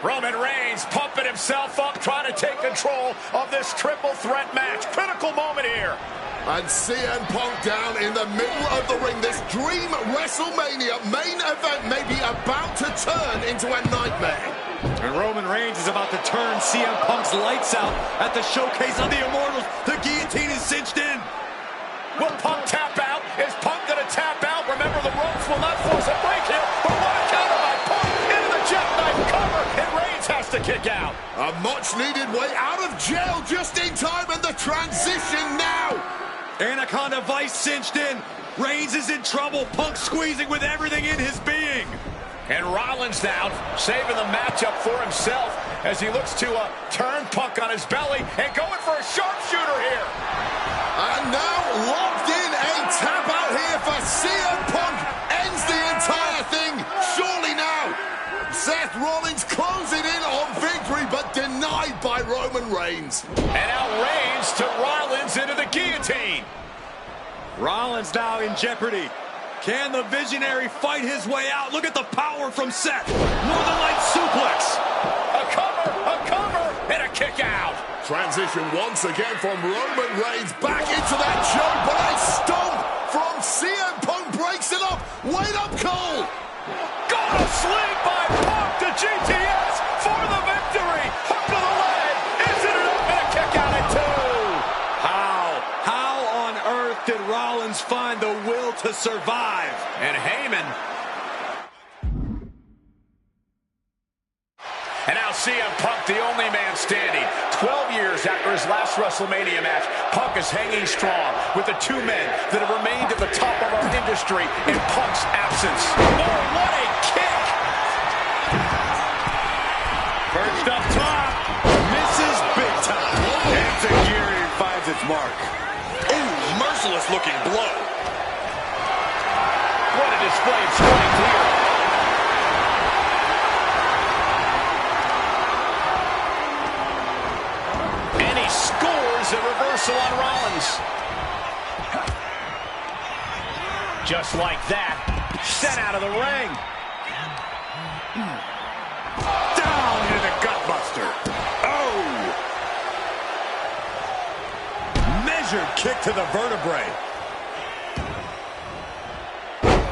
Roman Reigns pumping himself up, trying to take control of this triple threat match. Critical moment here. And CM Punk down in the middle of the ring. This dream WrestleMania main event may be about to turn into a nightmare. And Roman Reigns is about to turn CM Punk's lights out at the showcase of the Immortals. The guillotine is cinched in. Will Punk tap out? Is Punk going to tap out? Remember, the ropes will not force a break here. But what a counter by Punk into the jackknife cover. And Reigns has to kick out. A much-needed way out of jail just in time, and the transition now. Anaconda Vice cinched in. Reigns is in trouble. Punk squeezing with everything in his being. And Rollins down, saving the matchup for himself as he looks to turn Punk on his belly and going for a sharpshooter here. And now locked in, a tap out here for CM Punk. Ends the entire thing, surely now. Seth Rollins closing in on victory, but denied by Roman Reigns. And now Reigns to Rollins into the guillotine. Rollins now in jeopardy. Can the Visionary fight his way out? Look at the power from Seth. Northern Lights suplex. A cover, and a kick out. Transition once again from Roman Reigns back into that choke, but a stomp from CM Punk breaks it up. Wait up, Cole. Got a sling by Punk to GTS for the victory. Hook to the leg. Isn't it up, and a kick out at 2. How on earth did Rollins find the will to survive? And Heyman. And now CM Punk, the only man standing. 12 years after his last WrestleMania match, Punk is hanging strong with the two men that have remained at the top of our industry in Punk's absence. Oh, what a kick! Perched up top, misses big time. Enziguri finds its mark. Ooh, merciless looking blow. What a display of strength here. And he scores a reversal on Rollins. Just like that, sent out of the ring. Down into the gutbuster. Oh! Measured kick to the vertebrae.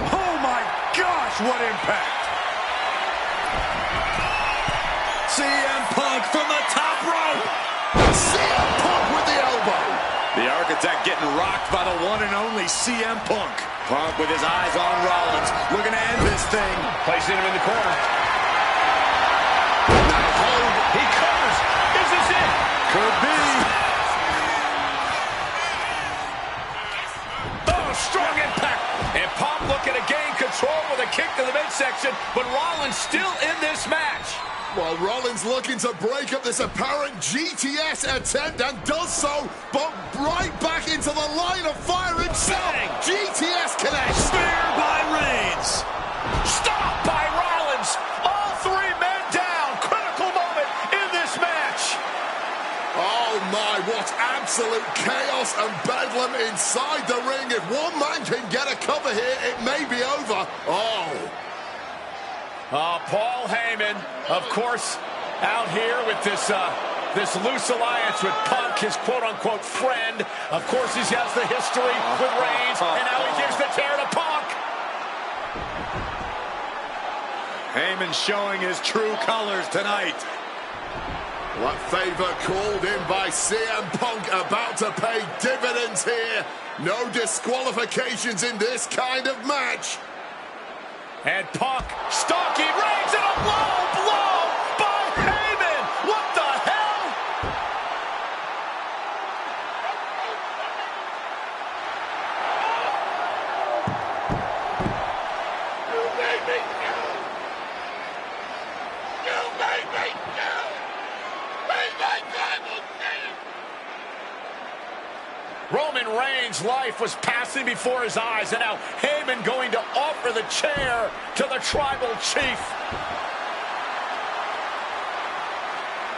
Oh my gosh, what impact! CM Punk from the top rope. CM Punk with the elbow. The Architect getting rocked by the one and only CM Punk. Punk with his eyes on Rollins, looking to end this thing. Placing him in the corner. Nice hold. He covers. Is this it? Could be. Oh, strong impact. And Punk looking to gain control with a kick to the midsection, but Rollins still in this match. Well, Rollins looking to break up this apparent GTS attempt and does so, but right back into the line of fire himself. Bang. GTS connects. Spear by Reigns. Stopped by Rollins. All three men down. Critical moment in this match. Oh my, what absolute chaos and bedlam inside the ring. If one man can get a cover here, it may be over. Paul Heyman, of course, out here with this loose alliance with Punk, his quote-unquote friend. Of course, he has the history with Reigns, and now he gives the tear to Punk. Heyman showing his true colors tonight. What favor called in by CM Punk about to pay dividends here. No disqualifications in this kind of match. And Punk stalking Reigns, and a low blow by Heyman. What the hell? You made me go. You made me go. Made my Bible stand. Roman Reigns' life was passing before his eyes, and now Heyman going to offer the chair to the Tribal Chief.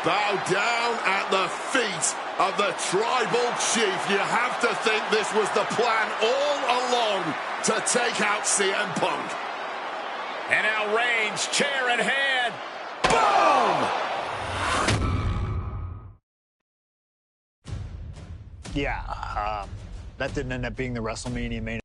Bow down at the feet of the Tribal Chief. You have to think this was the plan all along to take out CM Punk. And now Reigns, chair in hand. Boom! Yeah, that didn't end up being the WrestleMania main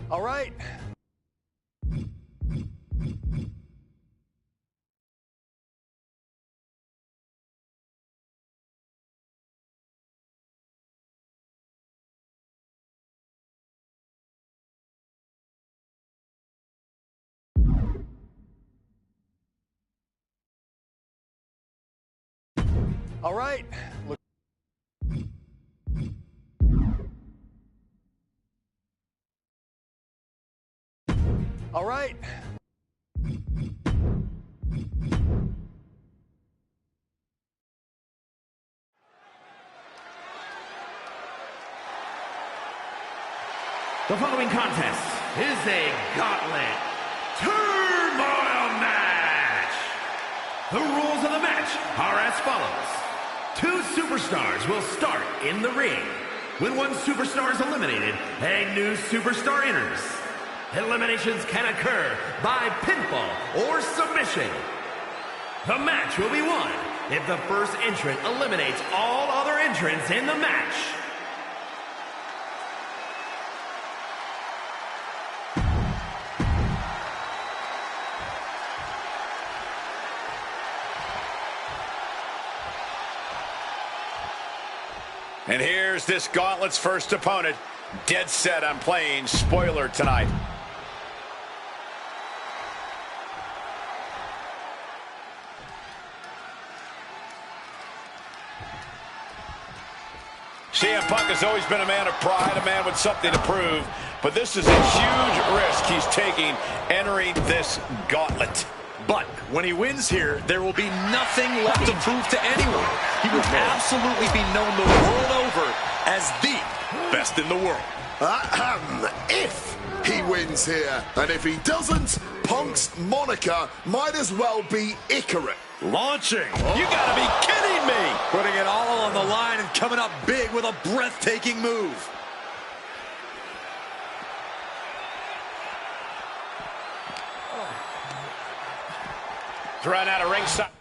All right. All right. Look. All right. The following contest is a gauntlet turmoil match. The rules of the match are as follows. 2 superstars will start in the ring. When one superstar is eliminated, a new superstar enters. Eliminations can occur by pinfall or submission. The match will be won if the first entrant eliminates all other entrants in the match. And here's this gauntlet's first opponent. Dead set on playing spoiler tonight. CM Punk has always been a man of pride, a man with something to prove. But this is a huge risk he's taking entering this gauntlet. But when he wins here, there will be nothing left to prove to anyone. He will absolutely be known the world over as the best in the world. If he wins here, and if he doesn't, Punk's moniker might as well be Icarus. Launching. You gotta be kidding me! Putting it all on the line and coming up big with a breathtaking move. Run out of ringside.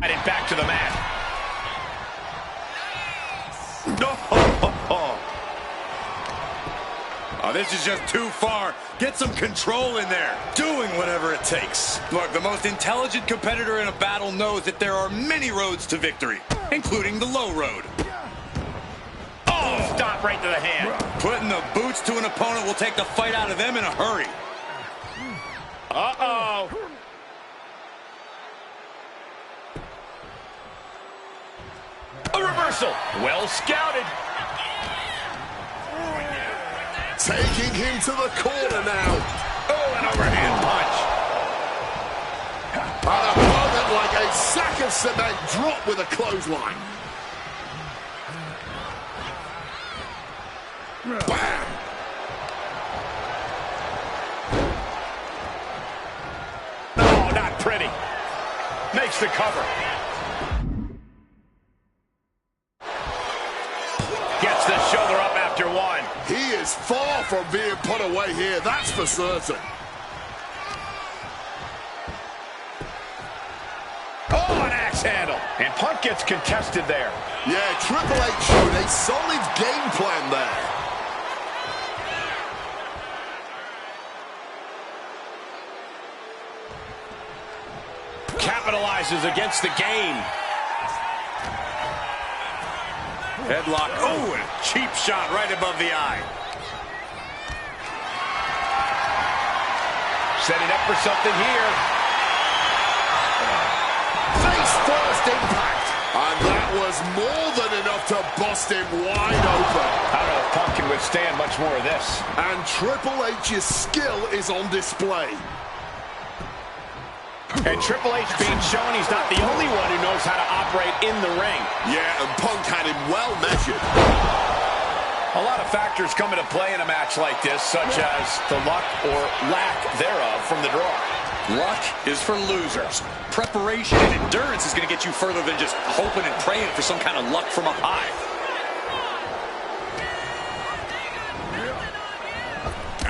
Headed back to the mat. Oh, this is just too far. Get some control in there. Doing whatever it takes. Look, the most intelligent competitor in a battle knows that there are many roads to victory, including the low road. Oh, stop right to the hand. Putting the boots to an opponent will take the fight out of them in a hurry. Uh-oh. A reversal. Well scouted. Taking him to the corner now. Oh, an overhand punch. An opponent like a sack of cement dropped with a clothesline. Bam! Oh, not pretty. Makes the cover. Gets the shoulder up after one. He is far from being put away here, that's for certain. Oh, an axe handle. And Punk gets contested there. Yeah, Triple H showed a solid game plan there. Capitalizes against the game. Headlock. Oh, and a cheap shot right above the eye. Setting up for something here. Face first impact. And that was more than enough to bust him wide open. I don't know if Punk can withstand much more of this. And Triple H's skill is on display. And Triple H being shown he's not the only one who knows how to operate in the ring. Yeah, and Punk had him well measured. A lot of factors come into play in a match like this, such as the luck or lack thereof from the draw. Luck is for losers. Preparation and endurance is going to get you further than just hoping and praying for some kind of luck from up high.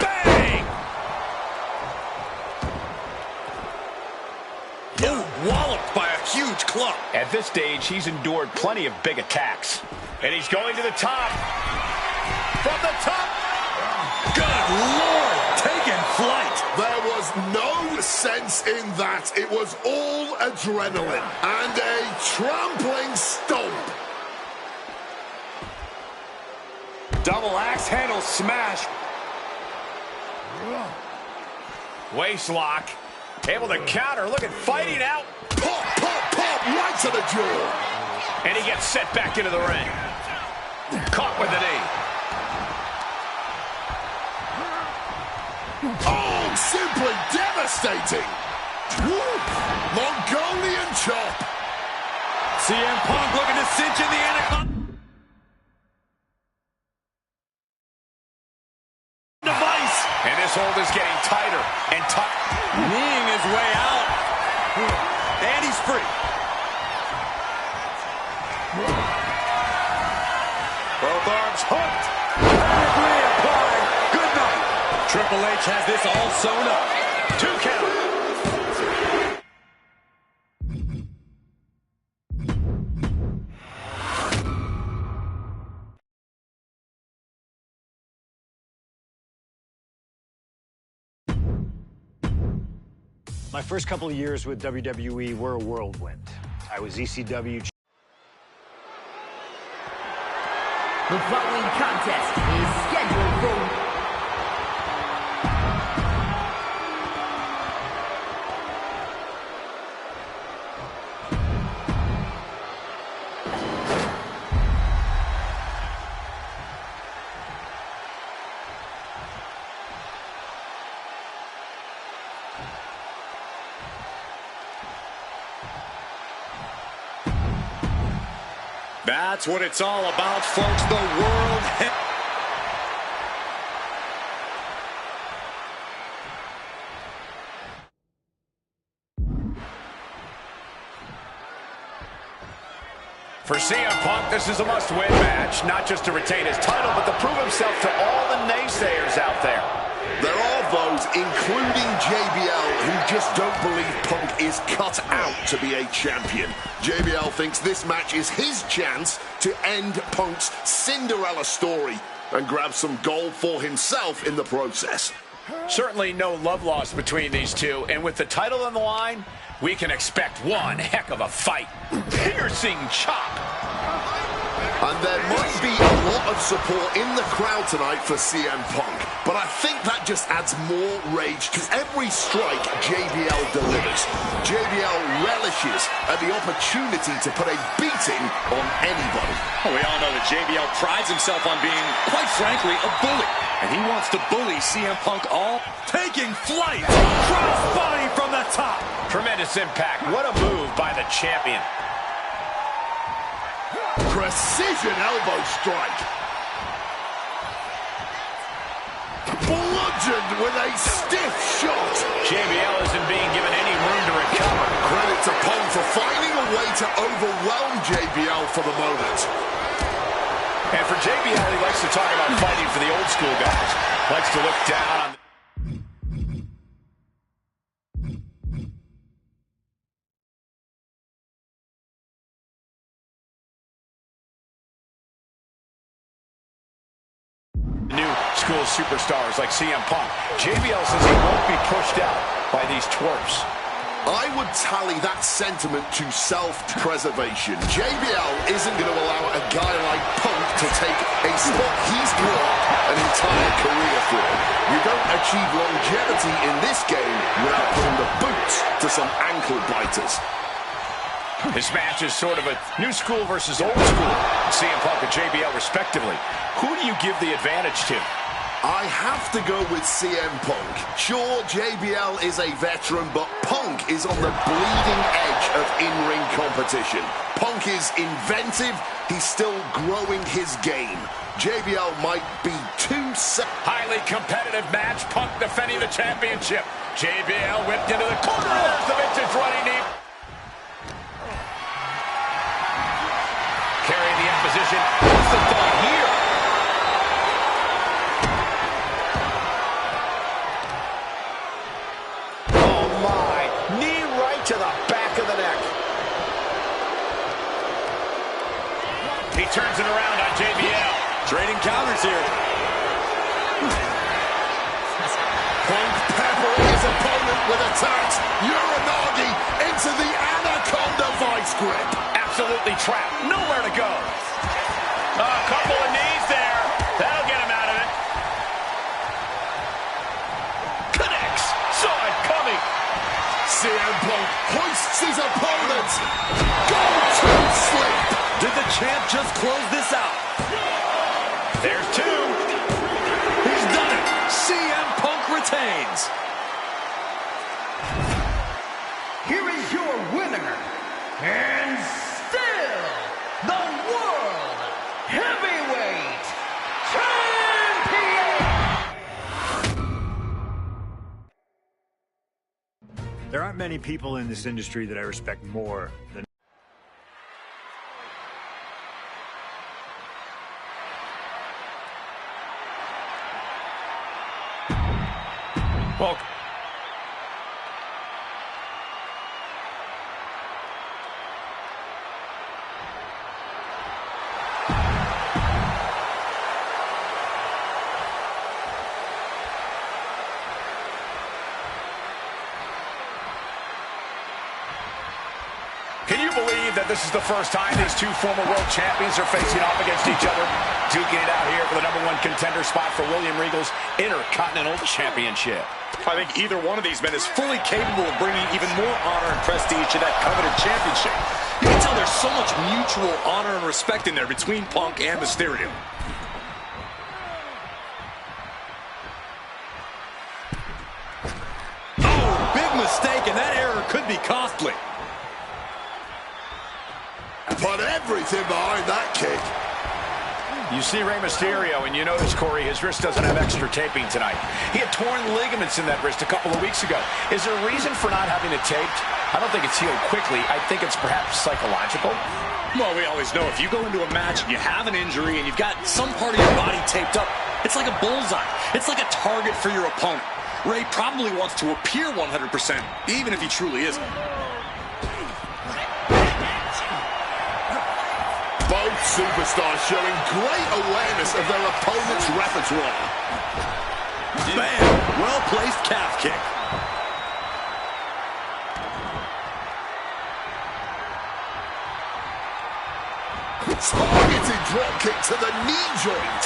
Bang! huge club. At this stage, he's endured plenty of big attacks. And he's going to the top. From the top. Good Lord, taking flight. There was no sense in that. It was all adrenaline and a trampling stomp. Double axe handle smash. Waist lock. Able to counter. Look at fighting out. Pop, pop, pop, right to the jaw. And he gets set back into the ring. Caught with the knee. Oh, simply devastating. Woo. Mongolian chop. CM Punk looking to cinch in the Anaconda device. And this hold is getting tighter and tough. Kneeing his way out. And he's free. Both arms hooked. Perfectly applied. Good night. Triple H has this all sewn up. 2 count. My first couple of years with WWE were a whirlwind. I was ECW. The following contest is scheduled for That's what it's all about, folks. The world. For CM Punk, this is a must-win match, not just to retain his title, but to prove himself to all the naysayers out there. There are those, including JBL, who just don't believe Punk is cut out to be a champion. JBL thinks this match is his chance to end Punk's Cinderella story and grab some gold for himself in the process. Certainly no love lost between these two, and with the title on the line, we can expect one heck of a fight. Piercing chop. And there might be a lot of support in the crowd tonight for CM Punk, but I think that just adds more rage to every strike JBL delivers. JBL relishes at the opportunity to put a beating on anybody. Well, we all know that JBL prides himself on being, quite frankly, a bully. And he wants to bully CM Punk all. Taking flight! Crossbody from the top! Tremendous impact. What a move by the champion. Precision elbow strike. Bludgeoned with a stiff shot. JBL isn't being given any room to recover. Credit to Punk for finding a way to overwhelm JBL for the moment. And for JBL, he likes to talk about fighting for the old school guys. Likes to look down on new school superstars like CM Punk. JBL says he won't be pushed out by these twerps. I would tally that sentiment to self-preservation. JBL isn't going to allow a guy like Punk to take a spot he's worked an entire career for. You don't achieve longevity in this game without putting the boots to some ankle biters. This match is sort of a new school versus old school. CM Punk and JBL respectively. Who do you give the advantage to? I have to go with CM Punk. Sure, JBL is a veteran, but Punk is on the bleeding edge of in-ring competition. Punk is inventive. He's still growing his game. JBL might be too... Highly competitive match. Punk defending the championship. JBL whipped into the corner. There's the vintage running knee. Carrying the opposition. What's the thought here? To the back of the neck. he turns it around on JBL. Trading counters here. Punk peppering his opponent with attacks. Uranagi into the Anaconda vice grip. Absolutely trapped. Nowhere to go. A couple of knees there. That'll get him out of it. Connects. Saw it coming. CM Punk hoists his opponent. Go to sleep. Did the champ just close this out? There's two. He's done it. CM Punk retains. Here is your winner, and still the World Heavyweight Champion! There aren't many people in this industry that I respect more than Well, can you believe that this is the first time these two former world champions are facing off against each other? Duking it out here for the #1 contender spot for William Regal's Intercontinental Championship. I think either one of these men is fully capable of bringing even more honor and prestige to that coveted championship. You can tell there's so much mutual honor and respect in there between Punk and Mysterio. Oh, big mistake, and that error could be costly. Put everything behind that kick. You see Rey Mysterio, and you notice, Corey, his wrist doesn't have extra taping tonight. He had torn ligaments in that wrist a couple of weeks ago. Is there a reason for not having it taped? I don't think it's healed quickly. I think it's perhaps psychological. Well, we always know if you go into a match and you have an injury and you've got some part of your body taped up, it's like a bullseye. It's like a target for your opponent. Rey probably wants to appear 100%, even if he truly isn't. Both superstars showing great awareness of their opponent's repertoire. Bam! Well-placed calf kick. Targeted drop kick to the knee joint.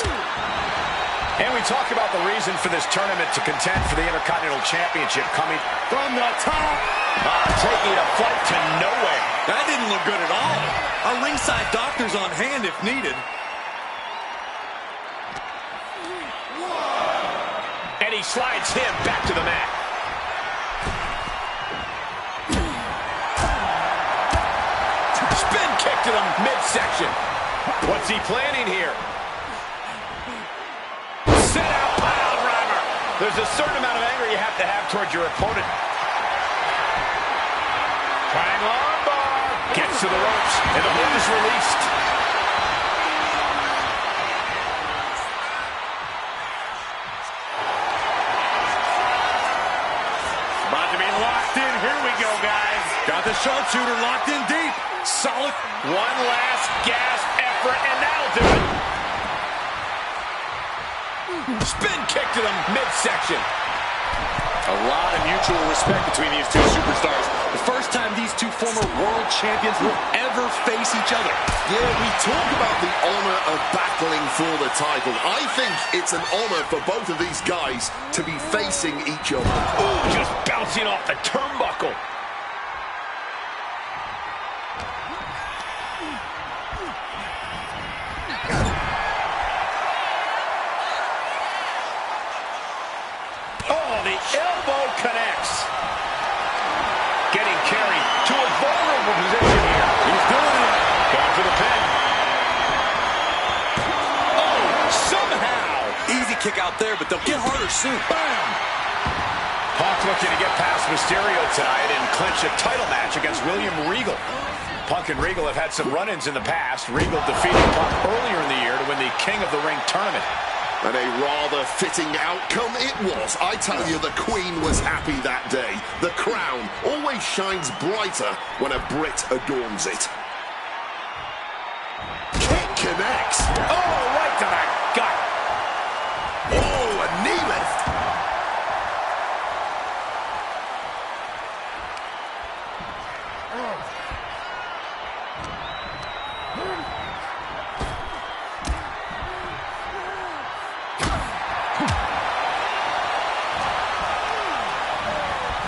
And we talk about the reason for this tournament to contend for the Intercontinental Championship coming from the top. Taking a flight to nowhere. That didn't look good at all. Our ringside doctor's on hand if needed. And he slides him back to the mat. Spin kick to the midsection. What's he planning here? Set out pile driver. There's a certain amount of anger you have to have towards your opponent. Trying armbar. Gets to the ropes, and the hold is released. About to be locked in. Here we go, guys. Got the sharpshooter locked in deep. Solid. One last gasp effort, and that'll do it. Spin kick to the midsection. A lot of mutual respect between these two superstars. The first time these two former world champions will ever face each other. Yeah, we talk about the honor of battling for the title. I think it's an honor for both of these guys to be facing each other. Ooh, just bouncing off the turnbuckle. Oh, the elbow connects. Getting carried to a vulnerable position here. He's doing it. Going for the pin. Oh, somehow. Easy kick out there, but they'll get harder soon. Bam! Punk looking to get past Mysterio tonight and clinch a title match against William Regal. Punk and Regal have had some run-ins in the past. Regal defeated Punk earlier in the year to win the King of the Ring tournament. And a rather fitting outcome it was. I tell you, the Queen was happy that day. The crown always shines brighter when a Brit adorns it. Kick connects. Oh, right to the gut. Oh, a knee lift.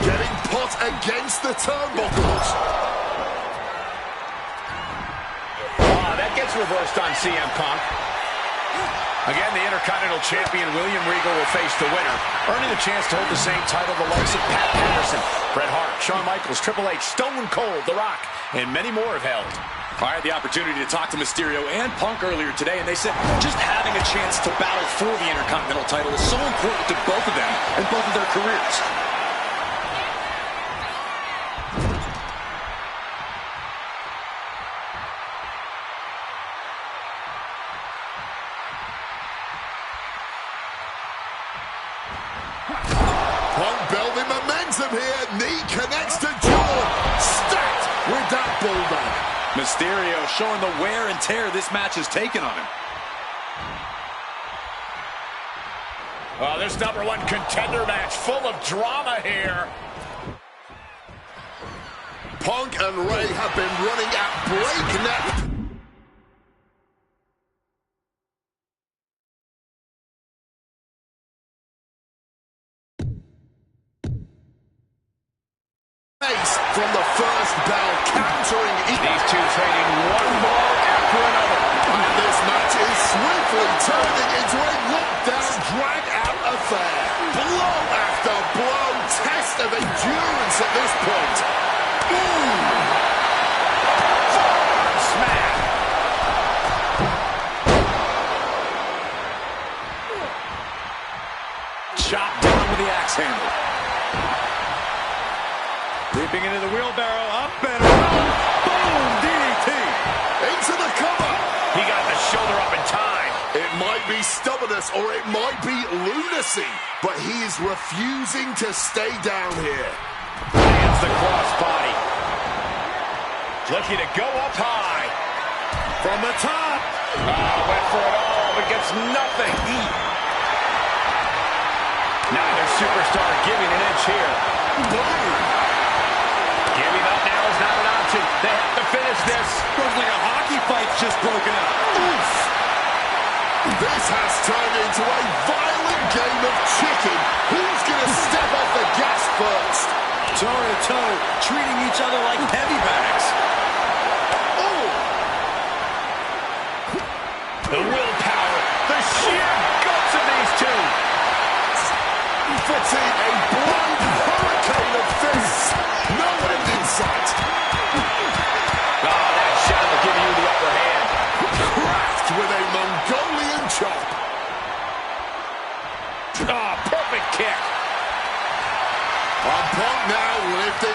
Getting put against the turnbuckles. That gets reversed on CM Punk. Again, the Intercontinental Champion William Regal will face the winner, earning the chance to hold the same title the likes of Pat Patterson, Bret Hart, Shawn Michaels, Triple H, Stone Cold, The Rock, and many more have held. I had the opportunity to talk to Mysterio and Punk earlier today, and they said just having a chance to battle for the Intercontinental title is so important to both of them and both of their careers. Punk building momentum here. Knee connects to jaw. Stacked with that bulldog. Mysterio showing the wear and tear this match has taken on him. Oh, this #1 contender match full of drama here. Punk and Ray have been running at breakneck pace from the first bell, countering These two trading one ball after another. And this match is swiftly turning into a knockdown, drag-out affair. Blow after blow, test of endurance at this point. Ooh! Smash. Chopped down with the axe handle. Leaping into the wheelbarrow, up and around. Boom, DDT. Into the cover. He got the shoulder up in time. It might be stubbornness or it might be lunacy, but he is refusing to stay down here. Lands the crossbody. Looking to go up high. From the top. Went for it all, but gets nothing. Neither superstar giving an inch here. Boom! Giving up now is not an option. They have to finish this. Looks like a hockey fight's just broken out. Oof! This has turned into a violent game of chicken. Who's going to step off the gas first? Toe-to-toe, treating each other like heavy bags. Oh! The willpower, the sheer guts of these two. Fitting a blind hurricane of fists. No end in sight. That shot will give you the upper hand. Cracked with a Mongolian chop. Perfect kick. On Punk now lifted.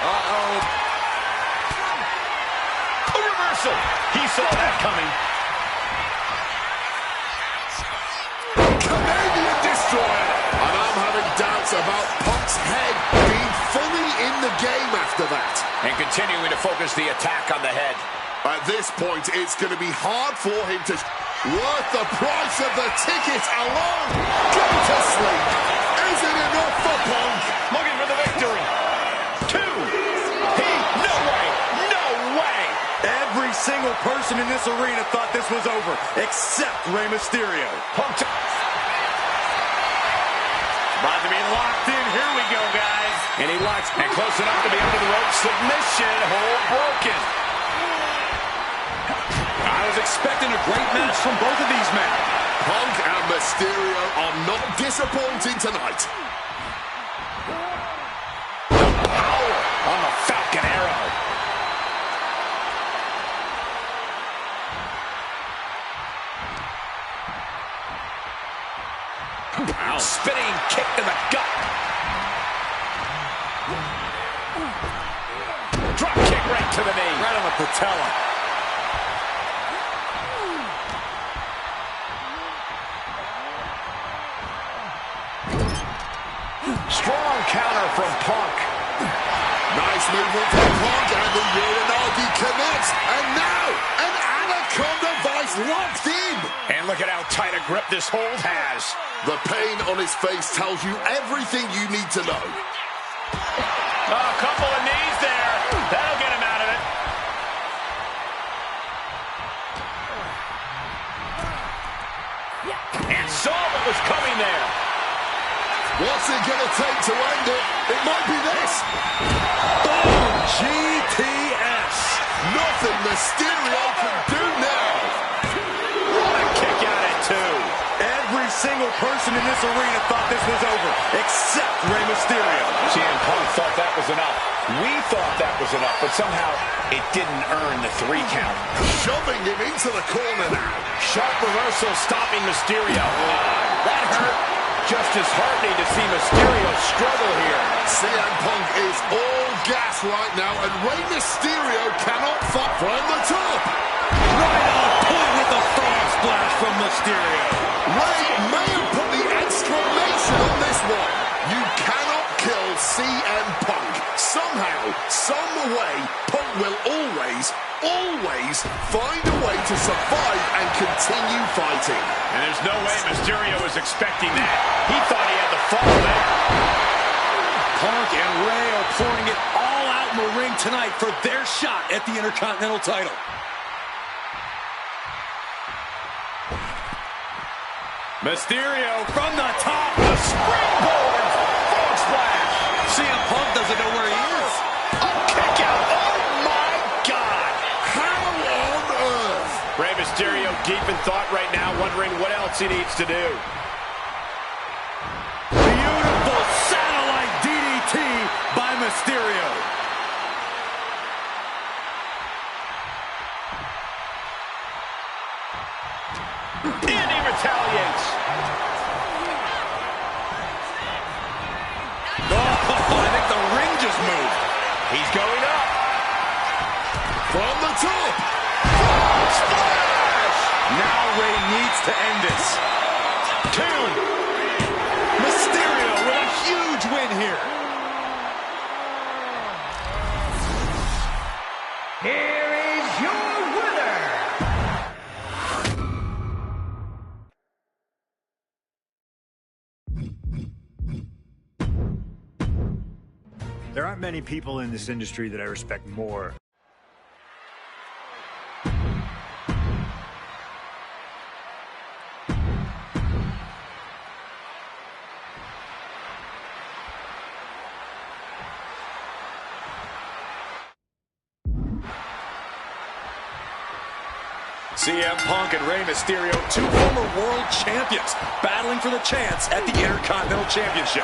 A reversal. He saw that coming. Canadian Destroyer. And I'm having doubts about Punk's head being fully in the game after that. And continuing to focus the attack on the head. At this point, it's going to be hard for him to... Worth the price of the ticket alone. Go to sleep. Is it enough for Punk? Looking for the victory. 2. No way. No way. Every single person in this arena thought this was over, except Rey Mysterio. Punk. About to be locked in. Here we go, guys. And he locks. And close enough to be under the rope. Submission. Hold broken. I was expecting a great match from both of these men. Punk and Mysterio are not disappointing tonight. Power on the Falcon Arrow. Wow. Spinning kick to the gut. Drop kick right to the knee. Right on the patella. Strong counter from Punk. Nice movement from Punk, and the Uranagi connects. And now, an Anaconda Vice locked in. And look at how tight a grip this hold has. The pain on his face tells you everything you need to know. Oh, a couple of knees there. That'll get him out of it. And saw what was coming there. What's it going to take to end it? It might be this. Boom! GTS. Nothing Mysterio can do now. What a kick out at two. Every single person in this arena thought this was over, except Rey Mysterio. CM Punk thought that was enough. We thought that was enough, but somehow it didn't earn the 3 count. Shoving him into the corner now. Sharp reversal stopping Mysterio. That hurt. Just as heartening to see Mysterio struggle here. CM Punk is all gas right now, and Rey Mysterio cannot fight from the top. Right on point with the frog splash from Mysterio. Rey may have put the exclamation on this one. You cannot kill CM Punk. Somehow, some way, Punk will always find a way to survive and continue fighting. And there's no way Mysterio was expecting that. He thought he had the fall there. Punk and Rey are pouring it all out in the ring tonight for their shot at the Intercontinental title. Mysterio from the top. The springboard. Frog splash. CM Punk doesn't know where he is. Kick out. Oh, my God. How on earth? Rey Mysterio deep in thought right now, wondering what else he needs to do. Beautiful satellite DDT by Mysterio. And he retaliates. Oh, I think the ring just moved. He's going up. From the top. Splash. Now Rey needs to end this. 2. Mysterio with a huge win here. Here is your winner, There aren't many people in this industry that I respect more. CM Punk and Rey Mysterio, 2 former world champions, battling for the chance at the Intercontinental Championship.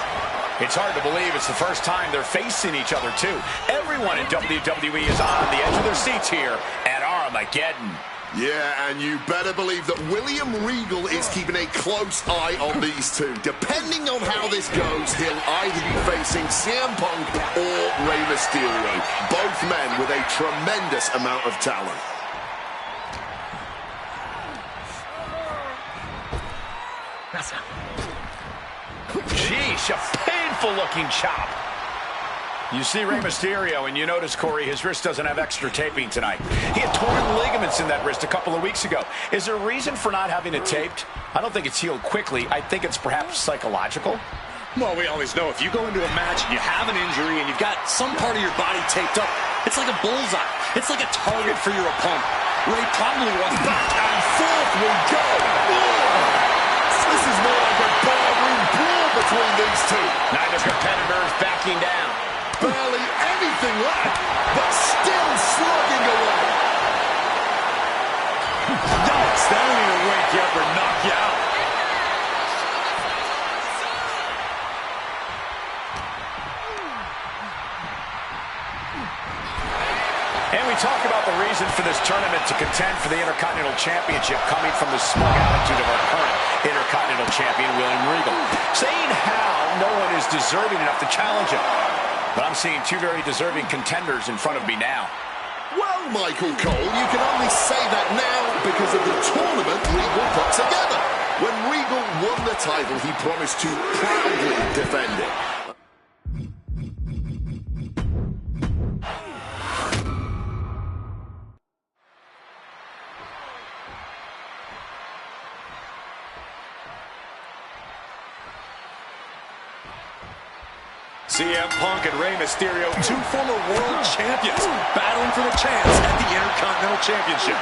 It's hard to believe it's the first time they're facing each other, too. Everyone in WWE is on the edge of their seats here at Armageddon. Yeah, and you better believe that William Regal is keeping a close eye on these two. Depending on how this goes, he'll either be facing CM Punk or Rey Mysterio. Both men with a tremendous amount of talent. Sheesh, a painful-looking chop. You see Rey Mysterio, and you notice, Corey, his wrist doesn't have extra taping tonight. He had torn ligaments in that wrist a couple of weeks ago. Is there a reason for not having it taped? I don't think it's healed quickly. I think it's perhaps psychological. Well, we always know if you go into a match and you have an injury and you've got some part of your body taped up, it's like a bullseye. It's like a target for your opponent. Rey probably wants Back and forth we go. This is more like a barroom brawl between these two. Neither competitor is backing down. Barely anything left, but still slugging away. Yikes, that'll either wake you up or knock you out. And we talk about the reason for this tournament to contend for the Intercontinental Championship coming from the smug attitude of our current Intercontinental Champion, William Regal. Saying how no one is deserving enough to challenge him. But I'm seeing 2 very deserving contenders in front of me now. Well, Michael Cole, you can only say that now because of the tournament Regal put together. When Regal won the title, he promised to proudly defend it. CM Punk and Rey Mysterio, two former world champions, battling for the chance at the Intercontinental Championship.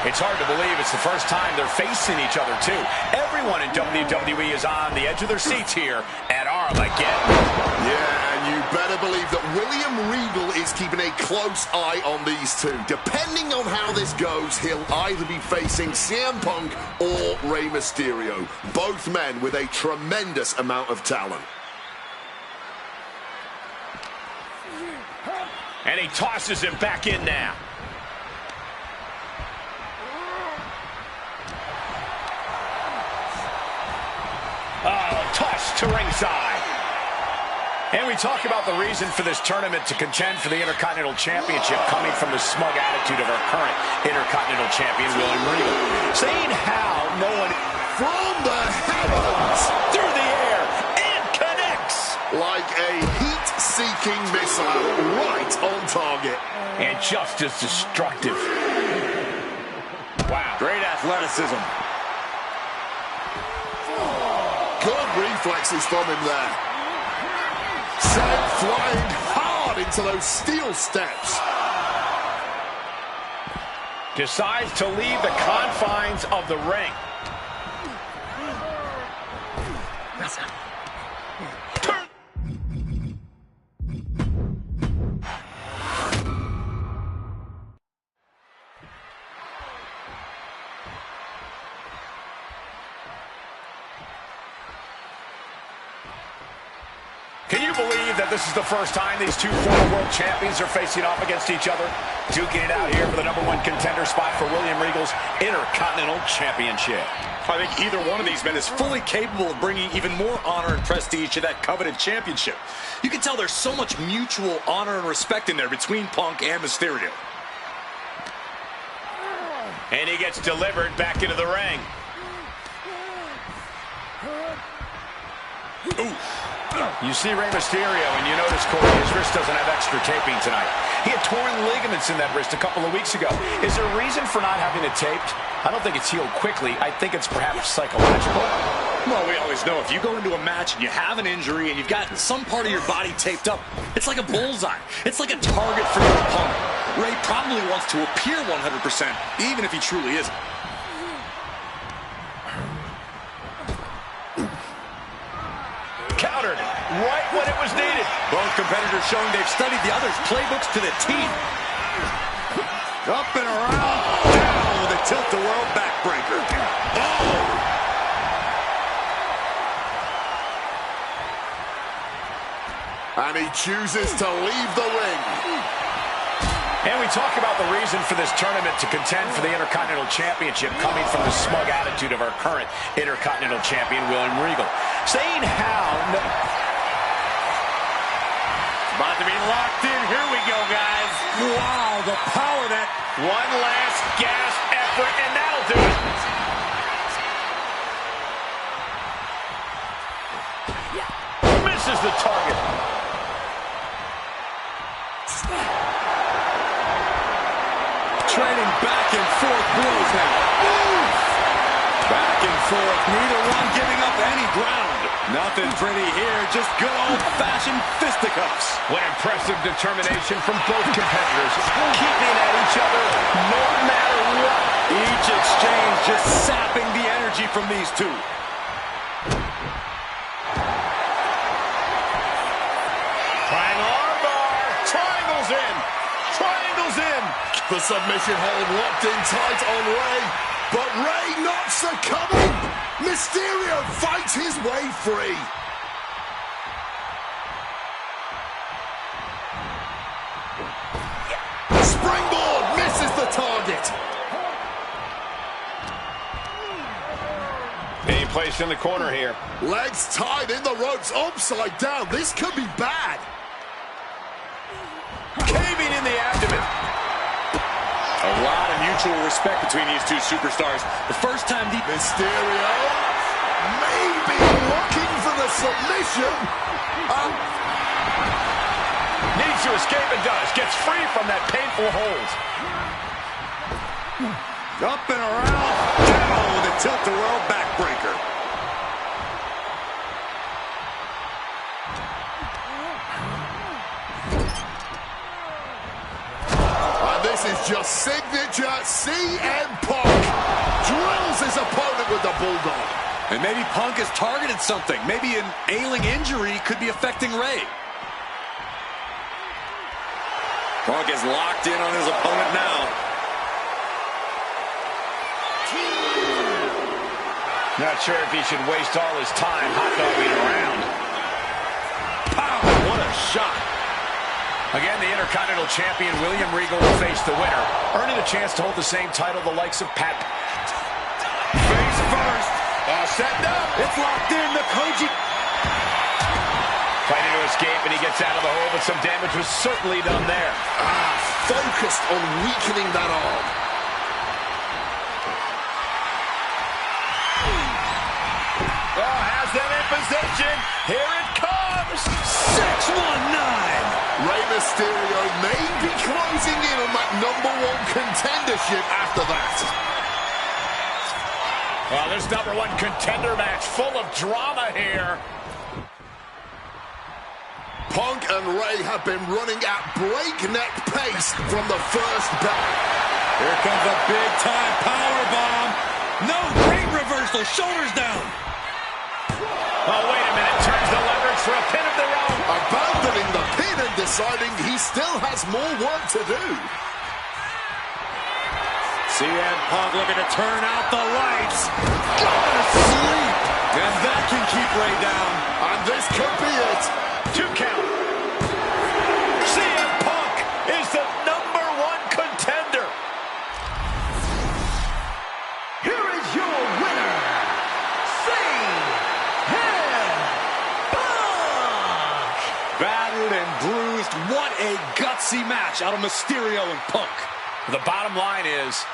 It's hard to believe it's the first time they're facing each other, too. Everyone in WWE is on the edge of their seats here at Armageddon. Yeah, and you better believe that William Regal is keeping a close eye on these two. Depending on how this goes, he'll either be facing CM Punk or Rey Mysterio. Both men with a tremendous amount of talent. And he tosses him back in now. Oh, toss to ringside. And we talk about the reason for this tournament to contend for the Intercontinental Championship coming from the smug attitude of our current Intercontinental Champion, William Regal. Saying how no one From the heavens, through the air and connects. like a heat-seeking missile, right on target. And just as destructive. Wow. Great athleticism. Good reflexes from him there. Sent flying hard into those steel steps. Decides to leave the confines of the ring. Can you believe that this is the first time these two former world champions are facing off against each other? Duking it out here for the #1 contender spot for William Regal's Intercontinental Championship. I think either one of these men is fully capable of bringing even more honor and prestige to that coveted championship. You can tell there's so much mutual honor and respect in there between Punk and Mysterio. And he gets delivered back into the ring. Ooh. You see Rey Mysterio, and you notice, Corey, his wrist doesn't have extra taping tonight. He had torn ligaments in that wrist a couple of weeks ago. Is there a reason for not having it taped? I don't think it's healed quickly. I think it's perhaps psychological. Well, we always know if you go into a match and you have an injury and you've got some part of your body taped up, it's like a bullseye. It's like a target for your opponent. Rey probably wants to appear 100%, even if he truly isn't. Countered right when it was needed. Both competitors showing they've studied the other's playbooks to the T. Up and around. Down with a tilt-the-world backbreaker. Oh! And he chooses to leave the ring. And we talk about the reason for this tournament to contend for the Intercontinental Championship coming from the smug attitude of our current Intercontinental Champion, William Regal. Saying how... About to be locked in. Here we go, guys. Wow, the power that... One last gasp effort, and that'll do it. Misses the target. Trading back and forth blows now. Back and forth, neither one giving up any ground. Nothing pretty here, just good old-fashioned fisticuffs. What impressive determination from both competitors, keeping at each other no matter what. Each exchange just sapping the energy from these two. Triangle armbar, triangles in, triangles in. The submission hold locked in tight on Rey, but Rey not succumbing. Mysterio fights his way free. Springboard misses the target. Being placed in the corner here. Legs tied in the ropes upside down. This could be bad. Caving in the abdomen. A lot of mutual respect between these two superstars. The first time the... Mysterio maybe looking for the submission. Needs to escape and does. Gets free from that painful hold. Up and around. Down with a tilt-the-world backbreaker. This is just signature CM Punk. Drills his opponent with the Bulldog. And maybe Punk has targeted something. Maybe an ailing injury could be affecting Rey. Punk is locked in on his opponent now. Not sure if he should waste all his time hot-dogging around. Pow! What a shot. Again, the Intercontinental Champion William Regal will face the winner, earning a chance to hold the same title the likes of Pat. Face first. Setting up. It's locked in. The Koji. Fighting to escape, and he gets out of the hole, but some damage was certainly done there. Focused on weakening that arm. Oh, has them in position. Here it comes. 619. Rey Mysterio may be closing in on that #1 contendership after that. Well, this #1 contender match full of drama here. Punk and Rey have been running at breakneck pace from the first bell. Here comes a big-time powerbomb. No, great reversal. Shoulders down. Oh, wait a minute. Turns the leverage for a pin of their own. Abandoning the pin and deciding he still has more work to do. CM Punk looking to turn out the lights. Going to sleep. And that can keep Rey down. And this could be it. 2 count. CM Punk is the #1 contender. Here is your winner, CM Punk! Battered and bruised. What a gutsy match out of Mysterio and Punk. The bottom line is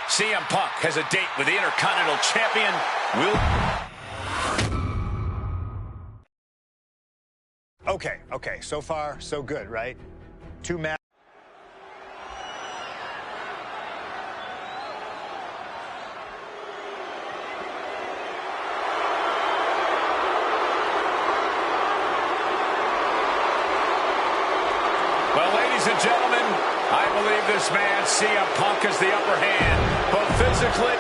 CM Punk has a date with the Intercontinental Champion. Okay, so far, so good, right? 2 matches. Well, ladies and gentlemen, I believe this man, CM Punk, has the upper hand, both physically.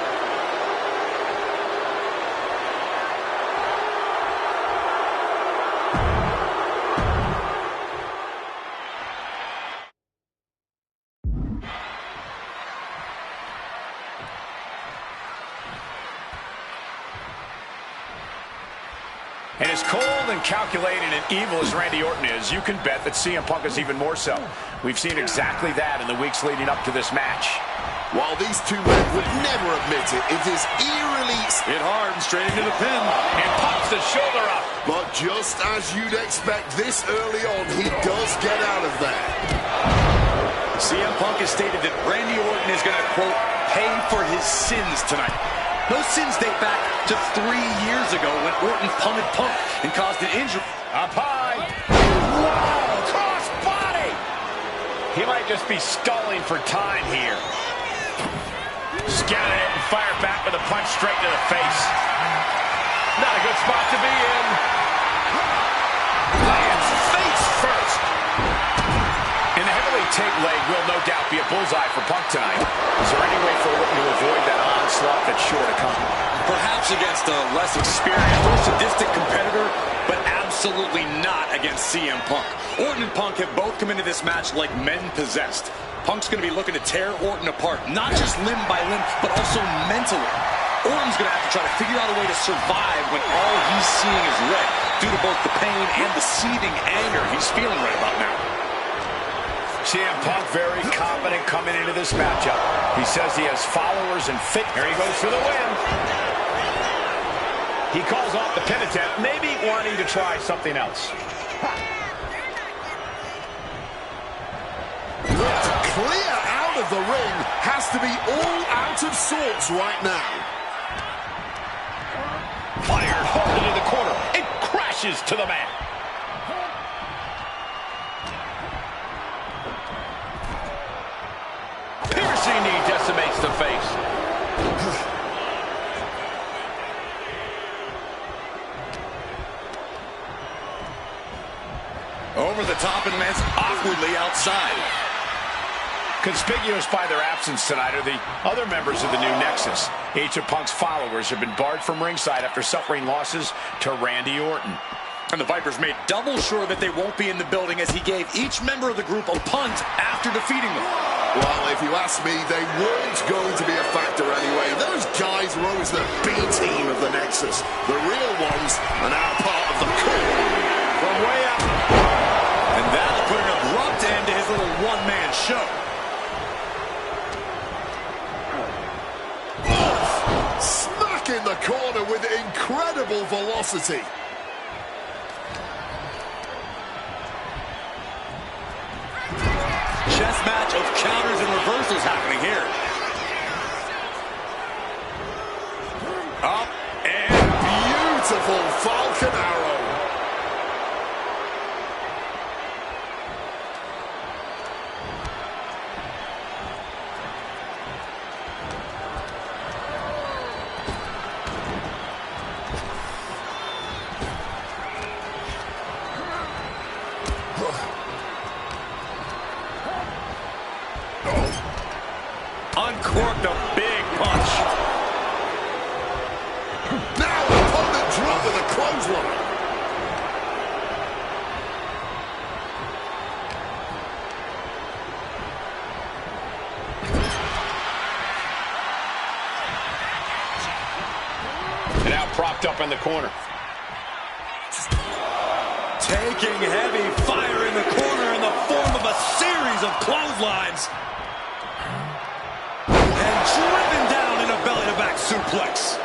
And as cold and calculating and evil as Randy Orton is, you can bet that CM Punk is even more so. We've seen exactly that in the weeks leading up to this match. While these two men would never admit it, it is eerily... Hit hard and straight into the pin. And pops the shoulder up. But just as you'd expect this early on, he does get out of there. CM Punk has stated that Randy Orton is going to, quote, pay for his sins tonight. Those sins date back to 3 years ago when Orton punted Punk and caused an injury. Up high. Wow! Cross body! He might just be stalling for time here. Scouted it and fired back with a punch straight to the face. Not a good spot to be in. Lands face first. And the heavily taped leg will no doubt be a bullseye for Punk tonight. Is there any way for Orton to avoid that onslaught that's sure to come? Perhaps against a less experienced, more sadistic competitor, but absolutely not against CM Punk. Orton and Punk have both come into this match like men possessed. Punk's going to be looking to tear Orton apart, not just limb by limb, but also mentally. Orton's going to have to try to figure out a way to survive when all he's seeing is red, due to both the pain and the seething anger he's feeling right about now. CM Punk very confident coming into this matchup. He says he has followers and fit. Here he goes for the win. He calls off the pin attempt, maybe wanting to try something else. Clear out of the ring, has to be all out of sorts right now. Fired hard into the corner. It crashes to the mat. Piercing knee decimates the face. Over the top and lands awkwardly outside. Conspicuous by their absence tonight are the other members of the new Nexus. Each of Punk's followers have been barred from ringside after suffering losses to Randy Orton. And the Vipers made double sure that they won't be in the building as he gave each member of the group a punt after defeating them. Well, if you ask me, they weren't going to be a factor anyway. Those guys were always the B team of the Nexus. The real ones are now part of the core. From way up. And that'll put an abrupt end to his little one-man show. Smack in the corner with incredible velocity. Chess match of counters and reversals happening here. Up and Beautiful Falcon Arrow. uncorked a big punch. Now opponent drop with a clothesline. And now propped up in the corner. Taking heavy fire in the corner in the form of a series of clotheslines. And driven down in a belly-to-back suplex.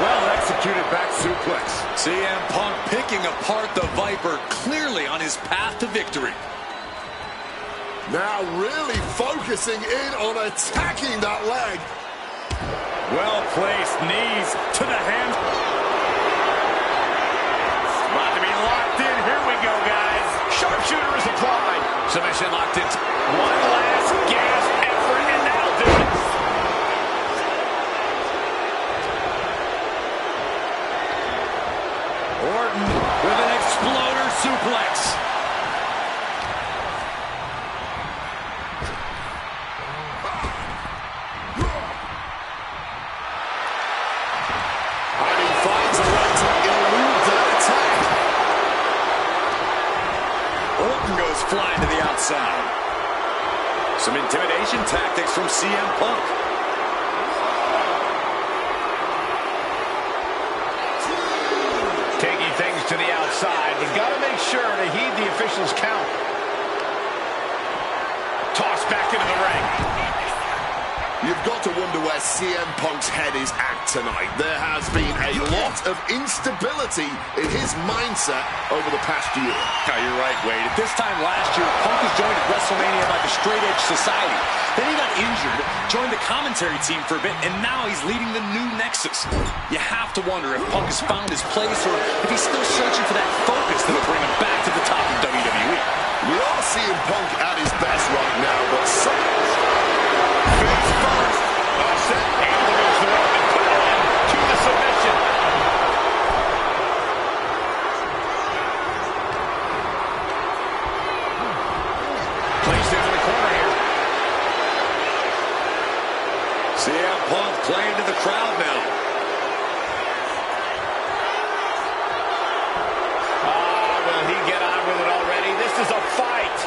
Well-executed back suplex. CM Punk picking apart the Viper, clearly on his path to victory. Now really focusing in on attacking that leg. Well-placed knees to the hand. About to be locked in. Here we go, guys. Sharpshooter is applied. Submission locked in. One last gasp effort, and that'll do it. Orton with an exploder suplex. And he finds a way to elude that attack. Orton goes flying to the outside. Some intimidation tactics from CM Punk. Taking things to the outside, but got to make sure to heed the official's count. Tossed back into the ring. You've got to wonder where CM Punk's head is at tonight. There has been a lot of instability in his mindset over the past year. Oh, you're right, Wade. At this time last year, Punk was joined at WrestleMania by the Straight Edge Society. Then he got injured, joined the commentary team for a bit, and now he's leading the new Nexus. You have to wonder if Punk has found his place or if he's still searching for that focus that'll bring him back to the top of WWE. We are seeing Punk at his best right now, but some... Face first. Offset. Able to use the rope and put it in to the submission. Placed into the corner here. CM Punk playing to the crowd now. Will he get on with it already? This is a fight.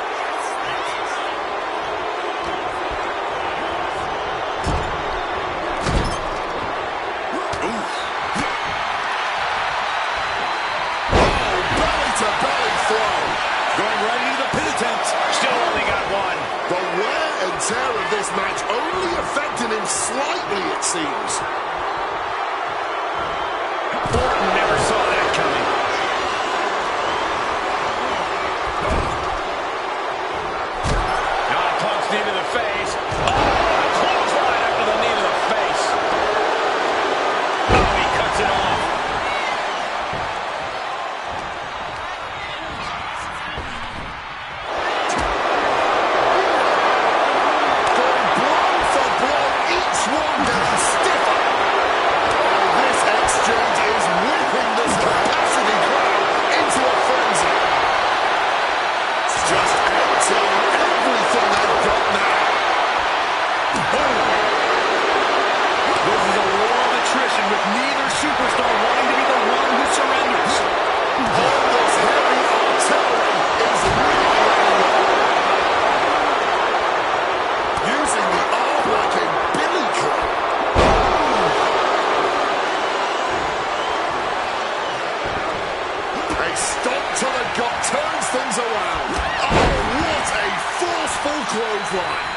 belly-to-belly throw. Going right into the pin attempt. Still only got one. The wear and tear of this match only affecting him slightly, it seems. Orton never saw that coming. Punk's knee to the face. Clothesline after the knee to the face. He cuts it off. clothesline.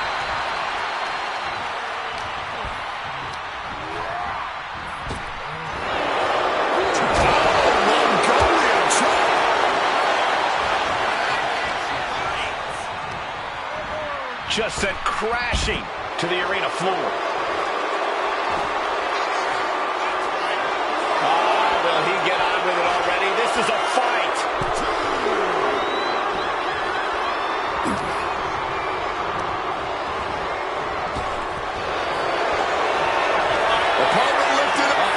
Just sent crashing to the arena floor. Oh, will he get on with it already? This is a fight. Opponent lifted up.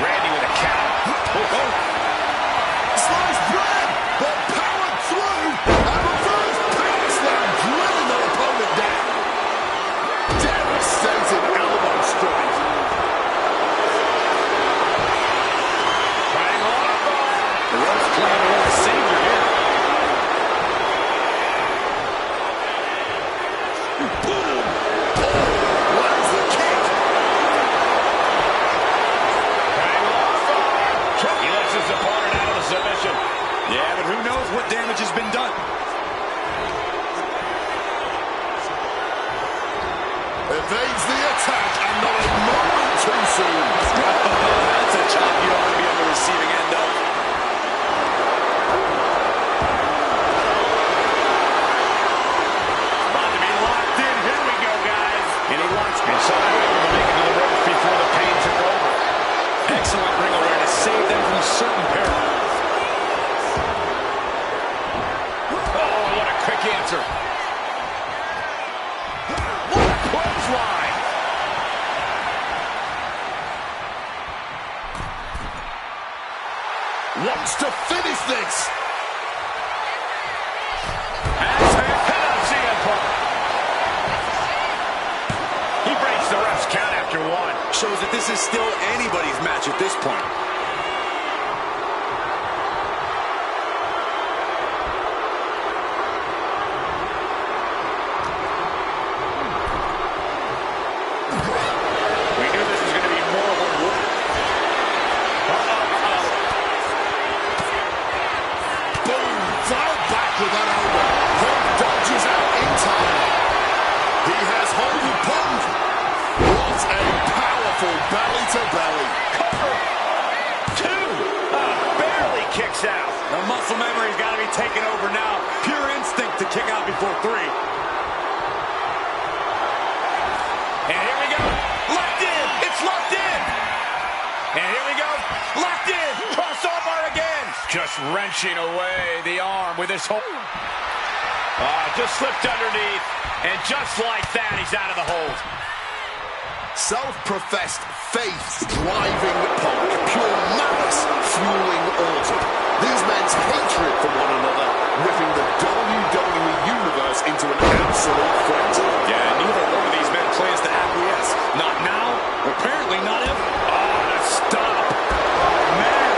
Randy with a count. Sliced bread, but powered through. And reverse power slam, drilling their opponent down. Devastating elbow strike. The ref's playing a role of savior here. Boom. Oh, lands the kick. He lets his opponent out of the submission. Yeah, but who knows what damage has been done. Evades the attack and not a moment too soon. That's a chop you don't want to be on the receiving end of. About to be locked in. Here we go, guys. And he locks me. So they're able to make it to the ropes before the pain took over. Excellent ring awareness. Saved them from certain peril. Oh, what a quick answer. What a clothesline. Wants to finish this. CM Punk. He breaks the ref's count after one. Shows that this is still anybody's match at this point. We knew this was going to be more of a war. Boom. Fired back with that elbow. Punk dodges out in time. He has hold of Punk. What a powerful belly-to-belly. Cover. Two. Barely kicks out. The muscle memory's got to be taken over now. Pure instinct to kick out before three. And here we go. Locked in. It's locked in. And here we go. Locked in. Crossover again. Just wrenching away the arm with his hold. Just slipped underneath. And just like that, he's out of the hold. Self-professed faith driving Punk. Pure malice fueling order. These men's hatred for one another ripping the WWE Universe into an absolute frenzy. Yeah, neither one of these men plans to acquiesce. Not now, apparently not ever. Oh, the stop. Oh, man.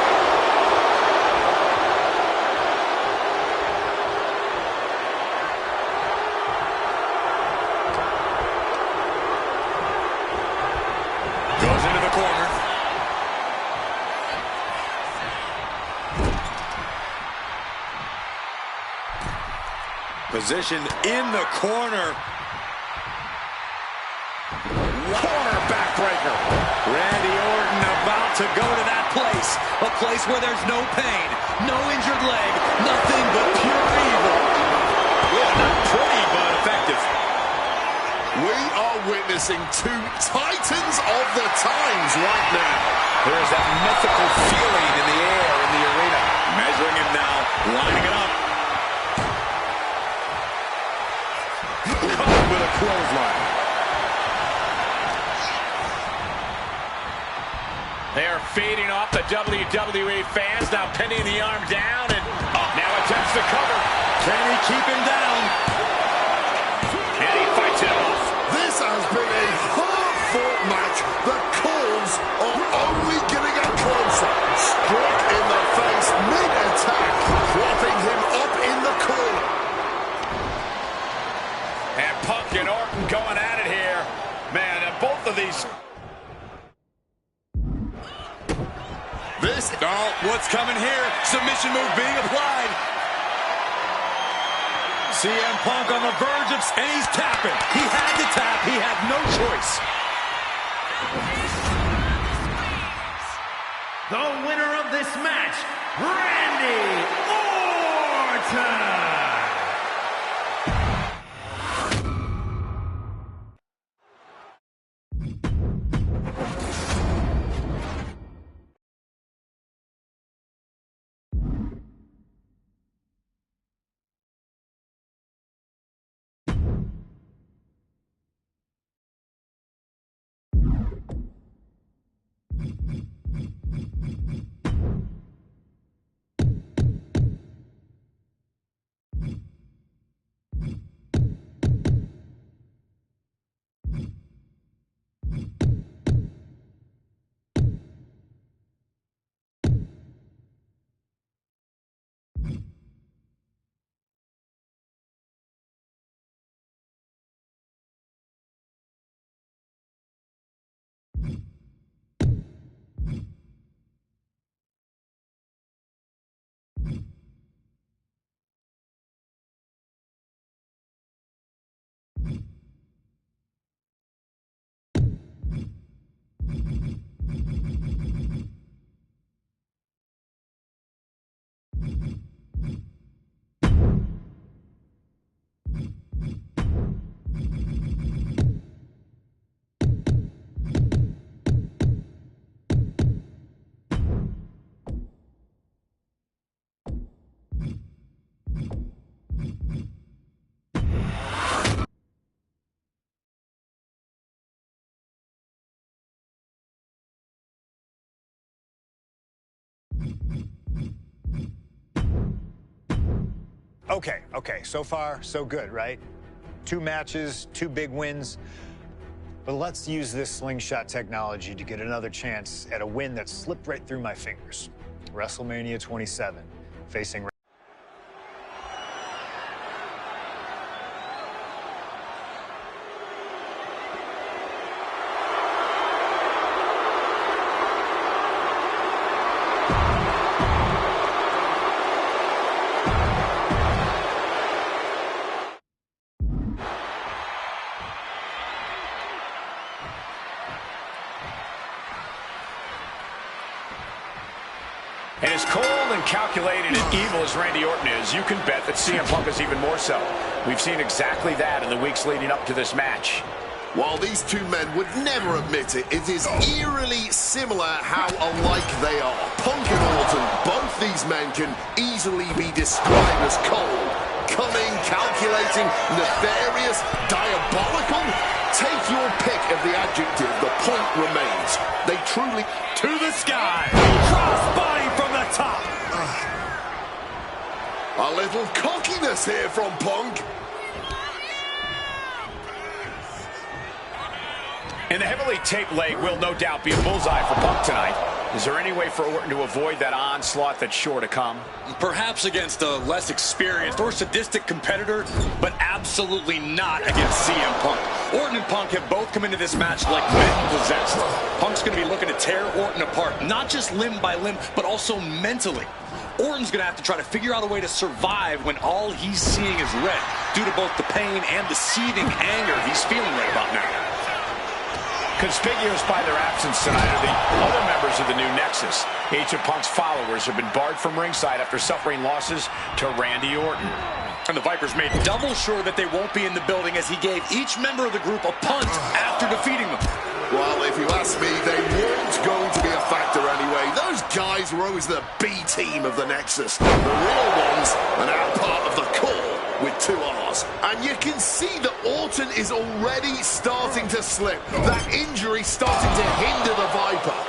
Goes into the corner. Positioned in the corner. Corner backbreaker. Randy Orton about to go to that place. A place where there's no pain, no injured leg, nothing but pure evil. Yeah, not pretty, but effective. We are witnessing two titans of the times right now. There's that mythical feeling in the air in the arena. Measuring him now, lining it up. Caught with a clothesline. They are feeding off the WWE fans, now pinning the arm down, and now attempts to cover. Can he keep him down? And he fights it off. This has been a hard-fought match. The calls are only getting up closer. Struck in the face mid-attack, propping him up in the corner. And Punk and Orton going at it here. Man, both of these... What's coming here? Submission move being applied. CM Punk on the verge of... And he's tapping. He had to tap. He had no choice. The winner of this match, Randy Orton! Okay, so far, so good, right? 2 matches, 2 big wins. But let's use this slingshot technology to get another chance at a win that slipped right through my fingers. WrestleMania 27, facing... And as cold and calculated and evil as Randy Orton is, you can bet that CM Punk is even more so. We've seen exactly that in the weeks leading up to this match. While these two men would never admit it, it is eerily similar how alike they are. Punk and Orton, both these men can easily be described as cold, cunning, calculating, nefarious, diabolical. Take your pick of the adjective, the point remains. They truly... To the sky! Crossbody from the top! A little cockiness here from Punk. And the heavily taped leg will no doubt be a bullseye for Punk tonight. Is there any way for Orton to avoid that onslaught that's sure to come? Perhaps against a less experienced or sadistic competitor, but absolutely not against CM Punk. Orton and Punk have both come into this match like men possessed. Punk's going to be looking to tear Orton apart, not just limb by limb, but also mentally. Orton's going to have to try to figure out a way to survive when all he's seeing is red, due to both the pain and the seething anger he's feeling right about now. Conspicuous by their absence tonight are the other members of the new Nexus. Each of Punk's followers have been barred from ringside after suffering losses to Randy Orton. And the Vipers made double sure that they won't be in the building as he gave each member of the group a punt after defeating them. Well, if you ask me, they weren't going to be a factor anyway. Those guys were always the B team of the Nexus. The real ones are now part of the core with 2 R's. And you can see that Orton is already starting to slip. That injury starting to hinder the Viper.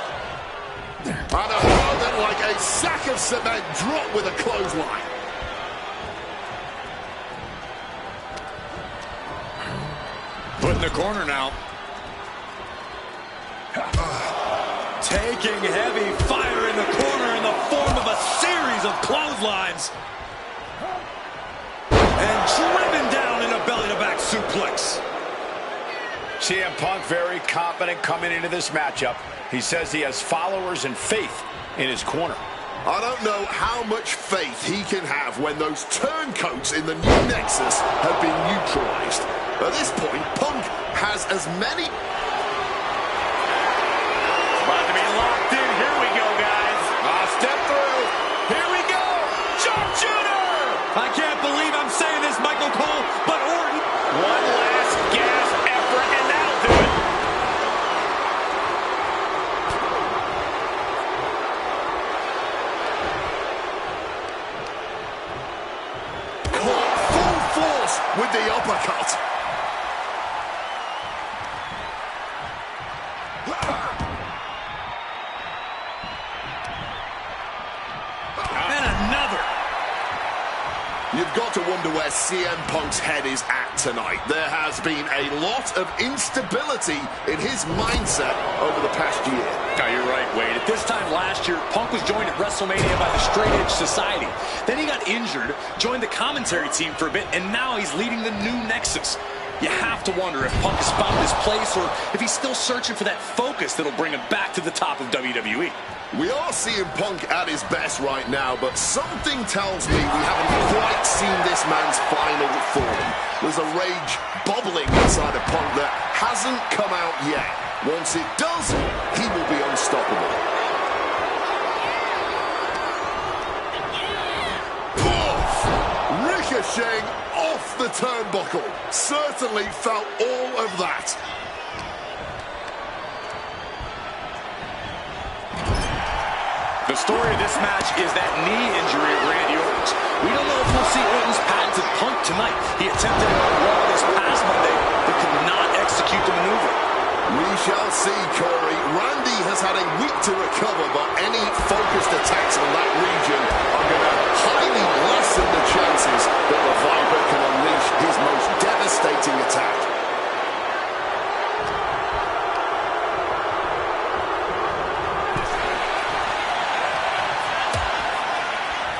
And a brother like a sack of cement dropped with a clothesline. Put in the corner now. Taking heavy fire in the corner in the form of a series of clotheslines. And driven down in a belly-to-back suplex. CM Punk very confident coming into this matchup. He says he has followers and faith in his corner. I don't know how much faith he can have when those turncoats in the new Nexus have been neutralized. At this point, Punk has as many... About to be locked in. Here we go, guys. Step through. Here we go. Sharpshooter! I can't believe I'm saying this, Michael Cole, but Orton... One last gas effort, and that'll do it. Caught full force with the uppercut. And another. You've got to wonder where CM Punk's head is at tonight. There has been a lot of instability in his mindset over the past year. Oh, you're right, Wade. At this time last year, Punk was joined at WrestleMania by the Straight Edge Society. Then he got injured, joined the commentary team for a bit, and now he's leading the new Nexus. You have to wonder if Punk has found his place or if he's still searching for that focus that'll bring him back to the top of WWE. We are seeing Punk at his best right now, but something tells me we haven't quite seen this man's final form. There's a rage bubbling inside of Punk that hasn't come out yet. Once it does, he will be unstoppable. Poof! Ricocheting off the turnbuckle. Certainly felt all of that. The story of this match is that knee injury of Randy Orton's. We don't know if we'll see Orton's patented Punk tonight. He attempted it on Raw this past Monday, but could not execute the maneuver. We shall see, Corey. Randy has had a week to recover, but any focused attacks on that region are going to highly lessen the chances that the Viper can unleash his most devastating attack.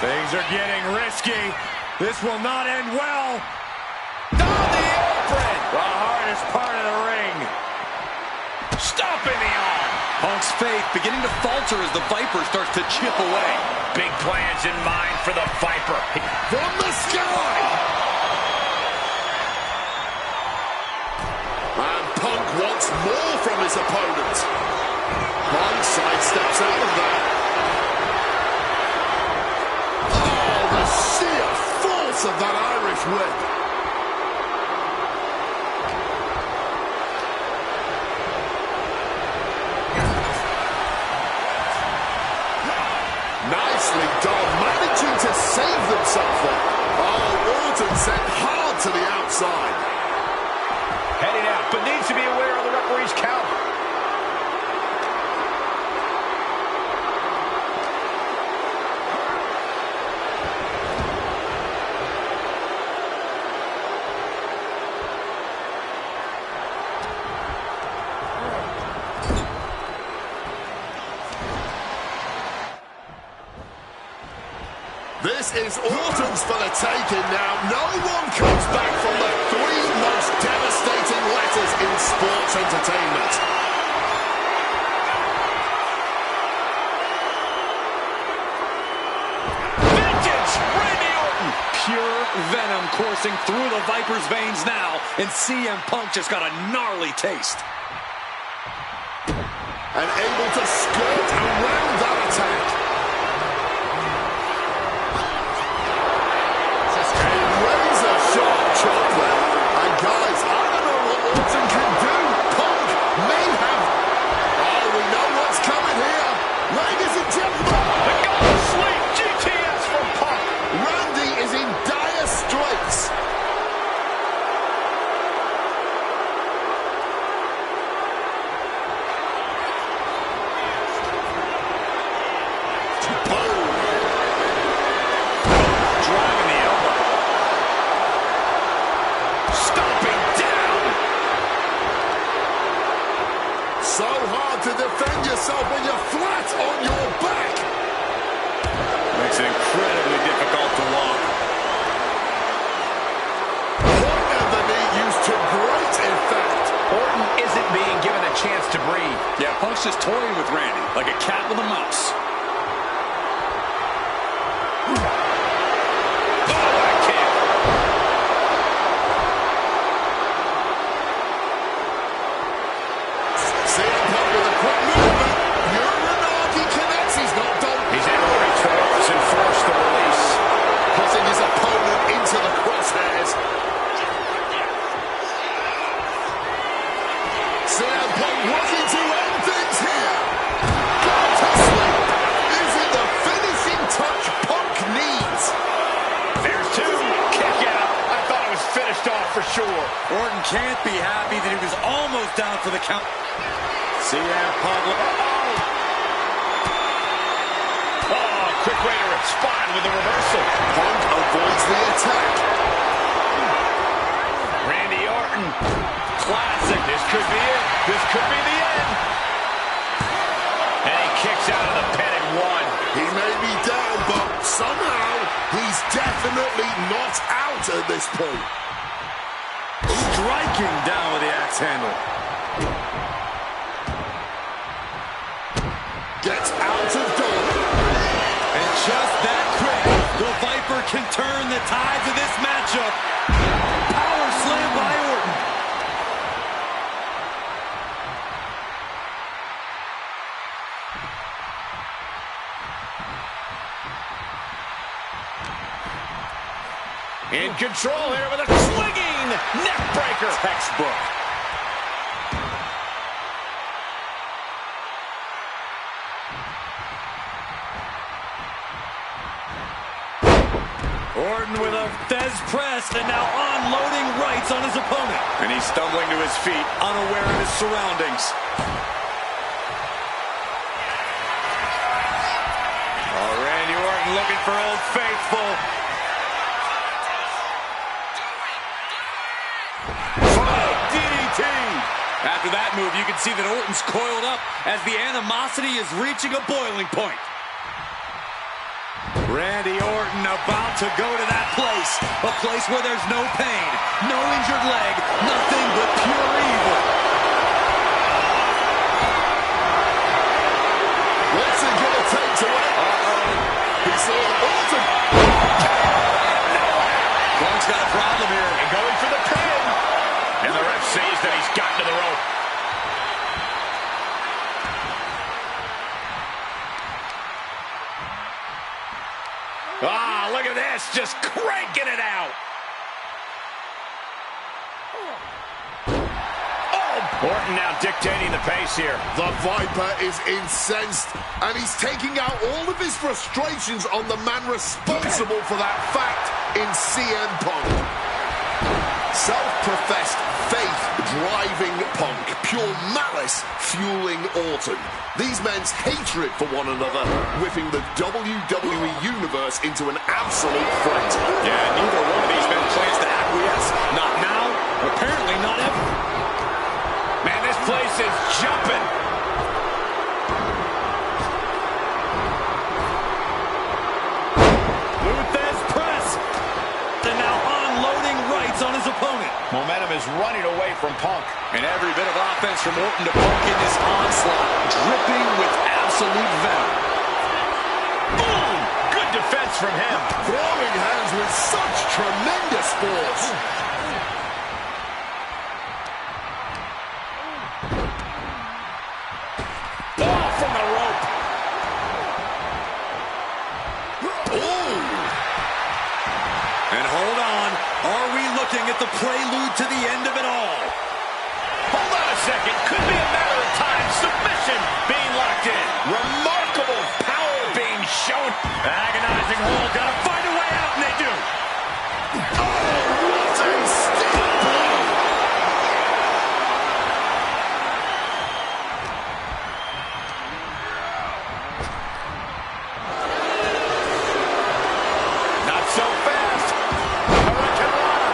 Things are getting risky. This will not end well. Down the apron. The hardest part of the ring. Stomping the arm. Punk's faith beginning to falter as the Viper starts to chip away. Big plans in mind for the Viper. From the sky! And Punk wants more from his opponent. Punk sidesteps out of that. Oh, the sheer force of that Irish whip. Nicely done, managing to save themselves there. Oh, Orton sent hard to the outside. Heading out, but needs to be aware of the referee's count. This is Orton's for the taking now. No one comes back from the three most devastating letters in sports entertainment. Vintage Randy Orton. Pure venom coursing through the Viper's veins now, and CM Punk just got a gnarly taste. And able to skirt around that attack. And guys, I don't know what Orton can do. Punk may have. Oh, we know what's coming here. Ladies and gentlemen. The Golden Sleep GTS from Punk. Randy is in dire straits. Boom. Driving the elbow. Stomping down. So hard to defend yourself when you're flat on your back. Makes it incredibly difficult to walk. Point of the knee used to great effect. Orton isn't being given a chance to breathe. Yeah, Punk's just toying with Randy like a cat with a mouse. pissed off for sure. Orton can't be happy that he was almost down for the count. CM Punk. Oh, quick way to respond with a reversal. Punk avoids the attack. Randy Orton. Classic. This could be it. This could be the end. And he kicks out of the pin at 1. He may be down, but somehow he's definitely not out at this point. Striking down with the axe handle. Gets out of dodge. And just that quick, the Viper can turn the tides of this matchup. Power slam by Orton. In control here with a swinging neck breaker. Textbook. Orton with a Fez press and now unloading rights on his opponent. And he's stumbling to his feet, Unaware of his surroundings. Oh, Randy Orton looking for Old Faithful. DDT. After that move, you can see that Orton's coiled up as the animosity is reaching a boiling point. Randy Orton about to go to that place. A place where there's no pain, no injured leg, nothing but pure evil. What's it going to take to win? He's seeing Orton. Punk's got a problem here. And going for the pin. And the ref sees that he's gotten to the rope. Ah, look at this. Just cranking it out. Oh, Orton now dictating the pace here. The Viper is incensed, and he's taking out all of his frustrations on the man responsible for that fact in CM Punk. Self-professed faith driving Punk, pure malice fueling Orton. These men's hatred for one another whipping the WWE Universe into an absolute fret. Yeah, neither one of these men plans to acquiesce. Not now, apparently not ever. Man, this place is jumping. Luthez press. And now unloading rights on his opponent. Momentum is running away from Punk. And every bit of offense from Orton to Punk in this onslaught, dripping with absolute venom. Boom! Good defense from him. Throwing hands with such tremendous force. Oh, from the rope. And hold on, are we looking at the prelude to the end of it all? Hold on a second. Could be a matter of time. Submission being locked in. Remarkable power being shown. Agonizing hold. Gotta find a way out, and they do. Oh, what a steel blow! Not so fast. Hurricanrana.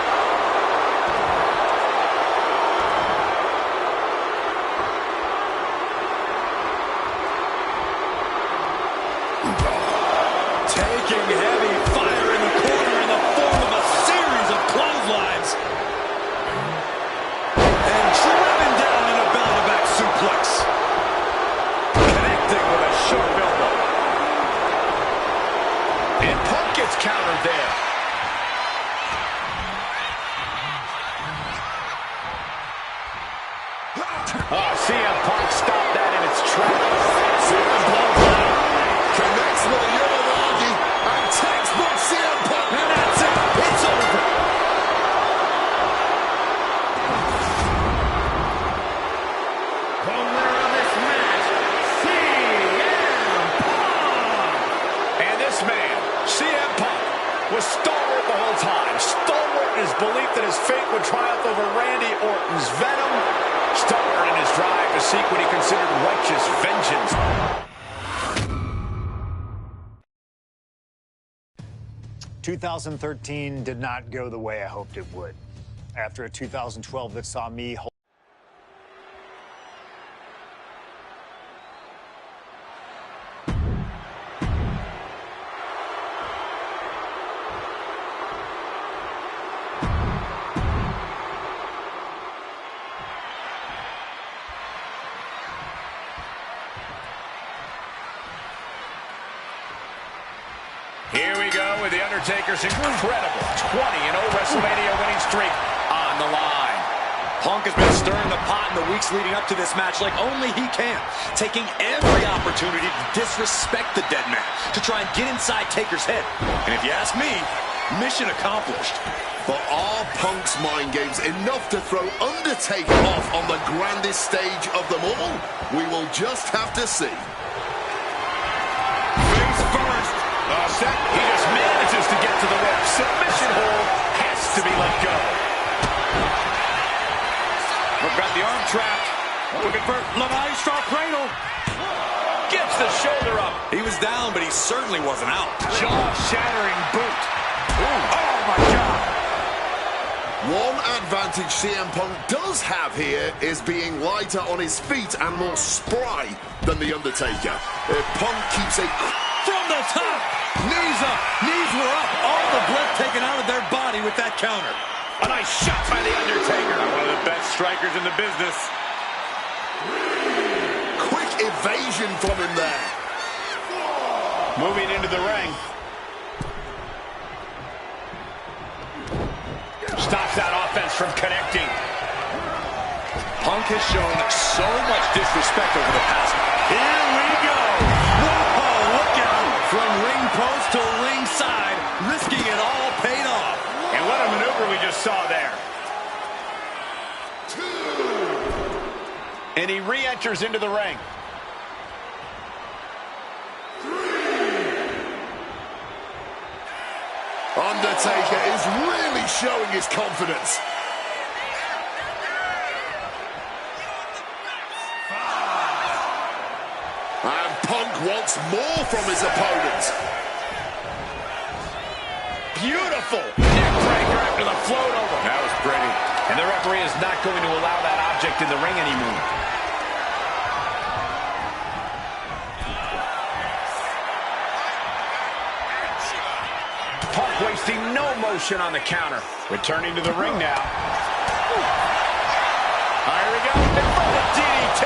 Taking heavy fire in the corner in the form of a series of clotheslines. And driven down in a belly-to-back suplex. Connecting with a sharp elbow. And Punk gets countered there. CM Punk stopped that in its tracks. CM Punk connects with a Uranagi, and textbook CM Punk. And that's it. It's over. The winner of this match, CM Punk! And this man, CM Punk, was stalwart the whole time. Stalwart in his belief that his fate would triumph over Randy Orton's. Venom stubborn in his drive to seek what he considered righteous vengeance. 2013 did not go the way I hoped it would. After a 2012 that saw me hold Here we go with The Undertaker's incredible 20-0 WrestleMania winning streak on the line. Punk has been stirring the pot in the weeks leading up to this match like only he can, taking every opportunity to disrespect the dead man, to try and get inside Taker's head. And if you ask me, mission accomplished. But are Punk's mind games enough to throw Undertaker off on the grandest stage of them all? We will just have to see. Face first. Set. He just manages to get to the ref. Submission hold has to be let go. We've got the arm trapped. Looking for La Maestro cradle. Gets the shoulder up. He was down, but he certainly wasn't out. Jaw-shattering boot. Ooh. Oh, my God. One advantage CM Punk does have here is being lighter on his feet and more spry than The Undertaker. If Punk keeps a... From the top. Knees up. Knees were up. All the blood taken out of their body with that counter. A nice shot by The Undertaker. One of the best strikers in the business. Quick evasion from him there. Moving into the ring. Stops that offense from connecting. Punk has shown so much disrespect over the past. Here we go. Whoa, look out. From ring post to ringside, risking it all paid off. And what a maneuver we just saw there. And he re-enters into the ring. Undertaker is really showing his confidence. And Punk wants more from his opponent. Beautiful neckbreaker after the float over. That was pretty. And the referee is not going to allow that object in the ring anymore. Punk wasting no motion on the counter. Returning to the ring now. Here we go. The DDT.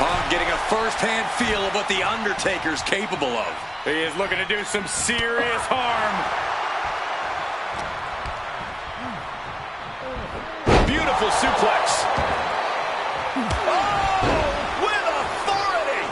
Punk getting a first-hand feel of what The Undertaker's capable of. He is looking to do some serious harm. Beautiful suplex. Oh, with authority.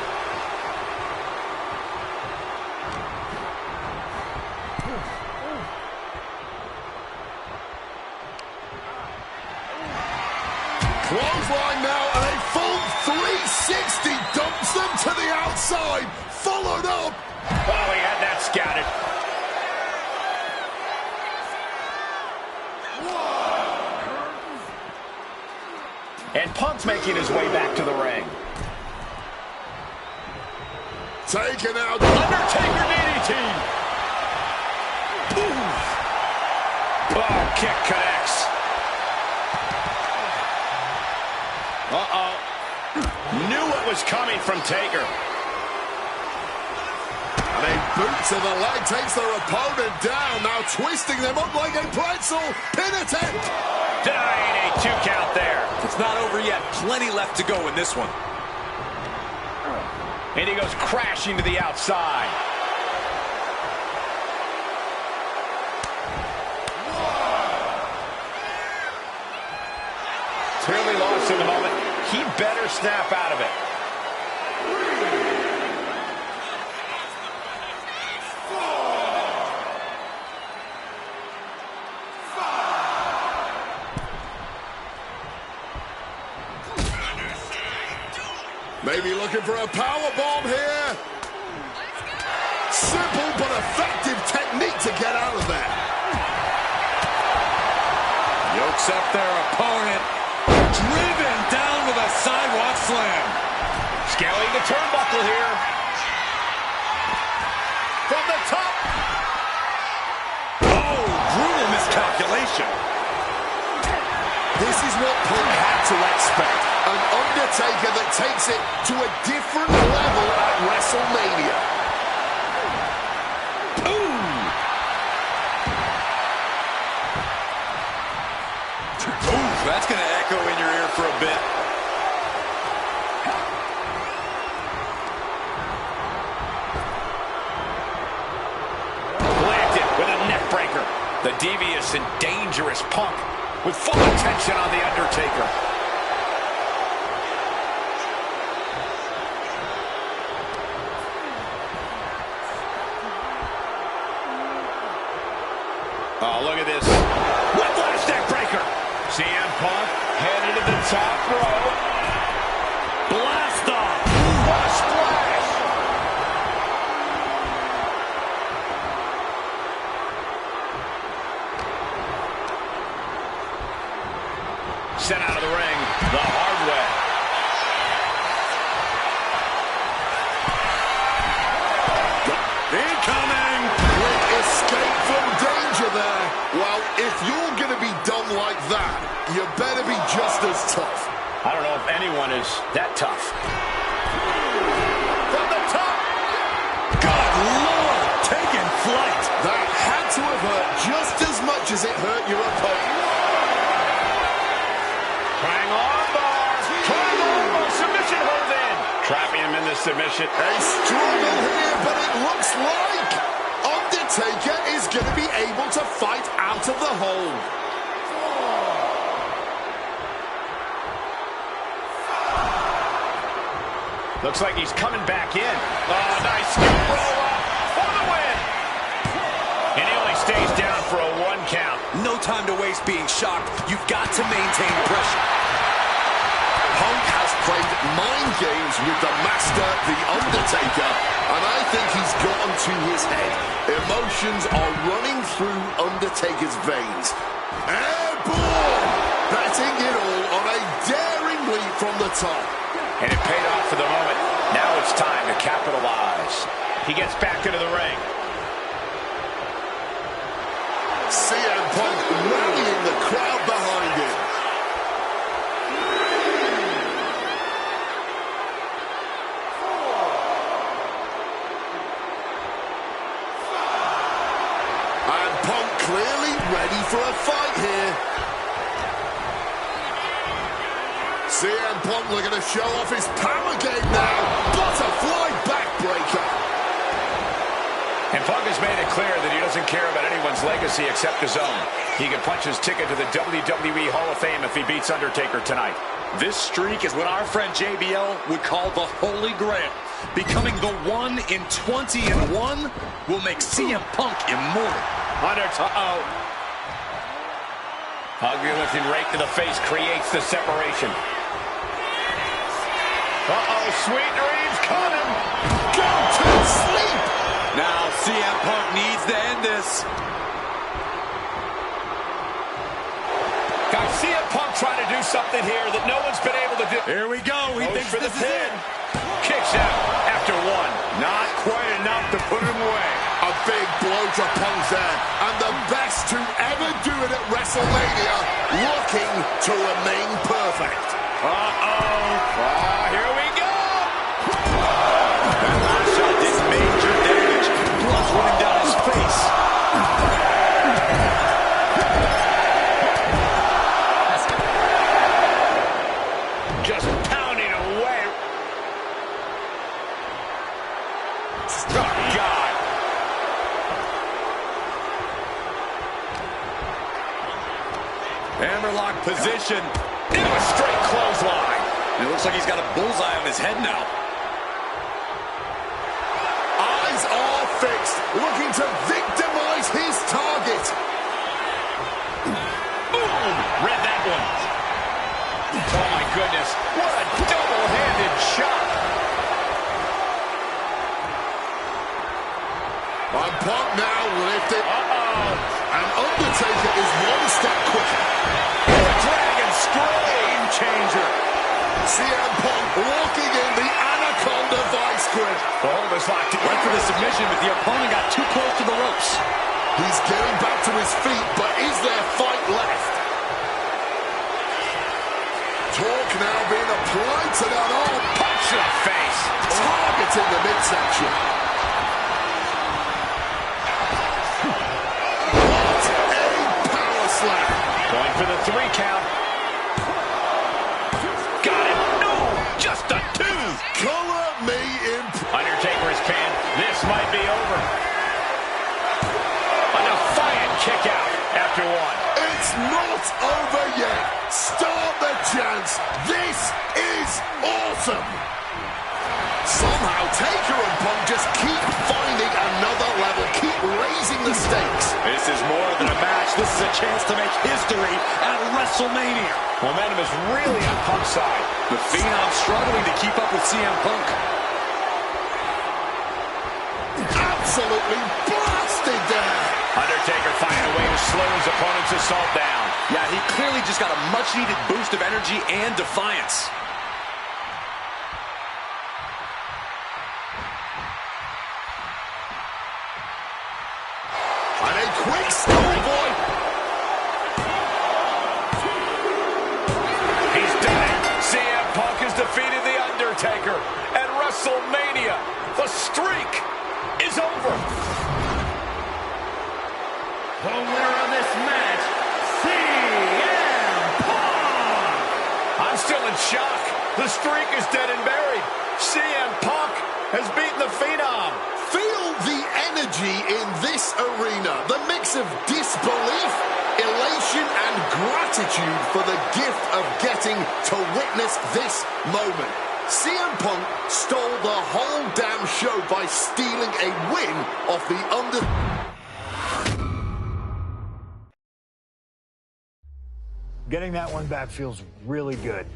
Clothesline now, and a full 360 dumps them to the outside, followed up. Oh, he had that scouted. And Punk's making his way back to the ring. Taken out. Undertaker DDT. Ooh. Oh, kick connects. Uh-oh. Knew what was coming from Taker. And a boot to the leg takes their opponent down, now twisting them up like a pretzel. Pin attempt. Denying a 2 count there. It's not over yet. Plenty left to go in this one. And he goes crashing to the outside. Clearly lost in the moment. He better snap out of it. Maybe looking for a power bomb here. Simple but effective technique to get out of there. Picks up their opponent. Driven down with a sidewalk slam. Scaling the turnbuckle here. From the top. Oh, brutal miscalculation. This is what Punk had to expect. An Undertaker that takes it to a different level at WrestleMania. Ooh, that's going to echo in your ear for a bit. Planted with a neck breaker. The devious and dangerous Punk with full attention on the Undertaker. Oh, look at this. Whiplash neck breaker. CM Punk headed to the top rope. Blast off. What a splash. Sent out of the ring the hard way. Incoming. Quick escape from danger there. Well, if you're going to be done like that, you better be just as tough. I don't know if anyone is that tough. From the top. Good Lord, taking flight. That had to have hurt just as much as it hurt your opponent. Trying armbar. Trying armbar. Submission hold in. Trapping him in the submission. A struggle here, but it looks like Undertaker is going to be able to fight out of the hold. Looks like he's coming back in. Oh, nice scoop roll up for the win. And he only stays down for a 1 count. No time to waste being shocked. You've got to maintain pressure. Punk has played mind games with the master, The Undertaker, and I think he's gotten to his head. Emotions are running through Undertaker's veins. Airborne! Betting it all on a daring leap from the top. And it paid off for the moment. Now it's time to capitalize. He gets back into the ring. CM Punk rallying the crowd behind him. And Punk clearly ready for a fight here. CM Punk looking to show off his power game now. Butterfly backbreaker. And Punk has made it clear that he doesn't care about anyone's legacy except his own. He can punch his ticket to the WWE Hall of Fame if he beats Undertaker tonight. This streak is what our friend JBL would call the Holy Grail. Becoming the 1 in 20-1 will make CM Punk immortal. Ugly lifting right to the face creates the separation. Sweet dreams coming. Go to sleep. Now CM Punk needs to end this. Got CM Punk trying to do something here that no one's been able to do. Here we go. He thinks for the this is pin. it. Kicks out after 1. Not quite enough to put him away. A big blow to Punk there. And the best to ever do it at WrestleMania, looking to remain perfect. Here we go. That last shot did major damage. Blood's running down his face. Just pounding away. Oh, God. Hammerlock position. Into a straight clothesline. And it looks like he's got a bullseye on his head now. Eyes are fixed, looking to victimize his target. Boom! Read that one. Oh, my goodness. What a double-handed shot. And Punk now lifted. And Undertaker is one step quicker. decision, but the opponent got too close to the ropes. He's getting back to his feet, but is there fight left? Torque now being applied to that arm. Punch to the face. Targeting the midsection. What a power slam. Going for the 3 count. Got it. No, just a 2. Color me Undertaker is pinned. This might be over. A defiant kick out after 1. It's not over yet. Start the chance. This is awesome. Somehow Taker and Punk just keep finding another level, keep raising the stakes. This is more than a match. This is a chance to make history at WrestleMania. Momentum is really on Punk's side. The Phenom struggling to keep up with CM Punk. Absolutely blasted there. Undertaker finding a way to slow his opponent's assault down. Yeah, he clearly just got a much-needed boost of energy and defiance. And a quick schoolboy. He's done it. CM Punk has defeated The Undertaker at WrestleMania. The streak is over. The winner of this match, CM Punk! I'm still in shock. The streak is dead and buried. CM Punk has beaten the Phenom. Feel the energy in this arena. The mix of disbelief, elation, and gratitude for the gift of getting to witness this moment. CM Punk stole the whole damn show by stealing a win off the Getting that one back feels really good.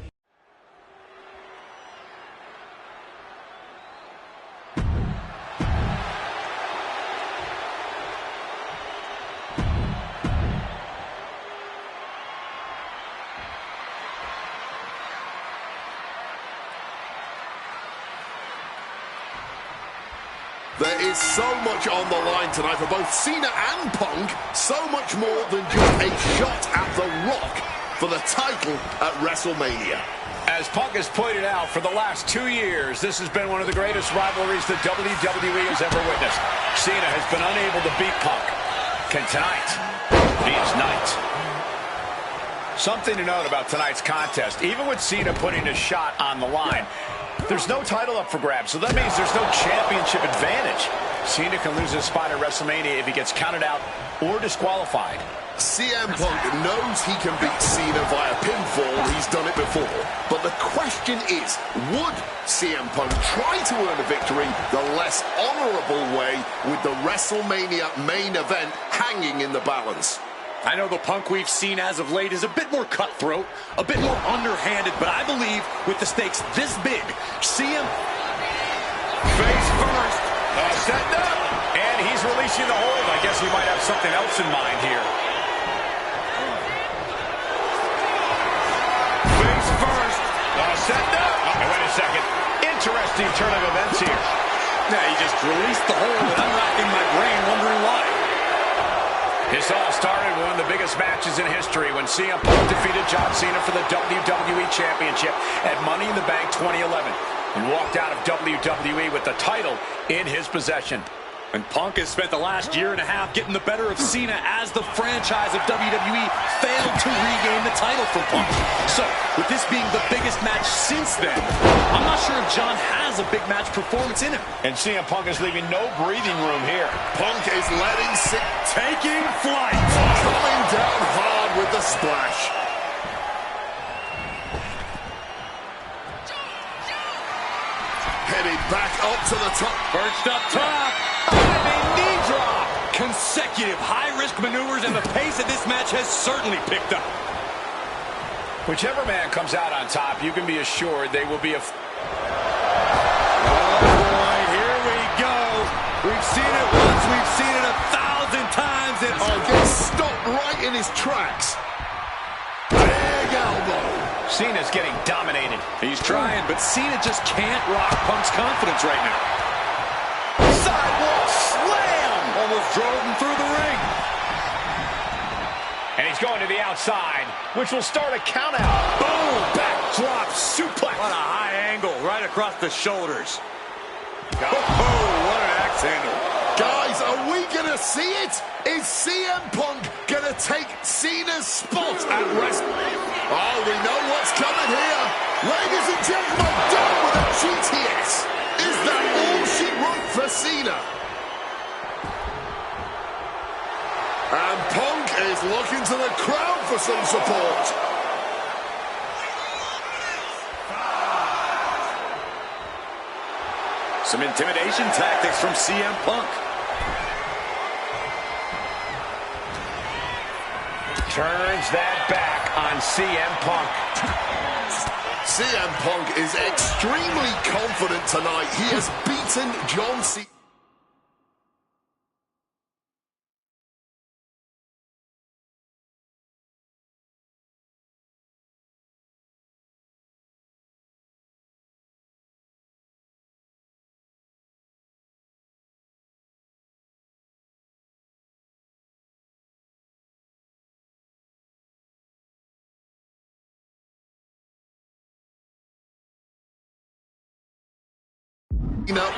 There is so much on the line tonight for both Cena and Punk. So much more than just a shot at The Rock for the title at WrestleMania. As Punk has pointed out, for the last 2 years, this has been one of the greatest rivalries the WWE has ever witnessed. Cena has been unable to beat Punk. Can tonight be his night? Something to note about tonight's contest, even with Cena putting a shot on the line, there's no title up for grabs, so that means there's no championship advantage. Cena can lose his spot at WrestleMania if he gets counted out or disqualified. CM Punk knows he can beat Cena via pinfall. He's done it before. But the question is, would CM Punk try to earn a victory the less honorable way with the WrestleMania main event hanging in the balance? I know the Punk we've seen as of late is a bit more cutthroat, a bit more underhanded, but I believe with the stakes this big, CM... Face first. Setting up. And he's releasing the hold. I guess he might have something else in mind here. Face first. Setting up. And wait a second. Interesting turn of events here. Yeah, he just released the hold, and I'm racking my brain wondering why. This all started with one of the biggest matches in history when CM Punk defeated John Cena for the WWE Championship at Money in the Bank 2011 and walked out of WWE with the title in his possession. And Punk has spent the last year and a half getting the better of Cena as the franchise of WWE failed to regain the title from Punk. So, with this being the biggest match since then, I'm not sure if John has a big match performance in him. And CM Punk is leaving no breathing room here. Punk is letting Taking flight. coming down hard with the splash. Headed back up to the top. Perched up top. Diving knee drop. Consecutive high-risk maneuvers, and the pace of this match has certainly picked up. Whichever man comes out on top, you can be assured they will be a... Oh, boy, here we go. We've seen it once, we've seen it 1,000 times. And Gets stopped right in his tracks. Big elbow. Cena's getting dominated. he's trying, but Cena just can't rock Punk's confidence right now. Sidewalk almost drove him through the ring. And he's going to the outside, which will start a count out. Boom! Backdrop suplex. What a high angle right across the shoulders. Oh, what an axe handle. Guys, are we going to see it? Is CM Punk going to take Cena's spot at WrestleMania? Oh, we know what's coming here. Ladies and gentlemen, down with a GTS. Is that all she wrote for Cena? And Punk is looking to the crowd for some support. Some intimidation tactics from CM Punk. Turns that back on CM Punk. CM Punk is extremely confident tonight. He has beaten John Cena.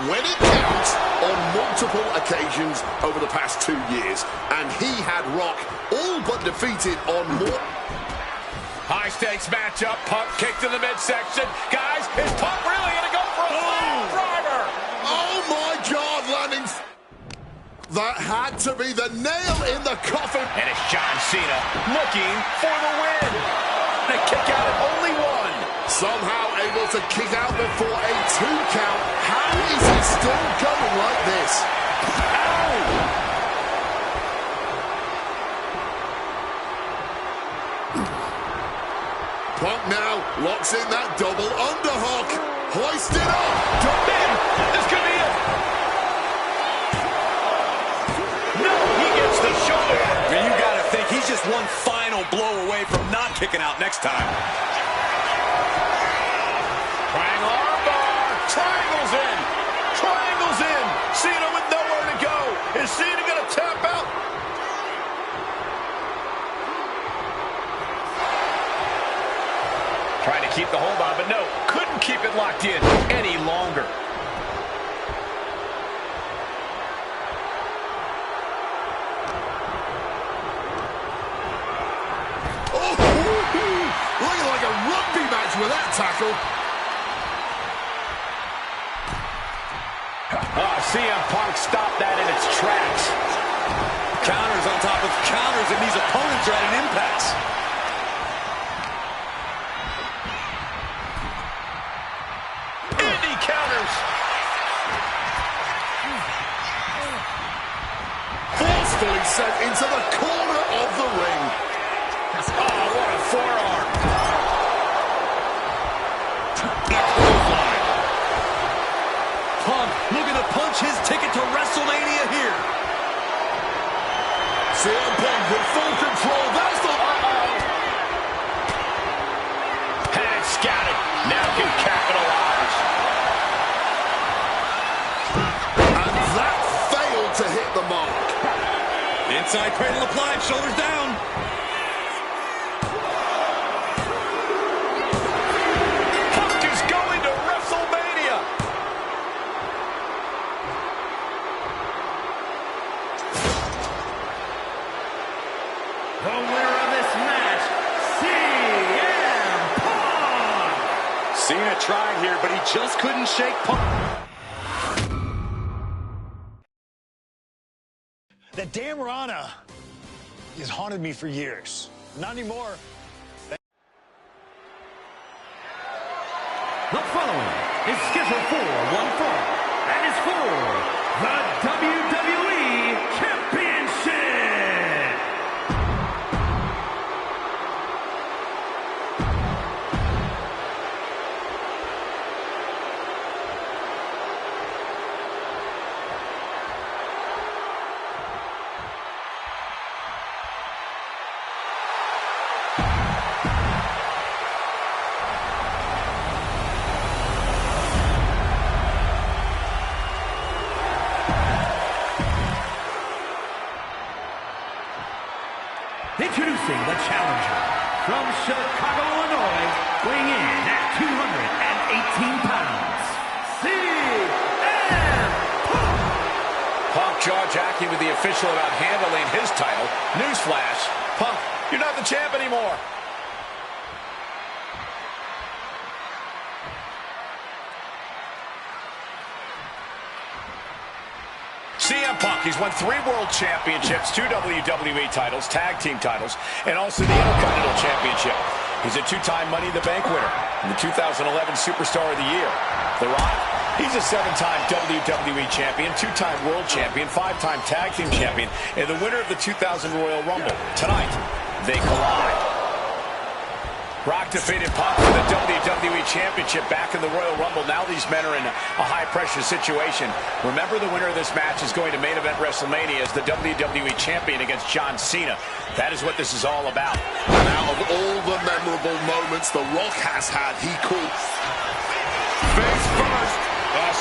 When it counts on multiple occasions over the past 2 years, and he had Rock all but defeated on more. High stakes matchup. Punk kicked in the midsection. Guys, is Punk really going to go for a fire driver? Oh my God, landing. That had to be the nail in the coffin. And it's John Cena looking for the win. The kick out at only one. Somehow able to kick out before a 2 count. How is he still going like this? Ow! Punk now locks in that double underhook. Hoisted up. Drop in. This could be it. No, he gets the shoulder. I mean, you gotta think he's just one final blow away from not kicking out next time. Triangle armbar. Triangles in. Triangles in. Cena with nowhere to go. Is Cena going to tap out? Trying to keep the hold on, but no. Couldn't keep it locked in any longer. Oh, looking like a rugby match with that tackle. CM Punk stopped that in its tracks. Counters on top of counters, and these opponents are at an impasse. Indy counters. Forcefully sent into the corner of the ring. Oh, what a forearm. Punk looking to punch his ticket to WrestleMania here. CM Punk with full control. That's the... Had it scouted. Now can capitalize. And that failed to hit the mark. Inside cradle applied, shoulders down. Punk is going to WrestleMania. The winner of this match, CM Punk! Cena tried here, but he just couldn't shake Punk. That damn Rana has haunted me for years. Not anymore. The following is scheduled for one fall and is for the WWE Championship. the challenger, from Chicago, Illinois, weighing in at 218 pounds, CM Punk! Punk jaw-jacking with the official about handling his title. Newsflash, Punk, you're not the champ anymore. CM Punk, he's won 3 World Championships, 2 WWE titles, tag team titles, and also the Intercontinental Championship. He's a 2-time Money in the Bank winner and the 2011 Superstar of the Year. The Rock, he's a 7-time WWE champion, 2-time World Champion, 5-time Tag Team Champion, and the winner of the 2000 Royal Rumble. Tonight, they collide. Rock defeated Punk for the WWE Championship back in the Royal Rumble. Now these men are in a high-pressure situation. Remember, the winner of this match is going to main event WrestleMania as the WWE Champion against John Cena. That is what this is all about. And out of all the memorable moments The Rock has had, he could face first,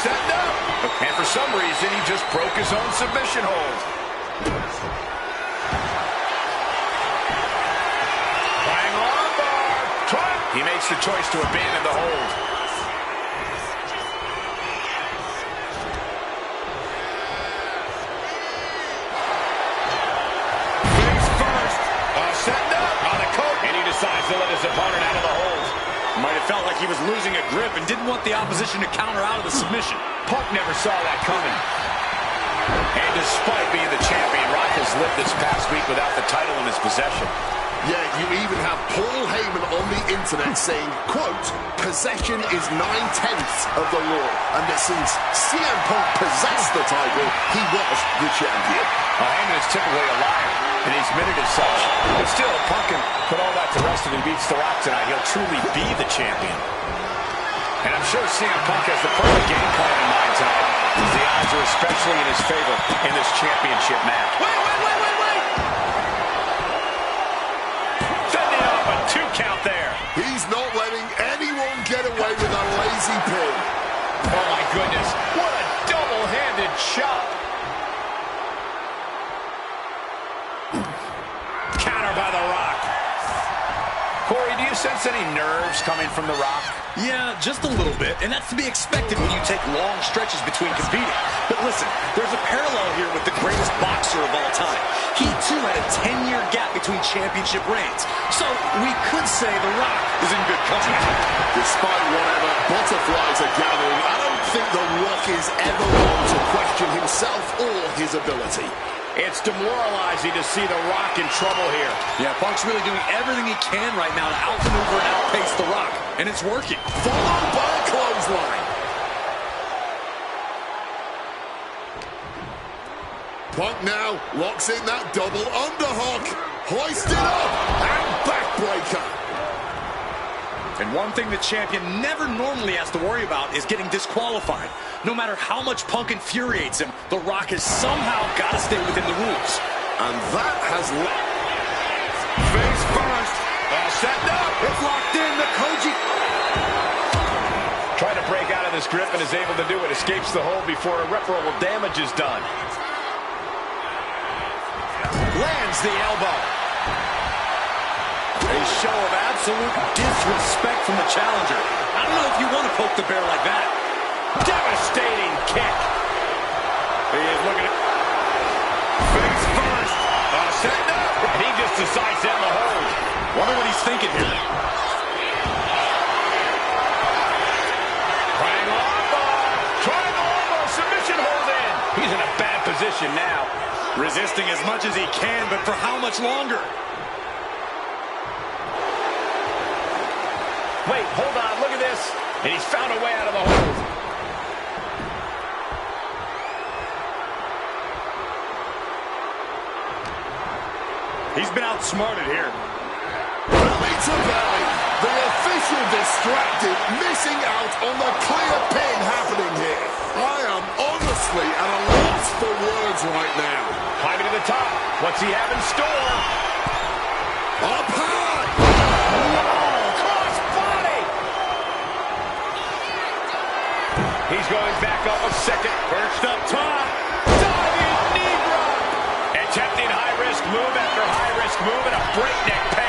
setting up. And for some reason, he just broke his own submission hold. He makes the choice to abandon the hold. Face first. Setting up on a coat. And he decides to let his opponent out of the hold. Might have felt like he was losing a grip and didn't want the opposition to counter out of the submission. Punk never saw that coming. And despite being the champion, Rock has lived this past week without the title in his possession. Yeah, you even have Paul Heyman on the internet saying, quote, possession is 9/10 of the law, and that since CM Punk possessed the title, he was the champion. Heyman is typically a liar, and he's admitted as such. But still, Punk can put all that to rest if he beats The Rock tonight. He'll truly be the champion. And I'm sure CM Punk has the perfect game plan in mind tonight, as the odds are especially in his favor in this championship match. Wait! Fending off a 2 count there. He's not letting anyone get away with a lazy pin. Oh my goodness, what a double-handed shot. Counter by The Rock. Corey, do you sense any nerves coming from The Rock? Yeah, just a little bit, and that's to be expected when you take long stretches between competing. But listen, there's a parallel here with the greatest boxer of all time. He, too, had a 10-year gap between championship reigns. So we could say The Rock is in good company. Despite whatever butterflies are gathering, I don't think The Rock is ever going to question himself or his ability. It's demoralizing to see The Rock in trouble here. Yeah, Punk's really doing everything he can right now to outmaneuver and outpace The Rock, and it's working. Followed by a clothesline. Punk now locks in that double underhook. Hoisted up and backbreaker. And one thing the champion never normally has to worry about is getting disqualified. No matter how much Punk infuriates him, The Rock has somehow got to stay within the rules. And that has face first. Setting up. It's locked in. The Koji trying to break out of this grip and is able to do it. Escapes the hold before irreparable damage is done. Lands the elbow. A show of absolute disrespect from the challenger. I don't know if you want to poke the bear like that. Devastating kick. He is looking at Face first. setting up. And he just decides to end the hold. Wonder what he's thinking here. Triangle armbar. Triangle armbar. Submission hold in. He's in a bad position now. Resisting as much as he can, but for how much longer? Wait, hold on, look at this. And he's found a way out of the hold. He's been outsmarted here. Belly to belly. The official distracted, missing out on the clear pin happening here. I am honestly at a loss for words right now. Climbing to the top. What's he have in store? Up high. Cross body. He's going back up a second. Perched up top. Diving knee drop. Attempting high-risk move after high-risk move and a breakneck pass.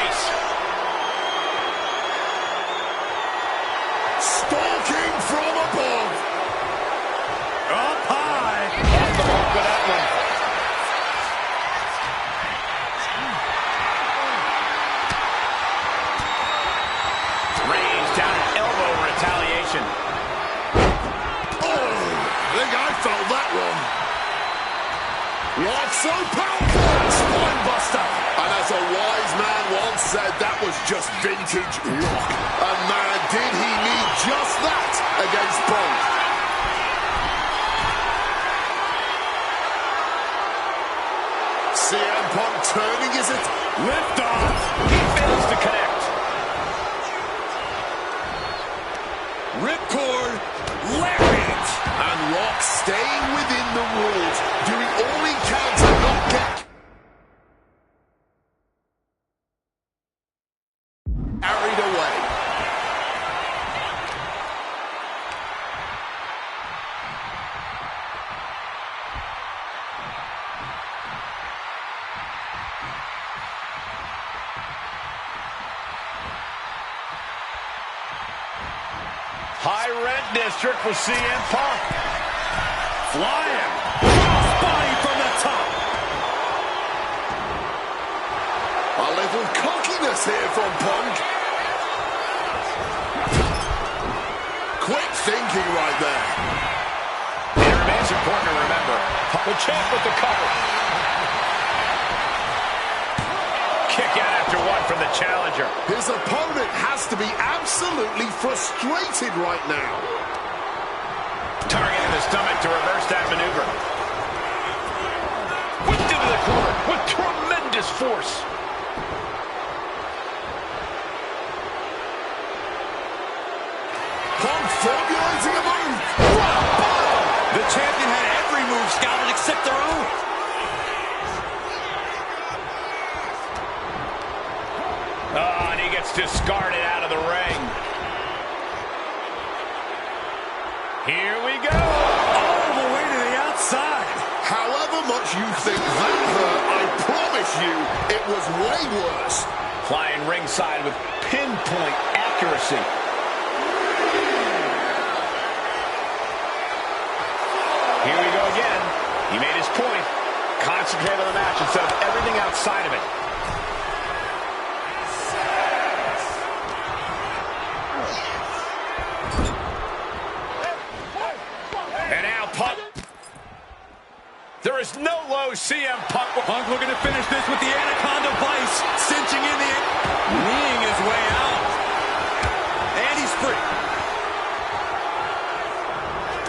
so powerful. Spine buster. And as a wise man once said, that was just vintage Rock. And man, did he need just that against Punk. CM Punk turning, is it? Lift off. He fails to connect. Ripcord, lariat. And Rock staying within the rules, doing all he can to not get carried away. High rent district for CM Punk. Flying. Crossbody from the top. A little cockiness here from Punk. Quick thinking right there. It remains important to remember. The champ with the cover. Kick out after one from the challenger. His opponent has to be absolutely frustrated right now. Targeting the stomach to reverse that maneuver. Whipped into the corner with tremendous force. Punk formulating a move. The champion had every move scouted except their own. Oh, and he gets discarded out of the ring. Here we go. All the way to the outside. However much you think that hurt, I promise you, it was way worse. Flying ringside with pinpoint accuracy. Here we go again. He made his point. Concentrate on the match instead of everything outside of it. And now Punk. There is no low CM Punk. Punk looking to finish this with the Anaconda Vice. Cinching in the... kneeing his way out. And he's free.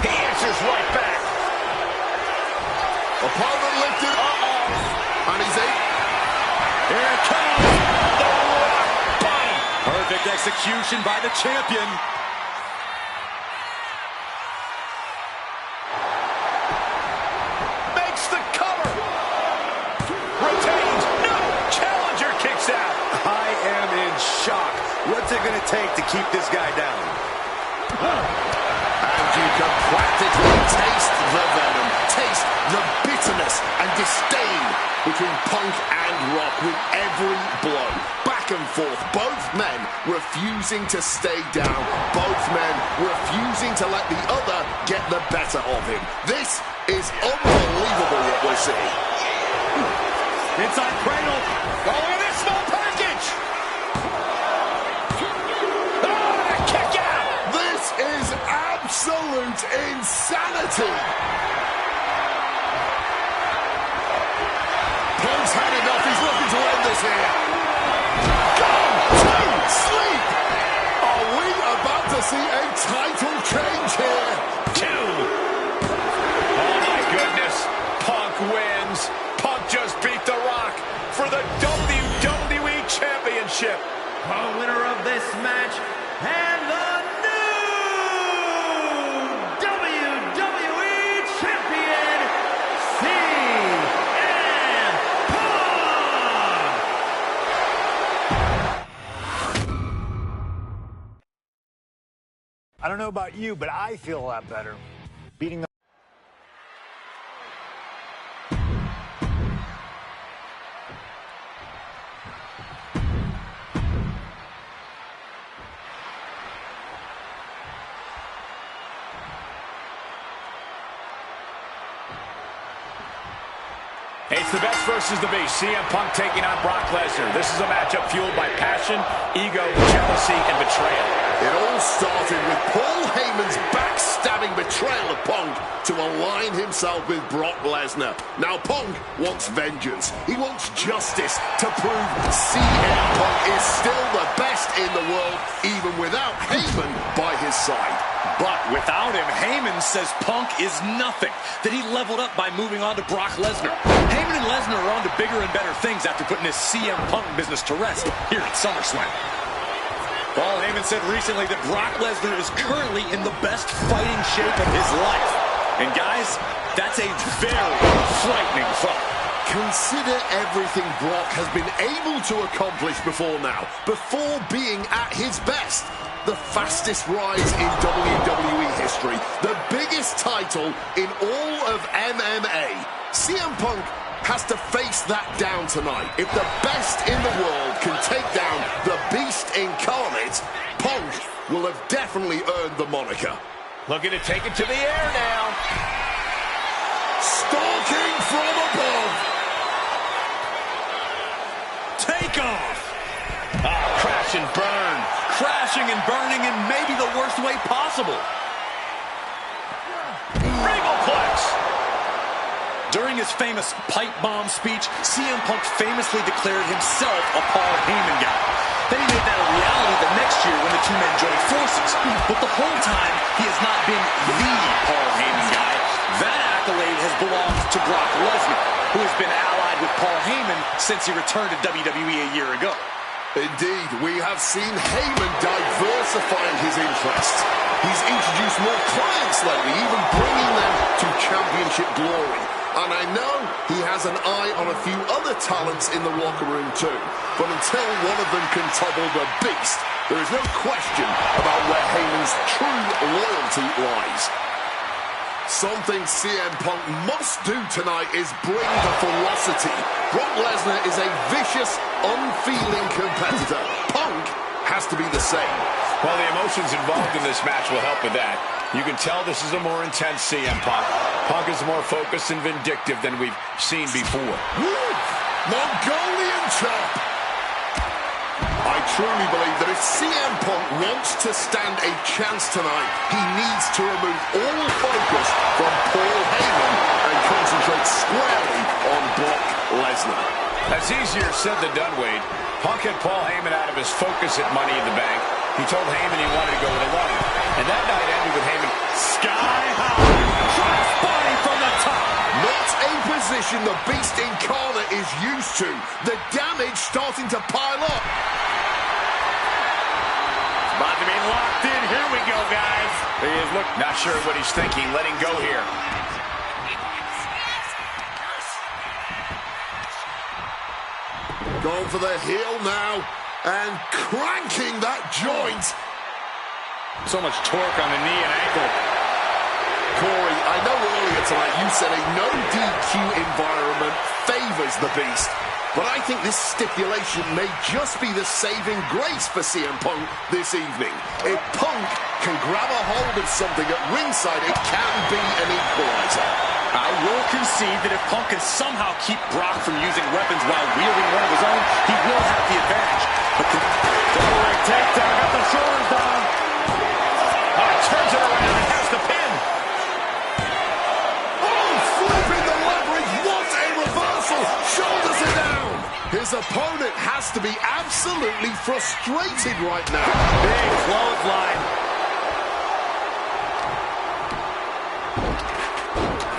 He answers right back. Opponent lifted. And he's in. Here it comes. The rock bottom. Perfect execution by the champion. Makes the cover. Retains. No. Challenger kicks out. I am in shock. What's it going to take to keep this guy down? And you can practically taste the venom, taste the bitterness and disdain between Punk and Rock with every blow. Back and forth, both men refusing to stay down, both men refusing to let the other get the better of him. This is unbelievable what we're seeing. Inside cradle. Oh, look at this small package. Oh, a kick out. This is absolute insanity. Punk's had enough. He's looking to end this here. Go to sleep. Are we about to see a title change here? Two. Oh, my goodness. Punk wins. Punk just beat The Rock for the WWE Championship. The winner of this match and the new WWE Champion, CM Punk! I don't know about you, but I feel a lot better beating the... It's the best versus the beast. CM Punk taking on Brock Lesnar. This is a matchup fueled by passion, ego, jealousy, and betrayal. It all started with Paul Heyman's backside backstabbing betrayal of Punk to align himself with Brock Lesnar. Now Punk wants vengeance. He wants justice to prove CM Punk is still the best in the world, even without Heyman by his side. But without him, Heyman says Punk is nothing, that he leveled up by moving on to Brock Lesnar. Heyman and Lesnar are on to bigger and better things after putting his CM Punk business to rest here at SummerSlam. Paul Heyman said recently that Brock Lesnar is currently in the best fighting shape of his life. And guys, that's a very frightening thought. Consider everything Brock has been able to accomplish before now, before being at his best. The fastest rise in WWE history, the biggest title in all of MMA. CM Punk has to face that down tonight. If the best in the world can take down the Beast incarnate, Punk will have definitely earned the moniker. Looking to take it to the air now. Stalking from above. Take off. Crash and burn. Crashing and burning in maybe the worst way possible. Regalplex. During his famous pipe bomb speech, CM Punk famously declared himself a Paul Heyman guy. Then he made that a reality the next year when the two men joined forces. But the whole time, he has not been the Paul Heyman guy. That accolade has belonged to Brock Lesnar, who has been allied with Paul Heyman since he returned to WWE a year ago. Indeed, we have seen Heyman diversifying his interests. He's introduced more clients lately, even bringing them to championship glory. And I know he has an eye on a few other talents in the locker room too. But until one of them can topple the Beast, there is no question about where Heyman's true loyalty lies. Something CM Punk must do tonight is bring the ferocity. Brock Lesnar is a vicious, unfeeling competitor. Punk has to be the same. Well, the emotions involved in this match will help with that. You can tell this is a more intense CM Punk. Punk is more focused and vindictive than we've seen before. Woo! Mongolian chop! I truly believe that if CM Punk wants to stand a chance tonight, he needs to remove all focus from Paul Heyman and concentrate squarely on Brock Lesnar. That's easier said than done, Wade. Punk had Paul Heyman out of his focus at Money in the Bank. He told Heyman he wanted to go with alone. And that night ended with Heyman sky high. Cross body from the top. Not a position the Beast incarnate is used to. The damage starting to pile up. About to be locked in. Here we go, guys. He is not sure what he's thinking. Letting go here. Going for the heel now and cranking that joint. So much torque on the knee and ankle. Corey, I know earlier tonight you said a no DQ environment favors the Beast, but I think this stipulation may just be the saving grace for CM Punk this evening. If Punk can grab a hold of something at ringside, it can be an equalizer. I will concede that if Punk can somehow keep Brock from using weapons while wielding one of his own, he will have the advantage. But the double leg takedown, got the shoulders down. Turns it around and has the pin. Oh, flipping the leverage. What a reversal. Shoulders are down. His opponent has to be absolutely frustrated right now. Big clothesline.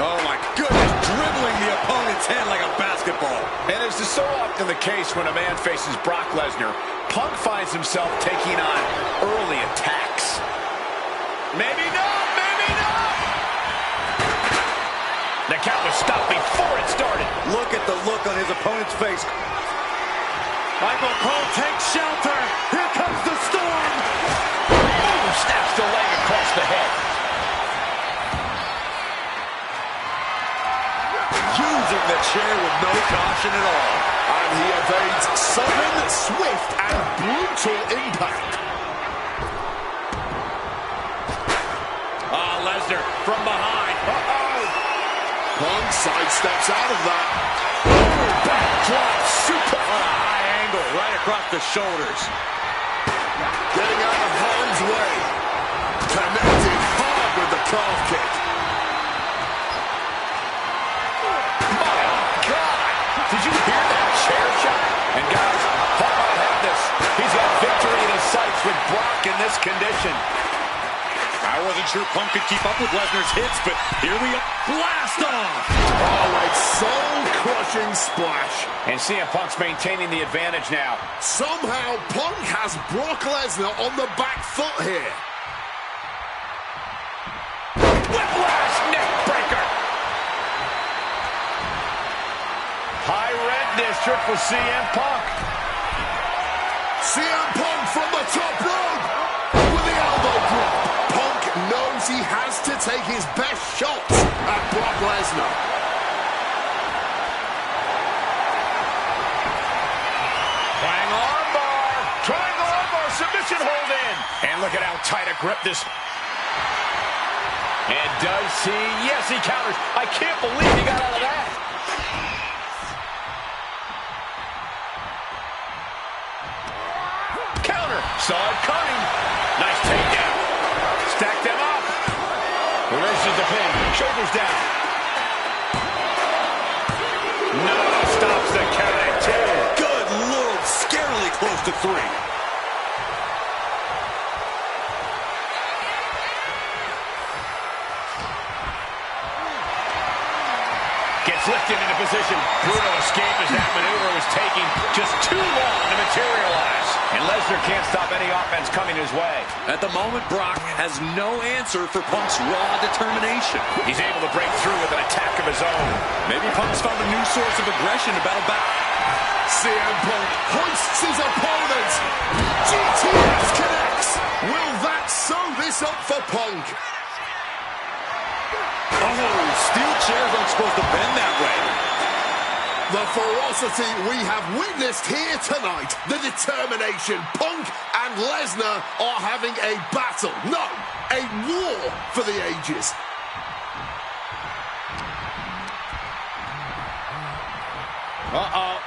Oh my goodness, dribbling the opponent's head like a basketball. And as is so often the case when a man faces Brock Lesnar, Punk finds himself taking on early attacks. Maybe not, maybe not. The count was stopped before it started. Look at the look on his opponent's face. Michael Cole takes shelter. Here comes the storm. Boom, snaps the leg across the head. Using the chair with no caution at all. And he evades sudden, swift, and brutal impact. Lesnar from behind. Punk sidesteps out of that. Backdrop super. High angle right across the shoulders. Getting out of harm's way. Connected hard with the with Brock in this condition. I wasn't sure Punk could keep up with Lesnar's hits, but here we go. Blast off! Oh, a soul-crushing splash. And CM Punk's maintaining the advantage now. Somehow, Punk has Brock Lesnar on the back foot here. Whiplash neck breaker. High red district for CM Punk. CM Punk from the top rope with the elbow drop. Punk knows he has to take his best shots at Brock Lesnar. Triangle armbar. Triangle armbar. Submission hold in. And look at how tight a grip this. And does he? Yes, he counters. I can't believe he got out of that. Counter. Saw it coming. Nice takedown. Stack them up. Reverses the pin. Shoulders down. No, stops the count at 2. Good Lord, scarily close to 3. Gets lifted into position. Brutal escape as that maneuver was taking just too long to materialize. And Lesnar can't stop any offense coming his way. At the moment, Brock has no answer for Punk's raw determination. He's able to break through with an attack of his own. Maybe Punk's found a new source of aggression to battle back. CM Punk hoists his opponent. GTS connects. Will that sew this up for Punk? Oh, steel chairs aren't supposed to bend that way. The ferocity we have witnessed here tonight. The determination. Punk and Lesnar are having a battle. No, a war for the ages. Uh-oh.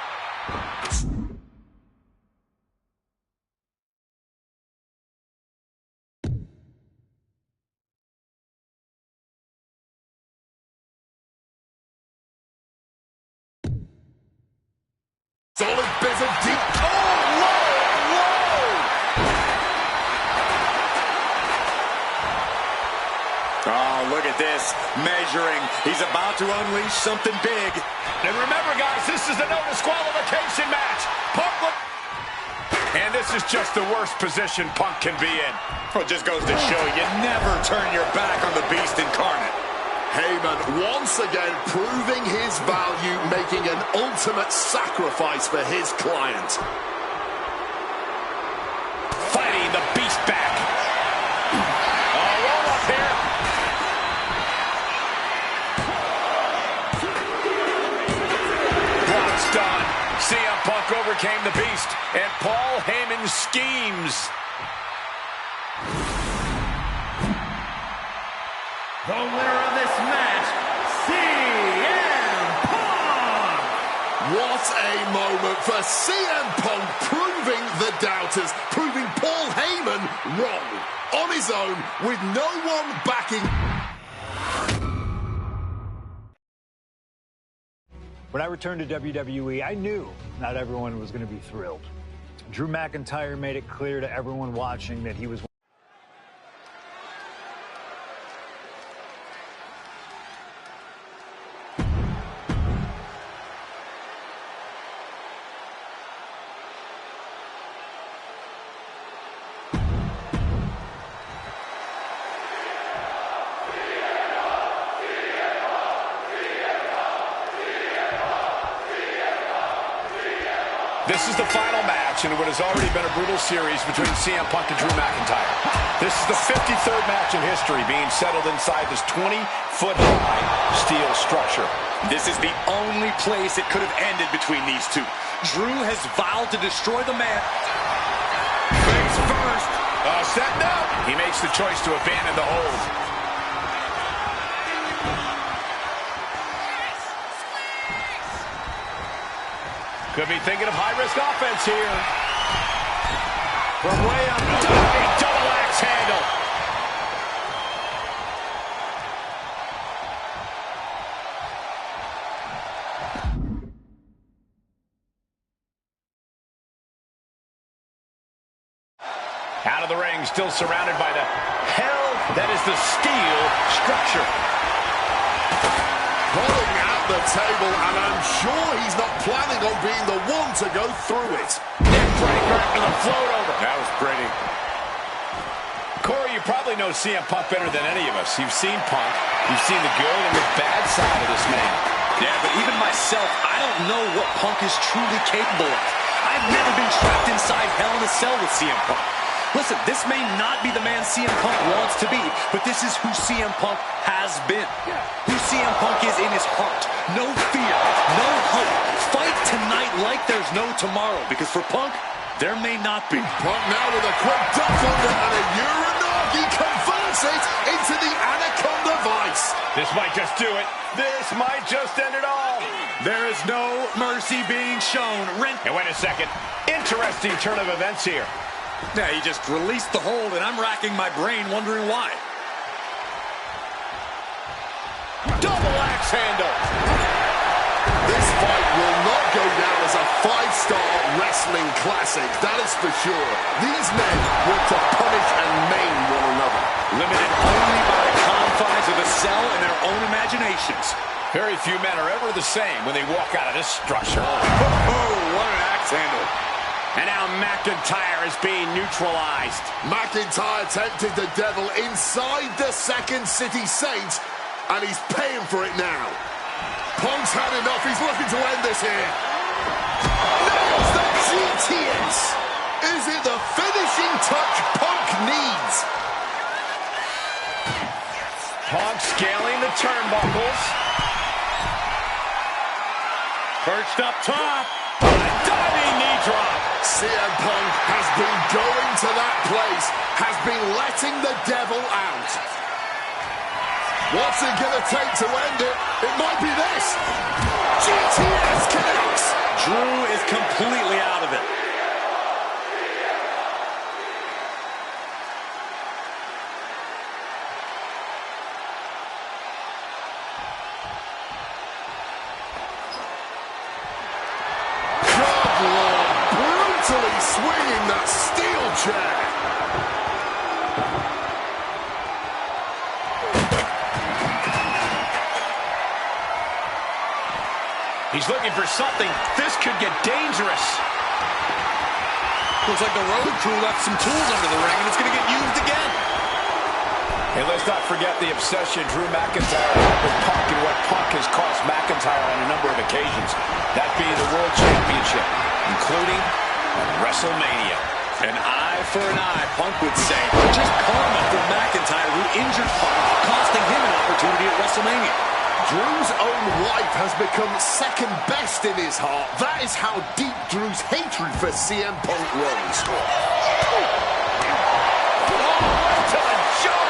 Solid bit of deep. Oh, low. Oh, look at this. Measuring. He's about to unleash something big. And remember, guys, this is a no disqualification match. Punk. And this is just the worst position Punk can be in. Well, it just goes to show you never turn your back on the beast incarnate. Heyman once again proving his value, making an ultimate sacrifice for his client. Fighting the beast back. Oh, roll up here. Brock's done. CM Punk overcame the beast, and Paul Heyman schemes. The winner of this match, CM Punk! What a moment for CM Punk, proving the doubters, proving Paul Heyman wrong. On his own, with no one backing. When I returned to WWE, I knew not everyone was going to be thrilled. Drew McIntyre made it clear to everyone watching that he was This is the final match in what has already been a brutal series between CM Punk and Drew McIntyre. This is the 53rd match in history being settled inside this 20-foot-high steel structure. This is the only place it could have ended between these two. Drew has vowed to destroy the man. Face first. Setting up. He makes the choice to abandon the hold. Could be thinking of high-risk offense here. From way up. Double axe handle. Out of the ring, still surrounded by the hell that is the steel structure. Pulling out the table, and I'm sure he's not planning on being the one to go through it. Neckbreaker after the float over. That was pretty. Corey, you probably know CM Punk better than any of us. You've seen Punk. You've seen the good and the bad side of this man. Yeah, but even myself, I don't know what Punk is truly capable of. I've never been trapped inside Hell in a Cell with CM Punk. Listen, this may not be the man CM Punk wants to be, but this is who CM Punk has been. Who CM Punk is in his heart. No fear, no hope. Fight tonight like there's no tomorrow, because for Punk, there may not be. Punk now with a quick duck under, and a Uranagi converts it into the Anaconda Vice. This might just do it. This might just end it all. There is no mercy being shown. And wait a second. Interesting turn of events here. Yeah, he just released the hold, and I'm racking my brain wondering why. Double axe handle. This fight will not go down as a 5-star wrestling classic, that is for sure. These men want to punish and maim one another. Limited only by the confines of the cell and their own imaginations. Very few men are ever the same when they walk out of this structure. Oh, what an axe handle. And now McIntyre is being neutralized. McIntyre tempted the devil inside the Second City Saints, and he's paying for it now. Punk's had enough. He's looking to end this here. Nails the GTS. Is it the finishing touch Punk needs? Punk scaling the turnbuckles. Perched up top. A diving knee drop. CM Punk has been going to that place, has been letting the devil out. What's it going to take to end it? It might be this. GTS connects. Drew is completely out of it. Swinging that steel chair. He's looking for something. This could get dangerous. Looks like the Road Crew left some tools under the ring, and it's going to get used again. And let's not forget the obsession Drew McIntyre had with Punk and what Punk has cost McIntyre on a number of occasions. That being the World Championship, including WrestleMania. An eye for an eye, Punk would say. Just karma for McIntyre, who injured Punk, costing him an opportunity at WrestleMania. Drew's own wife has become second best in his heart. That is how deep Drew's hatred for CM Punk runs. To the jaw!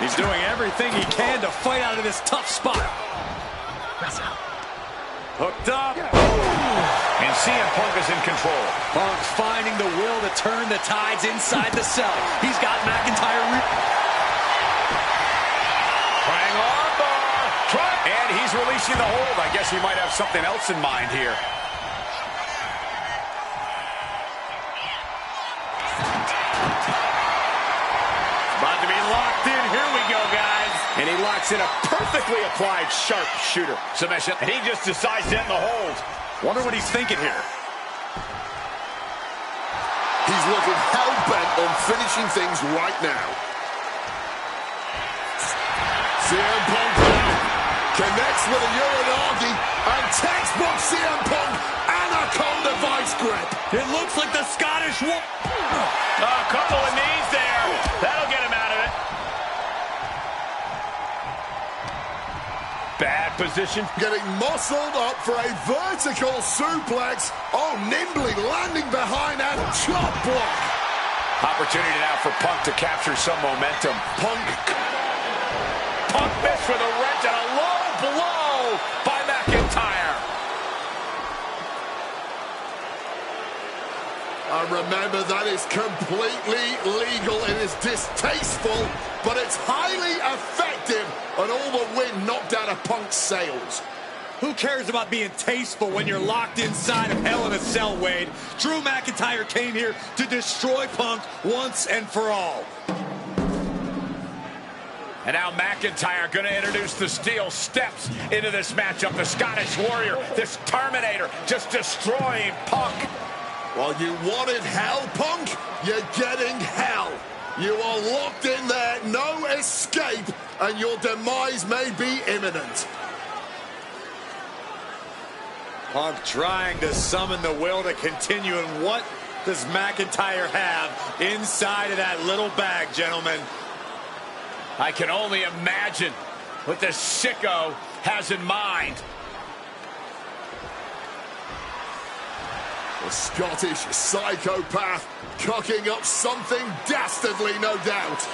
He's doing everything he can to fight out of this tough spot. Hooked up. And CM Punk is in control. Punk's finding the will to turn the tides inside the cell. He's got McIntyre. Trying on bar. And he's releasing the hold. I guess he might have something else in mind here. About to be locked in. Here we go, guys. And he locks in a perfectly applied sharp shooter. Submission. And he just decides to end the hold. Wonder what he's thinking here. He's looking hell-bent on finishing things right now. CM Punk connects with a Uranagi, and textbook CM Punk, Anaconda Vice grip. It looks like the Scottish Wolf. A couple of knees there. That'll get him out of it. Bad position. Getting muscled up for a vertical suplex. Oh, nimbly landing behind and chop block. Opportunity now for Punk to capture some momentum. Punk missed with a wrench and a low blow by McIntyre. Remember, that is completely legal. It is distasteful, but it's highly effective, and all the wind knocked out of Punk's sails. Who cares about being tasteful when you're locked inside of Hell in a Cell, Wade? Drew McIntyre came here to destroy Punk once and for all. And now McIntyre going to introduce the steel steps into this matchup. The Scottish Warrior, this Terminator, just destroying Punk. Well, you wanted hell, Punk? You're getting hell. You are locked in there, no escape, and your demise may be imminent. Punk trying to summon the will to continue, and what does McIntyre have inside of that little bag, gentlemen? I can only imagine what this sicko has in mind. The Scottish psychopath cooking up something dastardly, no doubt.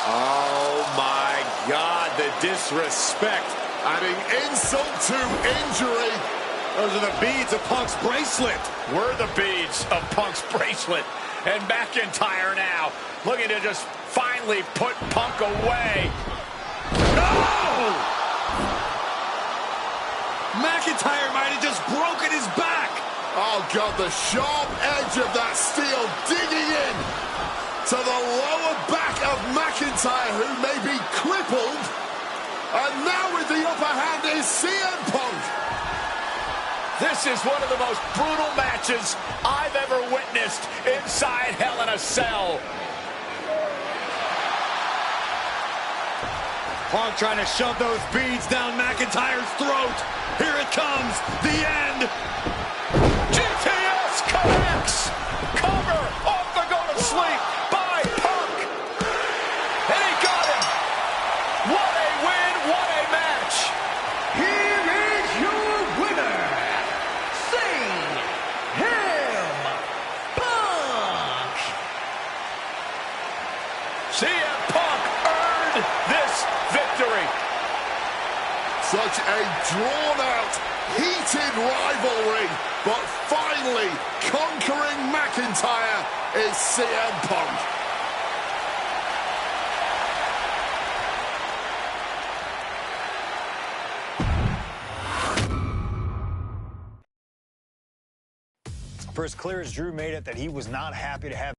Oh my God, the disrespect. Adding insult to injury. Those are the beads of Punk's bracelet. Were the beads of Punk's bracelet. And McIntyre now looking to just finally put Punk away. No! McIntyre might have just broken his back. Oh, God, the sharp edge of that steel digging in to the lower back of McIntyre, who may be crippled. And now with the upper hand is CM Punk. This is one of the most brutal matches I've ever witnessed inside Hell in a Cell. Punk trying to shove those beads down McIntyre's throat. Here it comes, the end. GTS connects. Cover off the go to sleep by Punk. And he got him. What a win, what a match. Here is your winner, CM Punk. CM Punk earned this victory. Such a drawn-out, heated rivalry, but finally conquering McIntyre is CM Punk. For as clear as Drew made it that he was not happy to have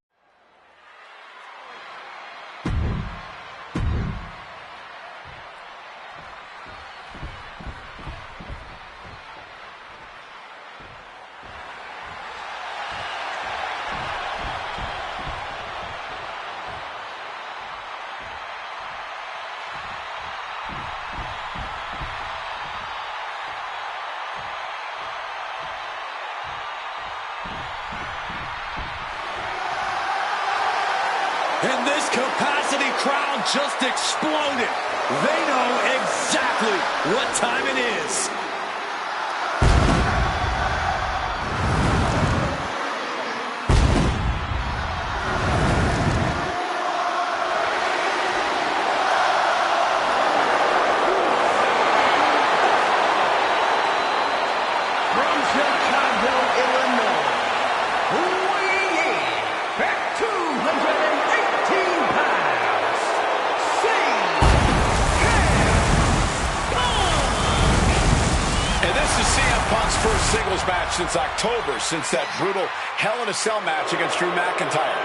And this capacity crowd just exploded. They know exactly what time it is. From Chicago, Illinois, weighing in at 218 pounds, CM Punk. And this is CM Punk's first singles match since October, since that brutal Hell in a Cell match against Drew McIntyre.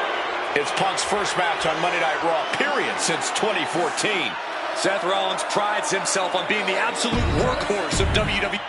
It's Punk's first match on Monday Night Raw, period, since 2014. Seth Rollins prides himself on being the absolute workhorse of WWE.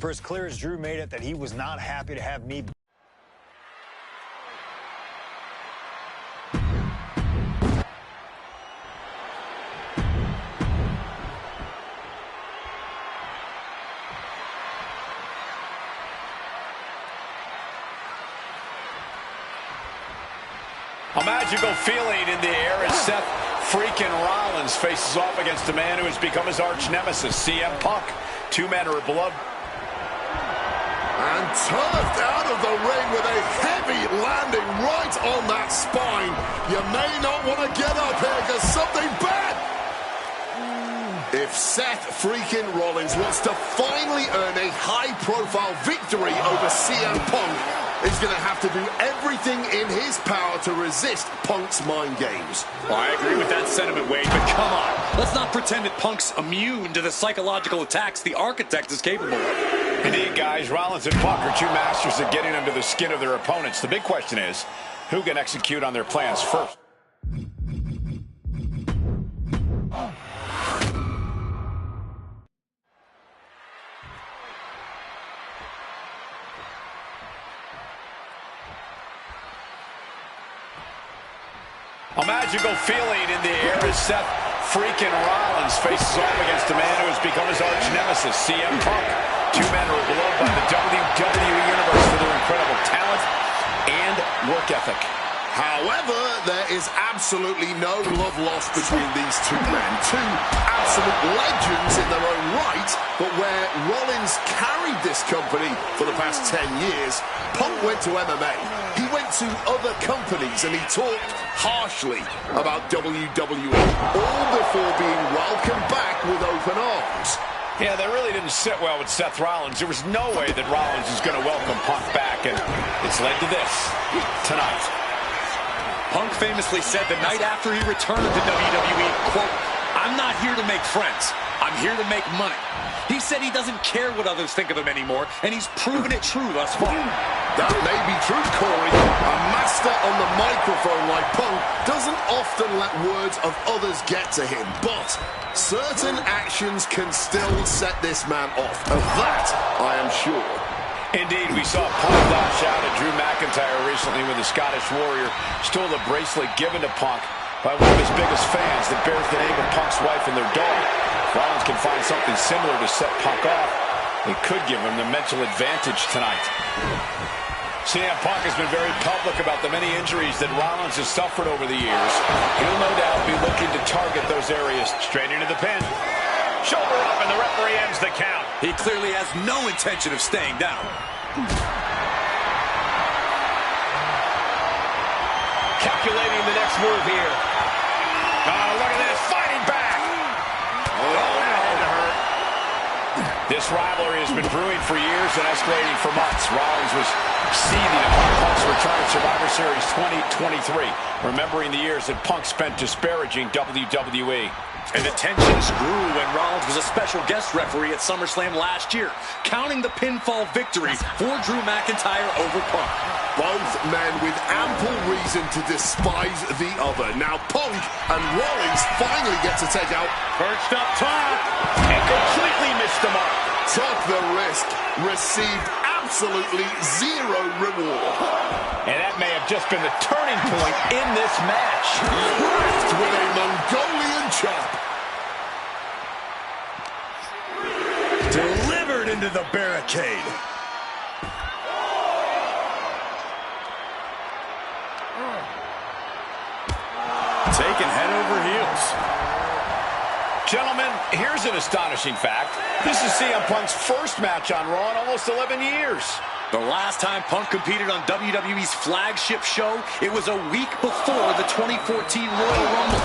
For as clear as Drew made it that he was not happy to have me A magical feeling in the air as Seth freaking Rollins faces off against a man who has become his arch nemesis, CM Punk. Two men are beloved. And turfed out of the ring with a heavy landing right on that spine. You may not want to get up here because something bad. If Seth freaking Rollins wants to finally earn a high-profile victory over CM Punk, he's going to have to do everything in his power to resist Punk's mind games. Well, I agree with that sentiment, Wade, but come on. Let's not pretend that Punk's immune to the psychological attacks the Architect is capable of. Indeed, guys, Rollins and Punk are two masters at getting under the skin of their opponents. The big question is, who can execute on their plans first? A magical feeling in the air as Seth freaking Rollins faces off against a man who has become his arch nemesis, CM Punk. Two men who are beloved by the WWE Universe for their incredible talent and work ethic. However, there is absolutely no love lost between these two men. Two absolute legends in their own right, but where Rollins carried this company for the past 10 years, Punk went to MMA. He went to other companies and he talked harshly about WWE, all before being welcomed back with open arms. Yeah, that really didn't sit well with Seth Rollins. There was no way that Rollins was going to welcome Punk back, and it's led to this tonight. Punk famously said the night after he returned to WWE, quote, "I'm not here to make friends. I'm here to make money." He said he doesn't care what others think of him anymore, and he's proven it true thus far. That may be true, Corey. A master on the microphone like Punk doesn't often let words of others get to him, but certain actions can still set this man off. Of that, I am sure. Indeed, we saw Punk lash out at Drew McIntyre recently when the Scottish Warrior stole the bracelet given to Punk by one of his biggest fans that bears the name of Punk's wife and their dog. If Rollins can find something similar to set Punk off, it could give him the mental advantage tonight. CM Punk has been very public about the many injuries that Rollins has suffered over the years. He'll no doubt be looking to target those areas. Straight into the pin. Shoulder up, and the referee ends the count. He clearly has no intention of staying down. Calculating the next move here. Oh, look at this, fighting back. Oh, that had to hurt. This rivalry has been brewing for years and escalating for months. Rollins was seething upon Punk's return at Survivor Series 2023, remembering the years that Punk spent disparaging WWE. And the tensions grew when Rollins was a special guest referee at SummerSlam last year, counting the pinfall victory for Drew McIntyre over Punk. Both men with ample reason to despise the other. Now Punk and Rollins finally get to take out. Perched up top and completely missed the mark. Took the risk, received absolutely zero reward. And that may have just been the turning point in this match. Ripped with a Mongolian chop. Delivered into the barricade. Taken head over heels. Gentlemen, here's an astonishing fact. This is CM Punk's first match on Raw in almost 11 years. The last time Punk competed on WWE's flagship show, it was a week before the 2014 Royal Rumble.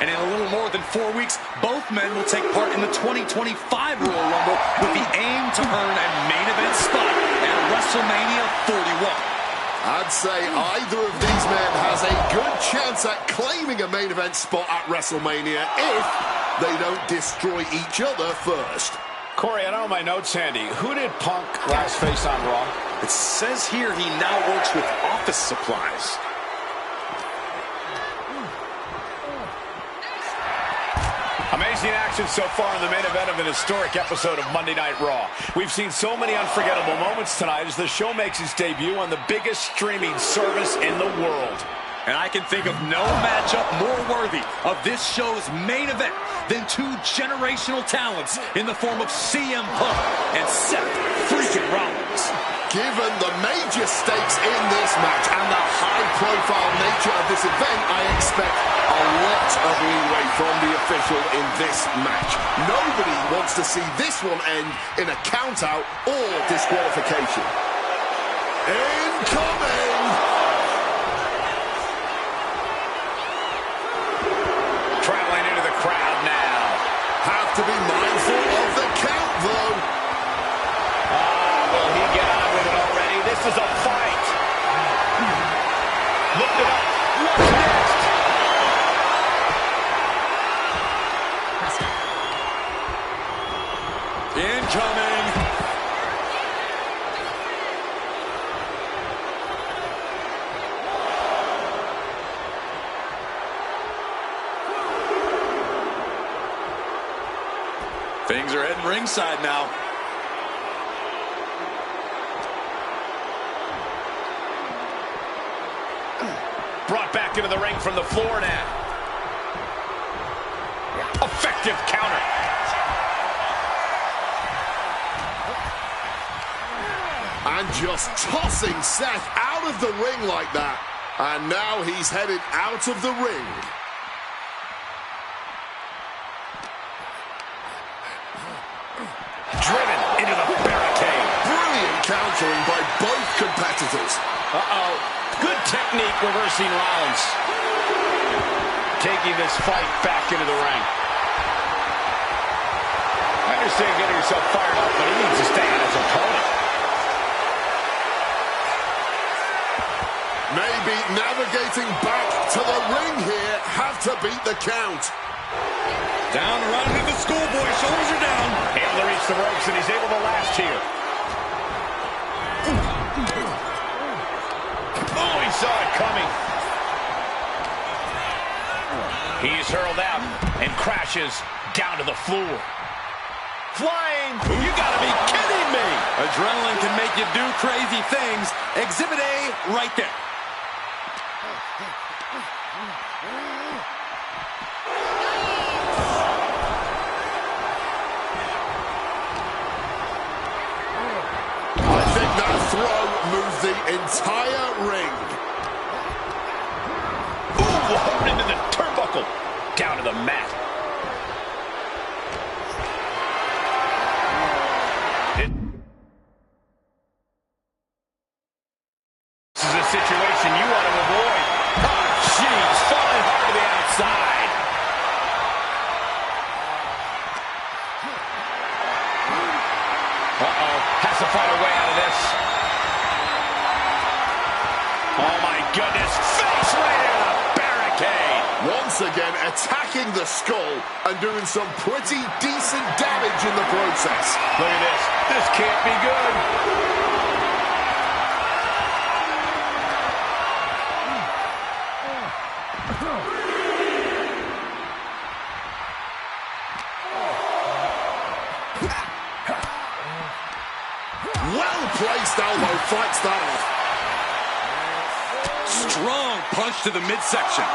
And in a little more than 4 weeks, both men will take part in the 2025 Royal Rumble with the aim to earn a main event spot at WrestleMania 41. I'd say either of these men has a good chance at claiming a main event spot at WrestleMania if they don't destroy each other first. Corey, I don't have my notes handy. Who did Punk last face on Raw? It says here he now works with office supplies. Amazing action so far in the main event of an historic episode of Monday Night Raw. We've seen so many unforgettable moments tonight as the show makes its debut on the biggest streaming service in the world. And I can think of no matchup more worthy of this show's main event than two generational talents in the form of CM Punk and Seth freaking Rollins. Given the major stakes in this match and the high-profile nature of this event, I expect a lot of leeway from the official in this match. Nobody wants to see this one end in a count-out or disqualification. Incoming! Traveling into the crowd now. Have to be mindful of the count, though. Will he get on with it already? This is a fight. Look it up. What's next? Incoming. Things are heading ringside now. Brought back into the ring from the floor now. Effective counter. And just tossing Seth out of the ring like that. And now he's headed out of the ring. Driven into the barricade. Brilliant countering by both competitors. Uh-oh. Good technique reversing Rollins. Taking this fight back into the ring. I understand getting yourself fired up, but he needs to stay on his opponent. Maybe navigating back to the ring here. Have to beat the count. Down, right into the schoolboy. Shoulders are down. Able to reach the ropes, and he's able to last here. Oh, he saw it coming. He's hurled out and crashes down to the floor. Flying. You gotta be kidding me. Adrenaline can make you do crazy things. Exhibit A right there. I think that throw moved the entire ring. Ooh, holding into the turnbuckle. Down to the mat. This is a situation you want to avoid. Oh, jeez. Falling hard to the outside. Uh-oh. Has to find a way out of this. Oh, my goodness. Face right into the barricade. Once again, attacking the skull and doing some pretty decent damage in the process. Look at this. This can't be good. Well-placed elbow fights that off. Strong punch to the midsection.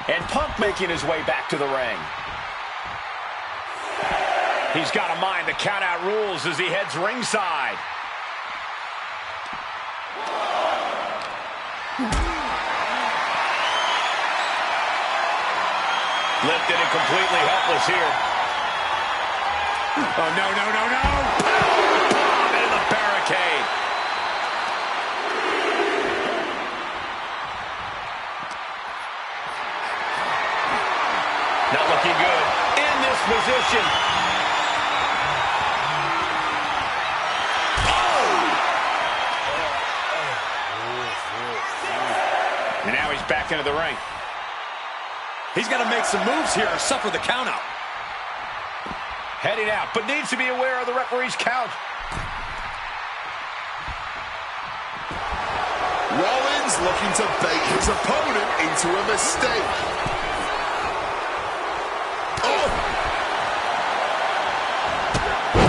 And Punk making his way back to the ring. He's got to mind the count-out rules as he heads ringside. Lifted and completely helpless here. Oh, no, no, no, no! Bomb into the barricade. Not looking good in this position. Oh! And now he's back into the ring. He's got to make some moves here or suffer the countout. Heading out, but needs to be aware of the referee's count. Rollins looking to bait his opponent into a mistake. Oh!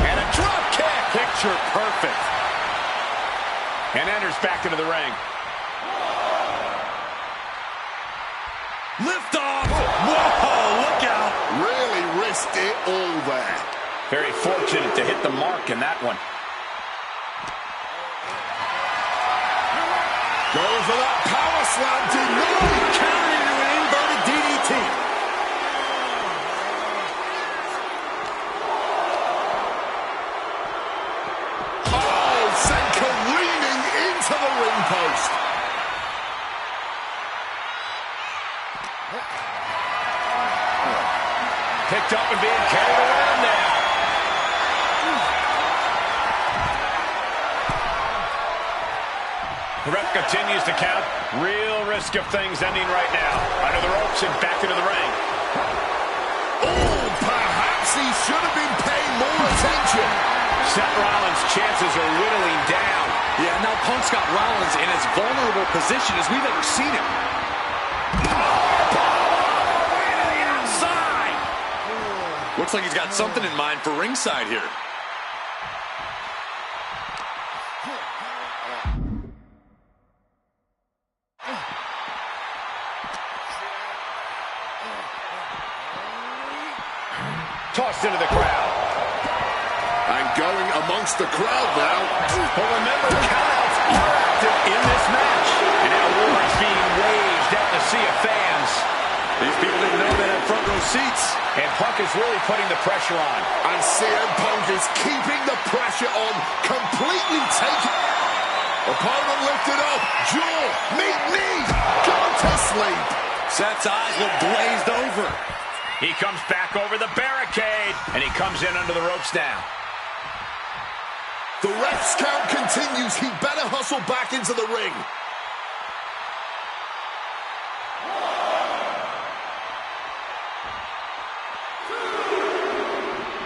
And a drop kick. Picture perfect. And enters back into the ring. Lift off. Whoa, look out. Really risked it all there. Very fortunate to hit the mark in that one. Going for that power slam, denied. Counter into an inverted DDT. Oh, sent careening into the ring post. Picked up and being carried around now. The ref continues to count. Real risk of things ending right now. Under the ropes and back into the ring. Oh, perhaps he should have been paying more attention. Seth Rollins' chances are whittling down. Yeah, now Punk's got Rollins in as vulnerable position as we've ever seen him. Looks like he's got something in mind for ringside here. Tossed into the crowd. And going amongst the crowd now. But remember, countouts are active in this match. And now war is being waged out in the sea of fans. These people didn't know they had front row seats. And Punk is really putting the pressure on. And CM Punk is keeping the pressure on, completely taking. Opponent lifted up, jaw, meet knee, gone to sleep. Seth's eyes look glazed over. He comes back over the barricade, and he comes in under the ropes now. The ref's count continues. He better hustle back into the ring.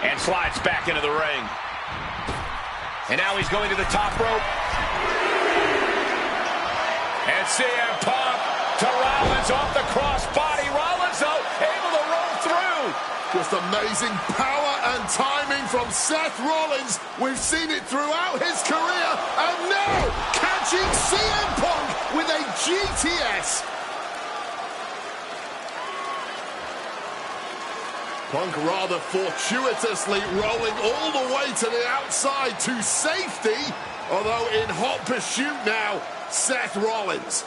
And slides back into the ring. And now he's going to the top rope. And CM Punk to Rollins off the crossbody. Rollins, though, able to roll through. Just amazing power and timing from Seth Rollins. We've seen it throughout his career. And now, catching CM Punk with a GTS. Punk rather fortuitously rolling all the way to the outside to safety. Although in hot pursuit now, Seth Rollins.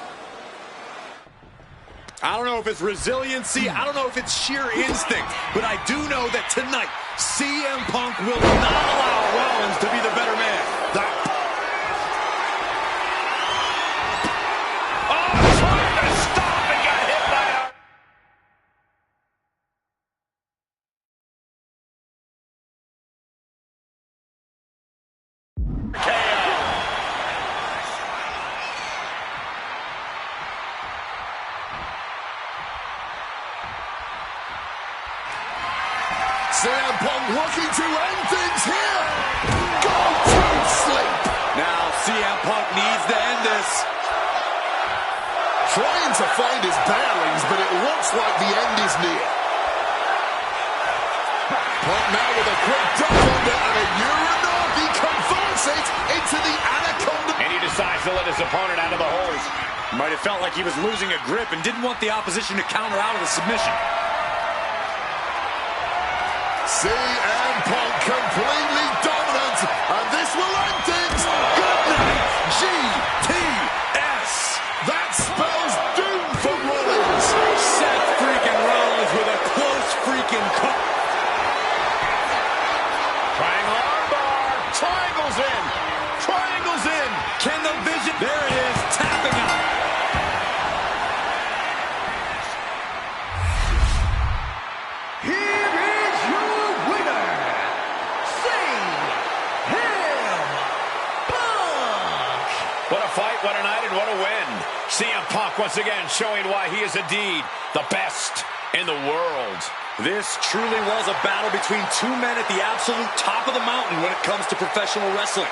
I don't know if it's resiliency, I don't know if it's sheer instinct, but I do know that tonight, CM Punk will not allow Rollins to be the better man. Trying to stop and got hit by a... CM Punk looking to end things here. Go to sleep. Now CM Punk needs to end this. Trying to find his bearings, but it looks like the end is near. Punk now with a quick duck under and a Uranagi converts it into the Anaconda. And he decides to let his opponent out of the hold. Might have felt like he was losing a grip and didn't want the opposition to counter out of the submission. CM Punk completely dominant, and this will end things. Good night, GTS. That spells doom for Rollins. Seth freaking Rollins with a close freaking cut. Triangle armbar. Triangles in. Triangles in. Can the vision? There it is, tapping out. Here is your winner, CM Punk. What a fight, what a night, and what a win. CM Punk once again showing why he is indeed the best in the world. This truly was a battle between two men at the absolute top of the mountain when it comes to professional wrestling.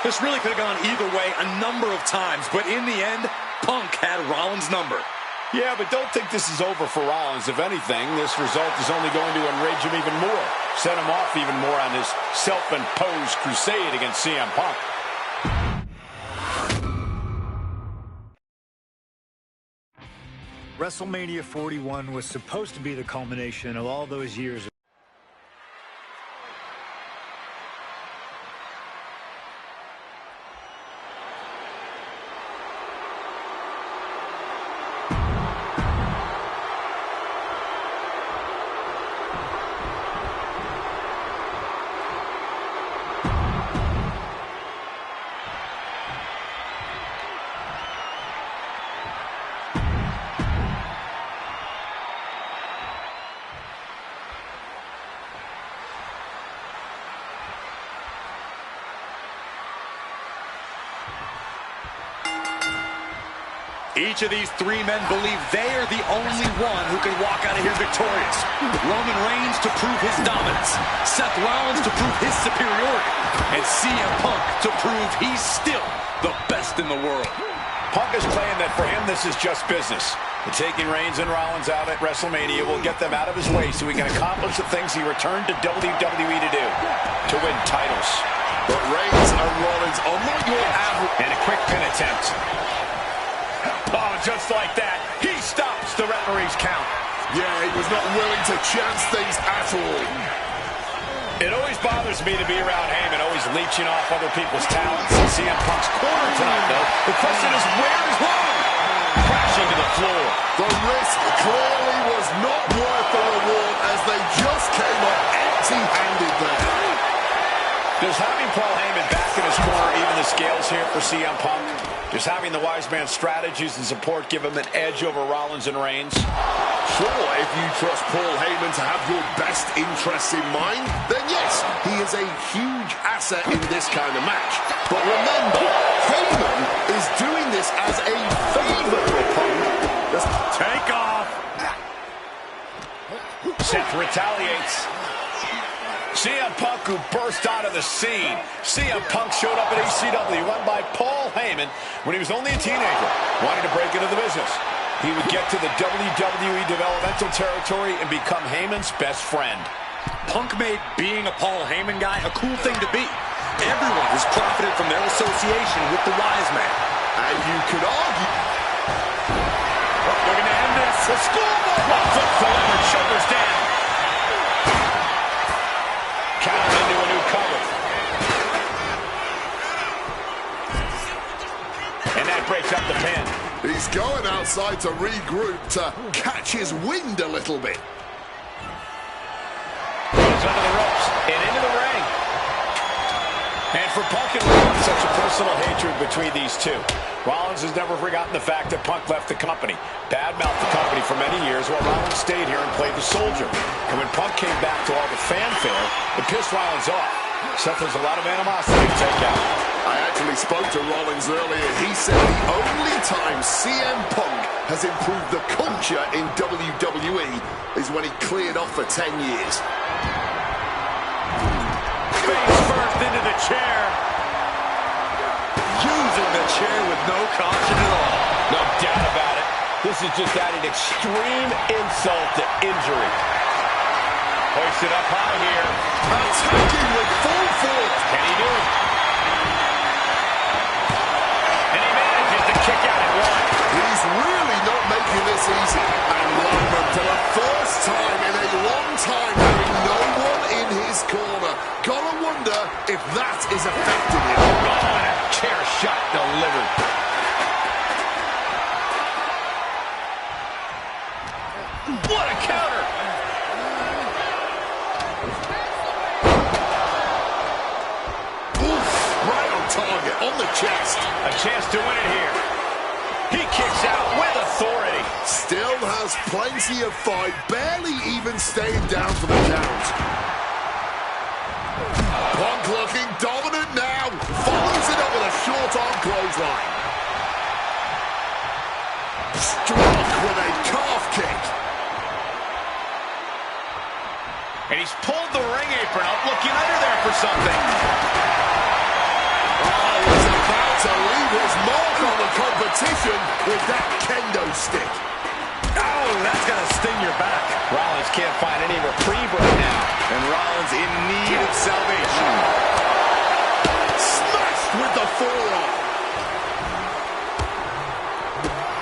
This really could have gone either way a number of times, but in the end, Punk had Rollins' number. Yeah, but don't think this is over for Rollins. If anything, this result is only going to enrage him even more, set him off even more on his self-imposed crusade against CM Punk. WrestleMania 41 was supposed to be the culmination of all those years. Each of these three men believe they are the only one who can walk out of here victorious. Roman Reigns to prove his dominance, Seth Rollins to prove his superiority, and CM Punk to prove he's still the best in the world. Punk is claiming that for him this is just business. And taking Reigns and Rollins out at WrestleMania will get them out of his way so he can accomplish the things he returned to WWE to do, to win titles. But Reigns and Rollins are not your average. And a quick pin attempt. Oh, just like that, he stops the referee's count. Yeah, he was not willing to chance things at all. It always bothers me to be around Heyman, always leeching off other people's talents. And CM Punk's corner tonight, though. The question is, where is Roman? Crashing to the floor. The risk clearly was not worth the reward as they just came up empty-handed there. Does having Paul Heyman back in his corner even the scales here for CM Punk? Does having the wise man strategies and support give him an edge over Rollins and Reigns? Sure, if you trust Paul Heyman to have your best interests in mind, then yes, he is a huge asset in this kind of match. But remember, Heyman is doing this as a favor for Punk. Take off. Seth retaliates. CM Punk, who burst out of the scene. CM Punk showed up at ECW, run by Paul Heyman when he was only a teenager, wanting to break into the business. He would get to the WWE developmental territory and become Heyman's best friend. Punk made being a Paul Heyman guy a cool thing to be. Everyone has profited from their association with the wise man. And you could argue... We're going to end this. The scoreboard. One foot delivered, shoulders down. Counter into a new cover. And that breaks up the pin. He's going outside to regroup, to catch his wind a little bit. Goes under the ropes and into the ring. And for Punk and Rollins, such a personal hatred between these two. Rollins has never forgotten the fact that Punk left the company, badmouthed the company for many years while Rollins stayed here and played the soldier. And when Punk came back to all the fanfare, it pissed Rollins off. Seth has a lot of animosity to take out. I actually spoke to Rollins earlier. He said the only time CM Punk has improved the culture in WWE is when he cleared off for 10 years. Face first into the chair. Using the chair with no caution at all. No doubt about it. This is just adding extreme insult to injury. Hoisted up high here. Attacking with full force. Can he do it? And he manages to kick out at one. He's really not making this easy. And Roman, for the first time in a long time, having no one in his corner. Gotta wonder if that is affecting him. Oh, and a chair shot delivered. What a counter! Oof, right on target, on the chest. A chance to win it here. He kicks out with authority. Still has plenty of fight, barely even staying down for the count. Punk looking dominant now. Follows it up with a short arm clothesline. Struck with a calf kick. And he's pulled the ring apron up, looking under there for something. Oh, he's about to leave his mark on the competition with that kendo stick. Oh, that's gonna sting your back. Rollins can't find any reprieve right now. And Rollins in need of salvation. Smashed with the forearm.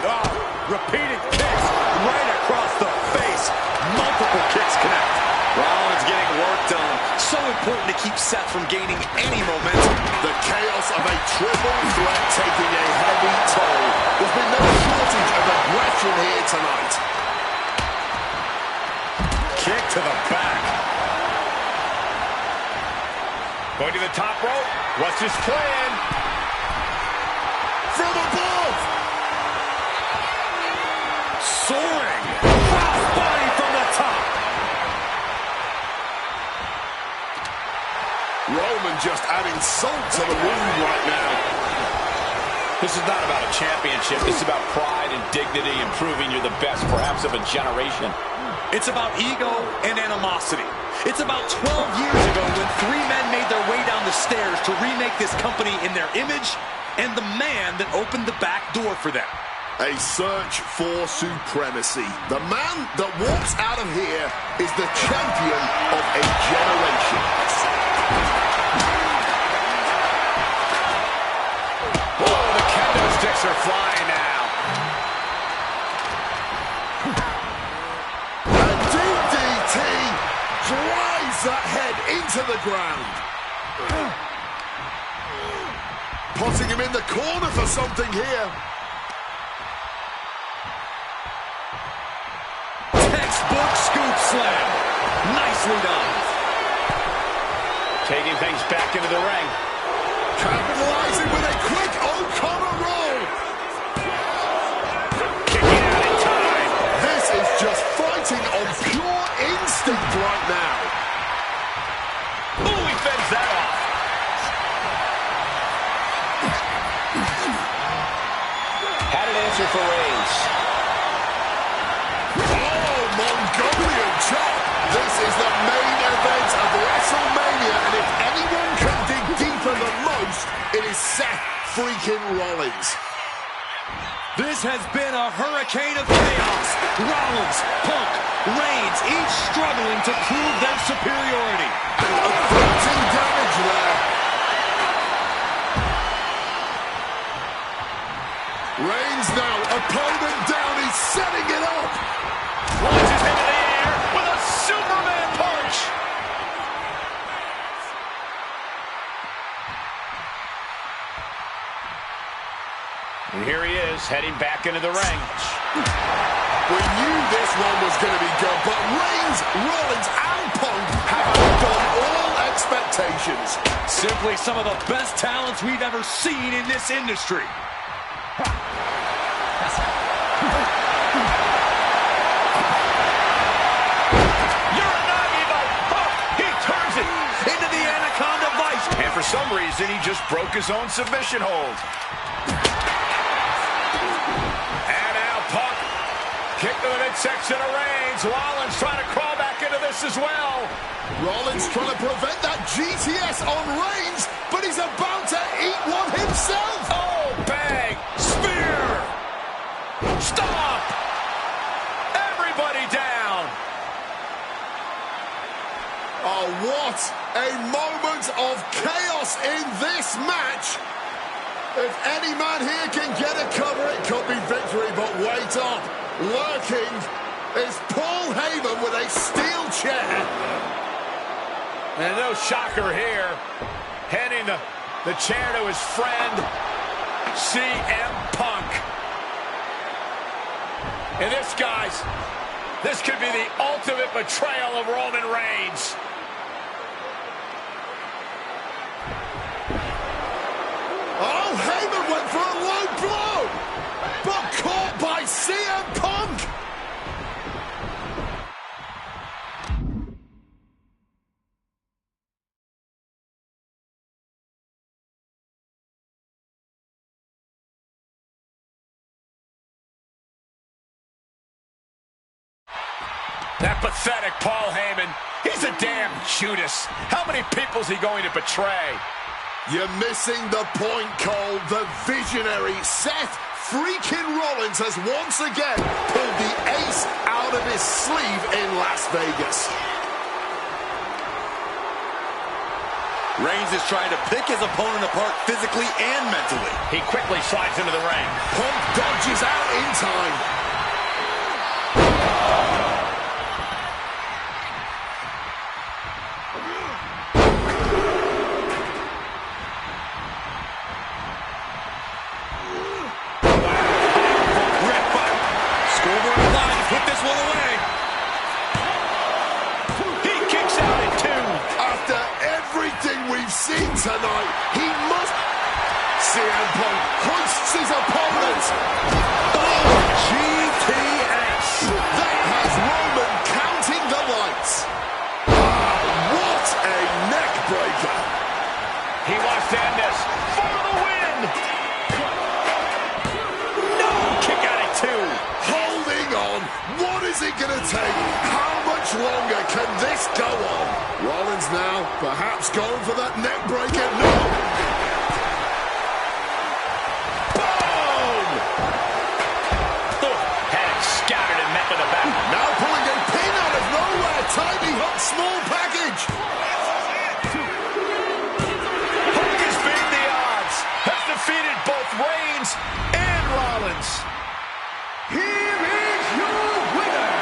Oh, repeated kicks. important to keep Seth from gaining any momentum. The chaos of a triple threat taking a heavy toll. There's been no shortage of aggression here tonight. Kick to the back. Going to the top rope. What's his plan? From above. Soaring. Crossbody from the top. Roman just adding salt to the wound right now. This is not about a championship. This is about pride and dignity and proving you're the best, perhaps, of a generation. It's about ego and animosity. It's about 12 years ago when three men made their way down the stairs to remake this company in their image, and the man that opened the back door for them. A search for supremacy. The man that walks out of here is the champion of a generation. Oh, the kendo sticks are flying now. A DDT drives that head into the ground. Putting him in the corner for something here. Textbook scoop slam. Nicely done. Taking things back into the ring. Capitalizing with a quick O'Connor roll. Kicking out in time. This is just fighting on pure instinct right now. Ooh, he fends that off. Had an answer for Reigns. Oh, Mongolian chop. This is the main event of WrestleMania, and if anyone can dig deeper than most, it is Seth freaking Rollins. This has been a hurricane of chaos. Rollins, Punk, Reigns, each struggling to prove their superiority. Averting damage there. Reigns now, opponent down, he's setting it up. Launches into the air with a Superman punch. And here he is, heading back into the ring. We knew this one was going to be good, but Reigns, Rollins, and Punk have outdone all expectations. Simply some of the best talents we've ever seen in this industry. He turns it into the Anaconda Vice. And for some reason, he just broke his own submission hold. And now Punk kick to the midsection of Reigns. Rollins trying to crawl back into this as well. Rollins trying to prevent that GTS on Reigns, but he's about to eat one himself. Oh, bang! Spear! Stop! Everybody down! Oh, what a moment of chaos in this match. If any man here can get a cover, it could be victory, but wait up. Lurking is Paul Heyman with a steel chair. And no shocker here. Handing the chair to his friend, CM Punk. And this, guys, this could be the ultimate betrayal of Roman Reigns. Oh, Heyman went for a low blow, but caught by CM Punk. That pathetic Paul Heyman. He's a damn Judas. How many people's he going to betray? You're missing the point, Cole. The visionary Seth freaking Rollins has once again pulled the ace out of his sleeve in Las Vegas. Reigns is trying to pick his opponent apart physically and mentally. He quickly slides into the ring. Punk dodges out in time. seen tonight. He must... CM Punk hoists his opponent. Oh, GTS. That has Roman counting the lights. What a neck breaker. He wants to end this for the win. No, kick out at 2. Holding on. What is it going to take? How much longer can this go on? Rollins now perhaps going for that neck breaker. No. Boom! Had it scouted and met with a back. Now pulling a pin out of nowhere. Tiny hook, small package. Punk has beaten the odds. Has defeated both Reigns and Rollins. Here is your winner,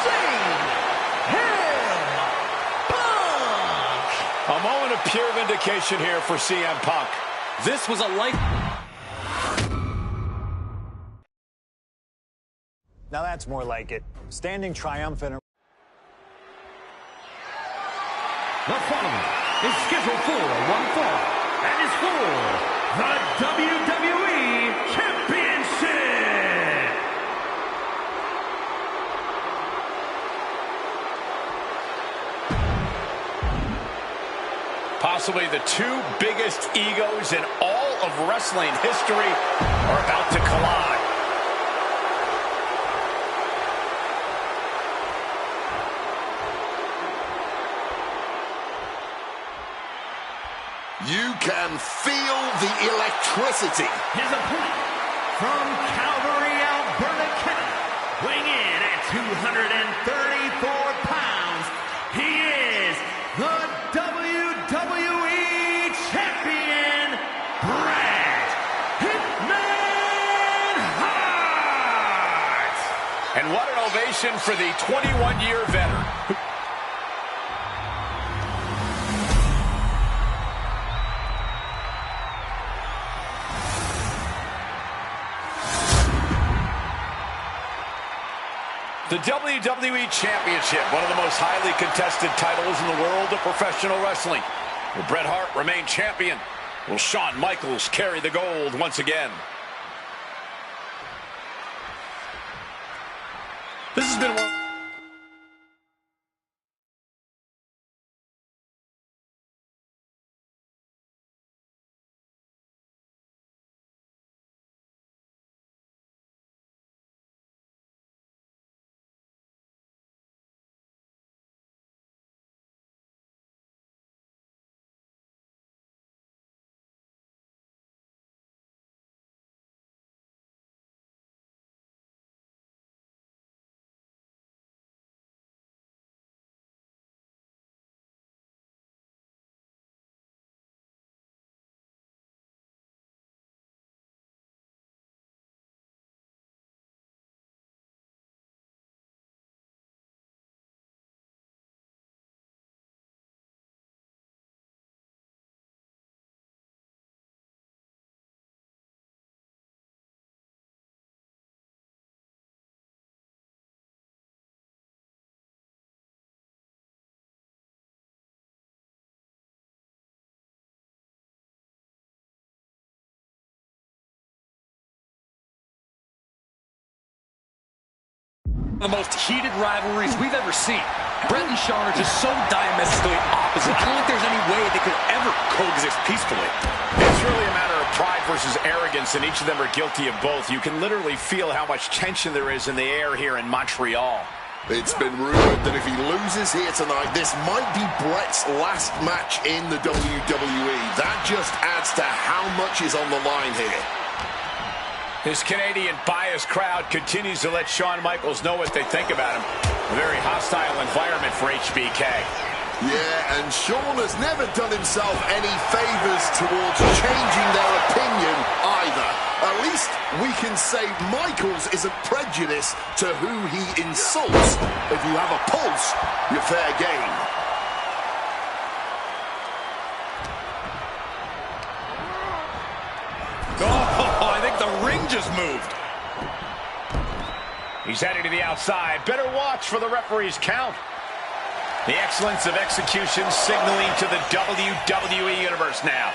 CM Punk. A moment of pure vindication here for CM Punk. This was a life... Now that's more like it. Standing triumphant. The following is scheduled for one fall and is for the WWE Championship. Possibly the 2 biggest egos in all of wrestling history are about to collide. You can feel the electricity. His opponent from Calgary, Alberta, Canada, weighing in at 234 pounds, he is the WWE Champion, Bret Hitman Hart! And what an ovation for the 21-year veteran. The WWE Championship, one of the most highly contested titles in the world of professional wrestling. Will Bret Hart remain champion? Will Shawn Michaels carry the gold once again? This has been one... The most heated rivalries we've ever seen. Bret and Shawn are just so diametrically opposite. I don't think there's any way they could ever coexist peacefully. It's really a matter of pride versus arrogance, and each of them are guilty of both. You can literally feel how much tension there is in the air here in Montreal. It's been rumored that if he loses here tonight, this might be Bret's last match in the WWE. That just adds to how much is on the line here. His Canadian biased crowd continues to let Shawn Michaels know what they think about him. A very hostile environment for HBK. Yeah, and Shawn has never done himself any favors towards changing their opinion either. At least we can say Michaels isn't prejudiced to who he insults. If you have a pulse, you're fair game. Oh, I think the ring just moved. He's heading to the outside. Better watch for the referee's count. The excellence of execution signaling to the WWE Universe now.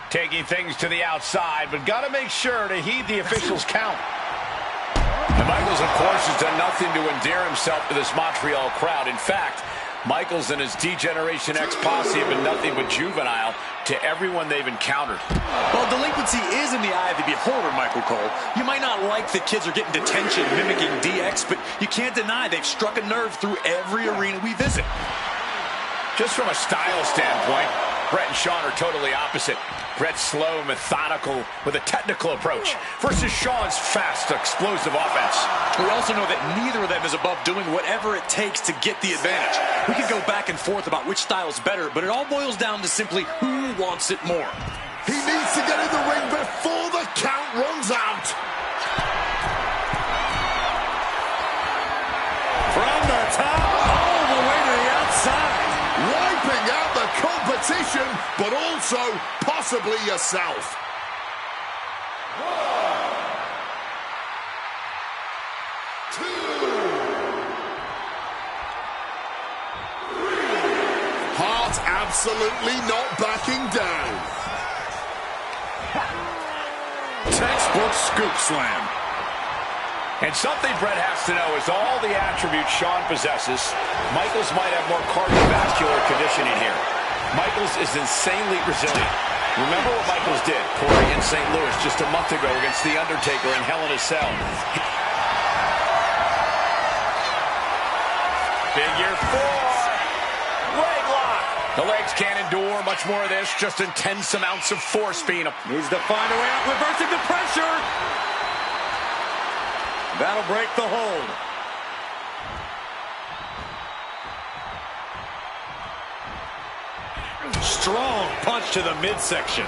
Taking things to the outside, but got to make sure to heed the officials' count. And Michaels, of course, has done nothing to endear himself to this Montreal crowd. In fact, Michaels and his D-Generation X posse have been nothing but juvenile to everyone they've encountered. Well, delinquency is in the eye of the beholder, Michael Cole. You might not like that kids are getting detention mimicking DX, but you can't deny they've struck a nerve through every arena we visit. Just from a style standpoint, Bret and Shawn are totally opposite. Bret's slow, methodical, with a technical approach, versus Shawn's fast, explosive offense. We also know that neither of them is above doing whatever it takes to get the advantage. We could go back and forth about which style's better, but it all boils down to simply who wants it more. He needs to get in the ring before the count runs out. From the top, all the way to the outside. Wiping out the competition, but also possibly yourself. Hart absolutely not backing down. Textbook scoop slam. And something Bret has to know is all the attributes Shawn possesses, Michaels might have more cardiovascular conditioning here. Michaels is insanely resilient. Remember what Michaels did, Corey, in St. Louis just a month ago against The Undertaker in Hell in a Cell. Figure 4. Leg lock. The legs can't endure much more of this, just intense amounts of force being applied. Needs to find a way out, reversing the pressure. That'll break the hold. Strong punch to the midsection.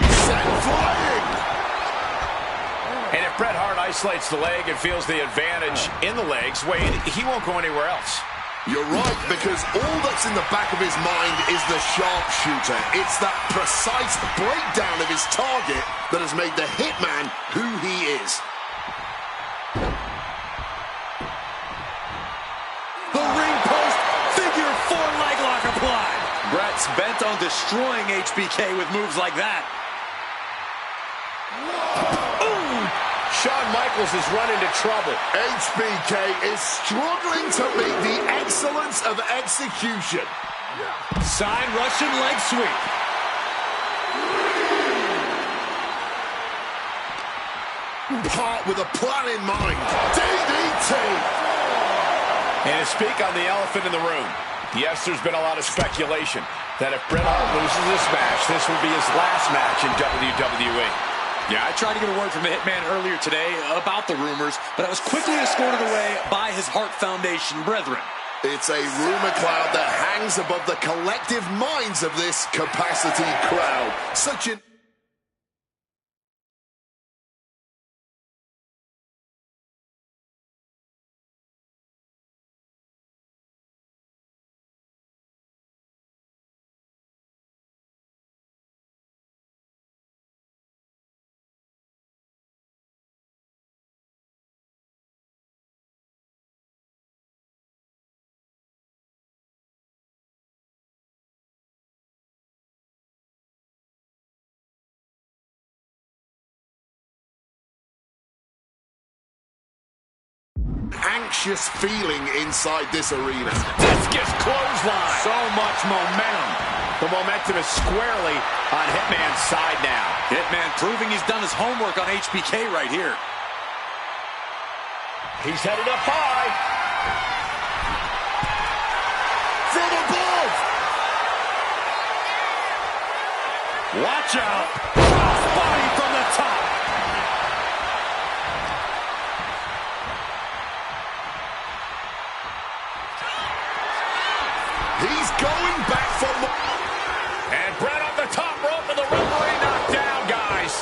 Sent flying. And if Bret Hart isolates the leg and feels the advantage in the legs, Wade, he won't go anywhere else. You're right, because all that's in the back of his mind is the sharpshooter. It's that precise breakdown of his target that has made the Hitman who he is. The ring post, figure 4 leg lock applied. Bret's bent on destroying HBK with moves like that. Shawn Michaels has run into trouble. HBK is struggling to meet the excellence of execution. Side Russian leg sweep. Hart with a plan in mind. DDT. And to speak on the elephant in the room, yes, there's been a lot of speculation that if Bret Hart loses this match, this will be his last match in WWE. Yeah, I tried to get a word from the Hitman earlier today about the rumors, but I was quickly escorted away by his Hart Foundation brethren. It's a rumor cloud that hangs above the collective minds of this capacity crowd. Such an anxious feeling inside this arena. Discus clothesline. So much momentum. The momentum is squarely on Hitman's side now. Hitman proving he's done his homework on HBK right here. He's headed up high. From above. Watch out. Crossbody from the top. He's going back for more. And Bret on the top rope with the referee knocked down, guys.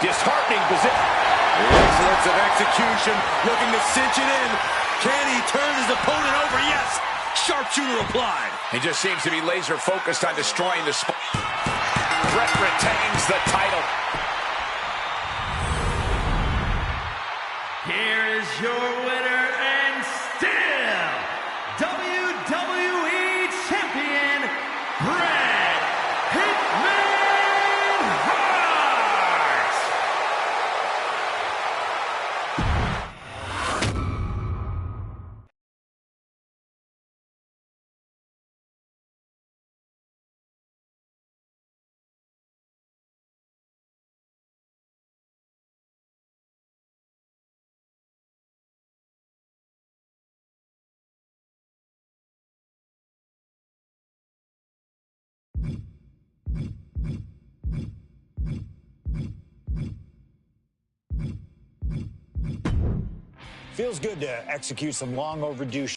Disheartening position. The excellence of execution, looking to cinch it in. Can he turn his opponent over? Yes. Sharpshooter applied. He just seems to be laser focused on destroying the spot. Bret retains the title. Here is your winner and still WWE Champion, Bret Hitman Hart! Feels good to execute some long overdue.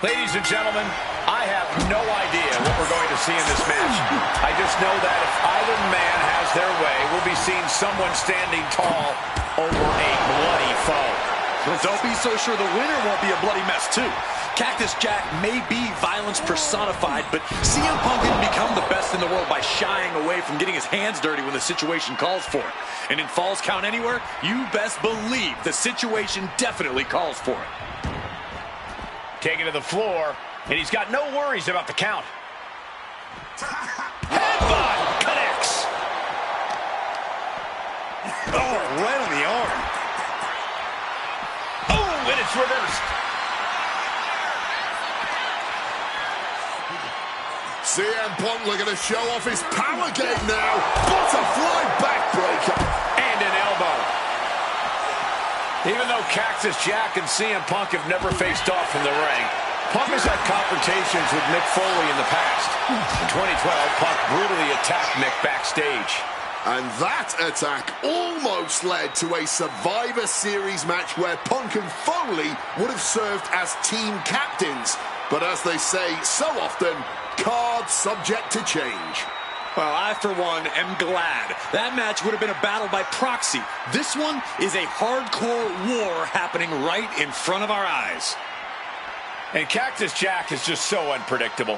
Ladies and gentlemen, I have no idea what we're going to see in this match. I just know that if either man has their way, we'll be seeing someone standing tall over a bloody foe. Well, don't be so sure the winner won't be a bloody mess, too. Cactus Jack may be violence personified, but CM Punk didn't become the best in the world by shying away from getting his hands dirty when the situation calls for it. And in Falls Count Anywhere, you best believe the situation definitely calls for it. Taken to the floor, and he's got no worries about the count. Headbutt connects. Oh, right on the arm. Oh, and it's reversed. CM Punk looking to show off his power game now. Butterfly backbreaker. And an elbow. Even though Cactus Jack and CM Punk have never faced off in the ring, Punk has had confrontations with Mick Foley in the past. In 2012, Punk brutally attacked Mick backstage. And that attack almost led to a Survivor Series match where Punk and Foley would have served as team captains. But as they say so often, cards subject to change. Well, I, for one, am glad. That match would have been a battle by proxy. This one is a hardcore war happening right in front of our eyes. And Cactus Jack is just so unpredictable.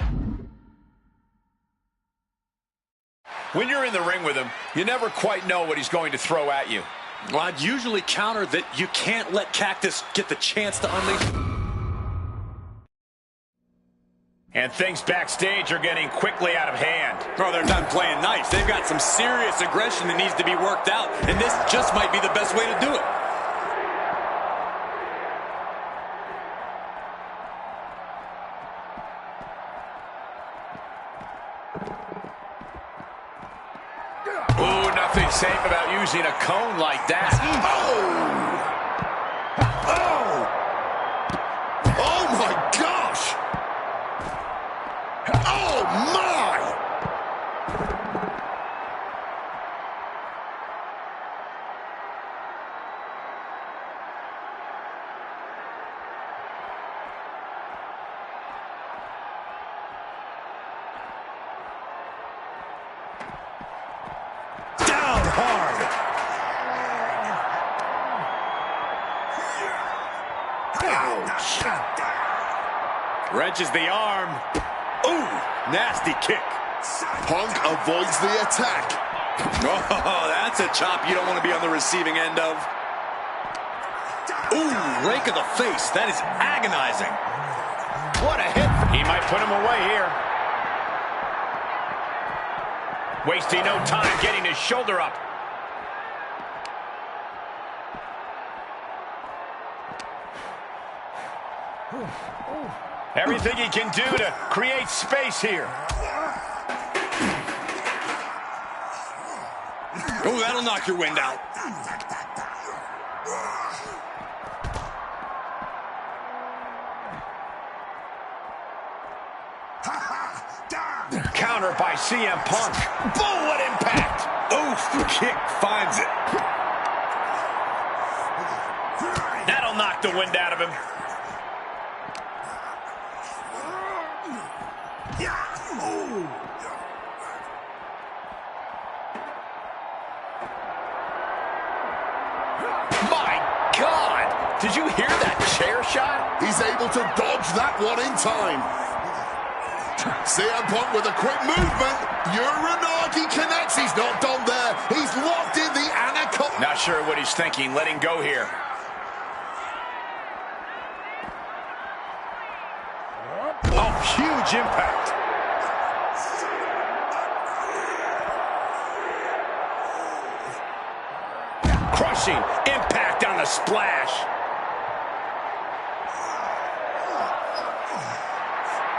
When you're in the ring with him, you never quite know what he's going to throw at you. Well, I'd usually counter that you can't let Cactus get the chance to unleash. And things backstage are getting quickly out of hand. Oh, they're done playing nice. They've got some serious aggression that needs to be worked out, and this just might be the best way to do it. Ooh, nothing safe about using a cone like that. Oh my gosh! Oh my! Down hard. Ouch! Wrenches the arm. Ooh, nasty kick. Punk avoids the attack. Oh, that's a chop you don't want to be on the receiving end of. Ooh, rake of the face. That is agonizing. What a hit. He might put him away here. Wasting no time getting his shoulder up. Everything he can do to create space here. Oh, that'll knock your wind out. Counter by CM Punk. Boom, what impact! Oof, kick finds it. That'll knock the wind out of him. My God! Did you hear that chair shot? He's able to dodge that one in time. CM Punk with a quick movement. Uranagi connects. He's not done there. He's locked in the Anaconda. Not sure what he's thinking. Letting go here. Oh, huge impact. Crushing impact on the splash.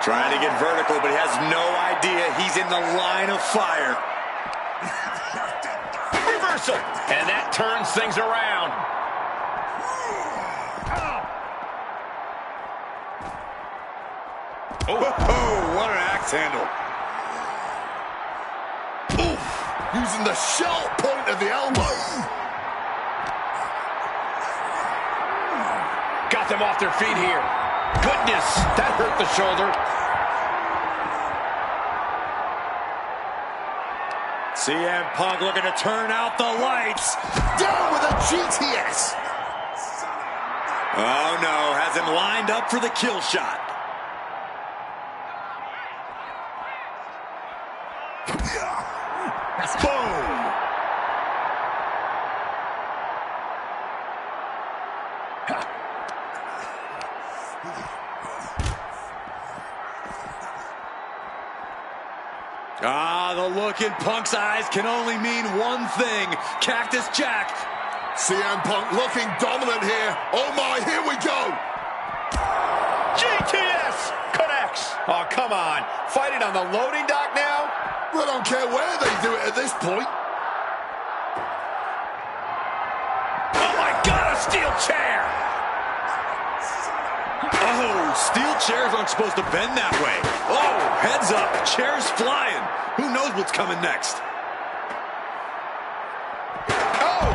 Trying to get vertical, but he has no idea he's in the line of fire. Reversal. And that turns things around. Oh, what an axe handle. Oof. Using the sharp point of the elbow. Got them off their feet here. Goodness, that hurt the shoulder. CM Punk looking to turn out the lights. Down with a GTS. Oh no, has him lined up for the kill shot. Boom. The look in Punk's eyes can only mean one thing. Cactus Jack. CM Punk looking dominant here. Oh my, here we go. GTS connects. Oh, come on. Fighting on the loading dock now? I don't care where they do it at this point. Oh, my God, a steel chair. Oh, steel chairs aren't supposed to bend that way. Oh, heads up, chairs flying. Who knows what's coming next? Oh!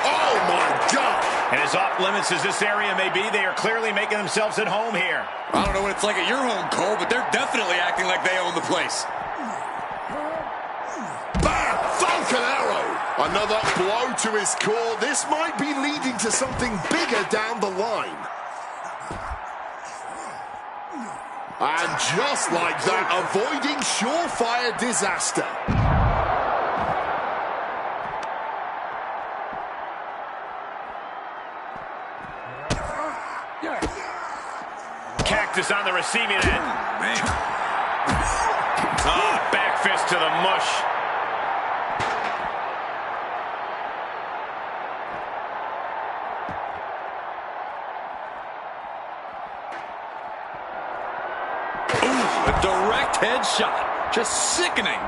Oh, my God! And as off limits as this area may be, they are clearly making themselves at home here. I don't know what it's like at your home, Cole, but they're definitely acting like they own the place. Bam! Falcon Arrow! Another blow to his core. This might be leading to something bigger down the line. And just like that, avoiding surefire disaster. Cactus on the receiving end. Back fist to the mush. A direct headshot. Just sickening.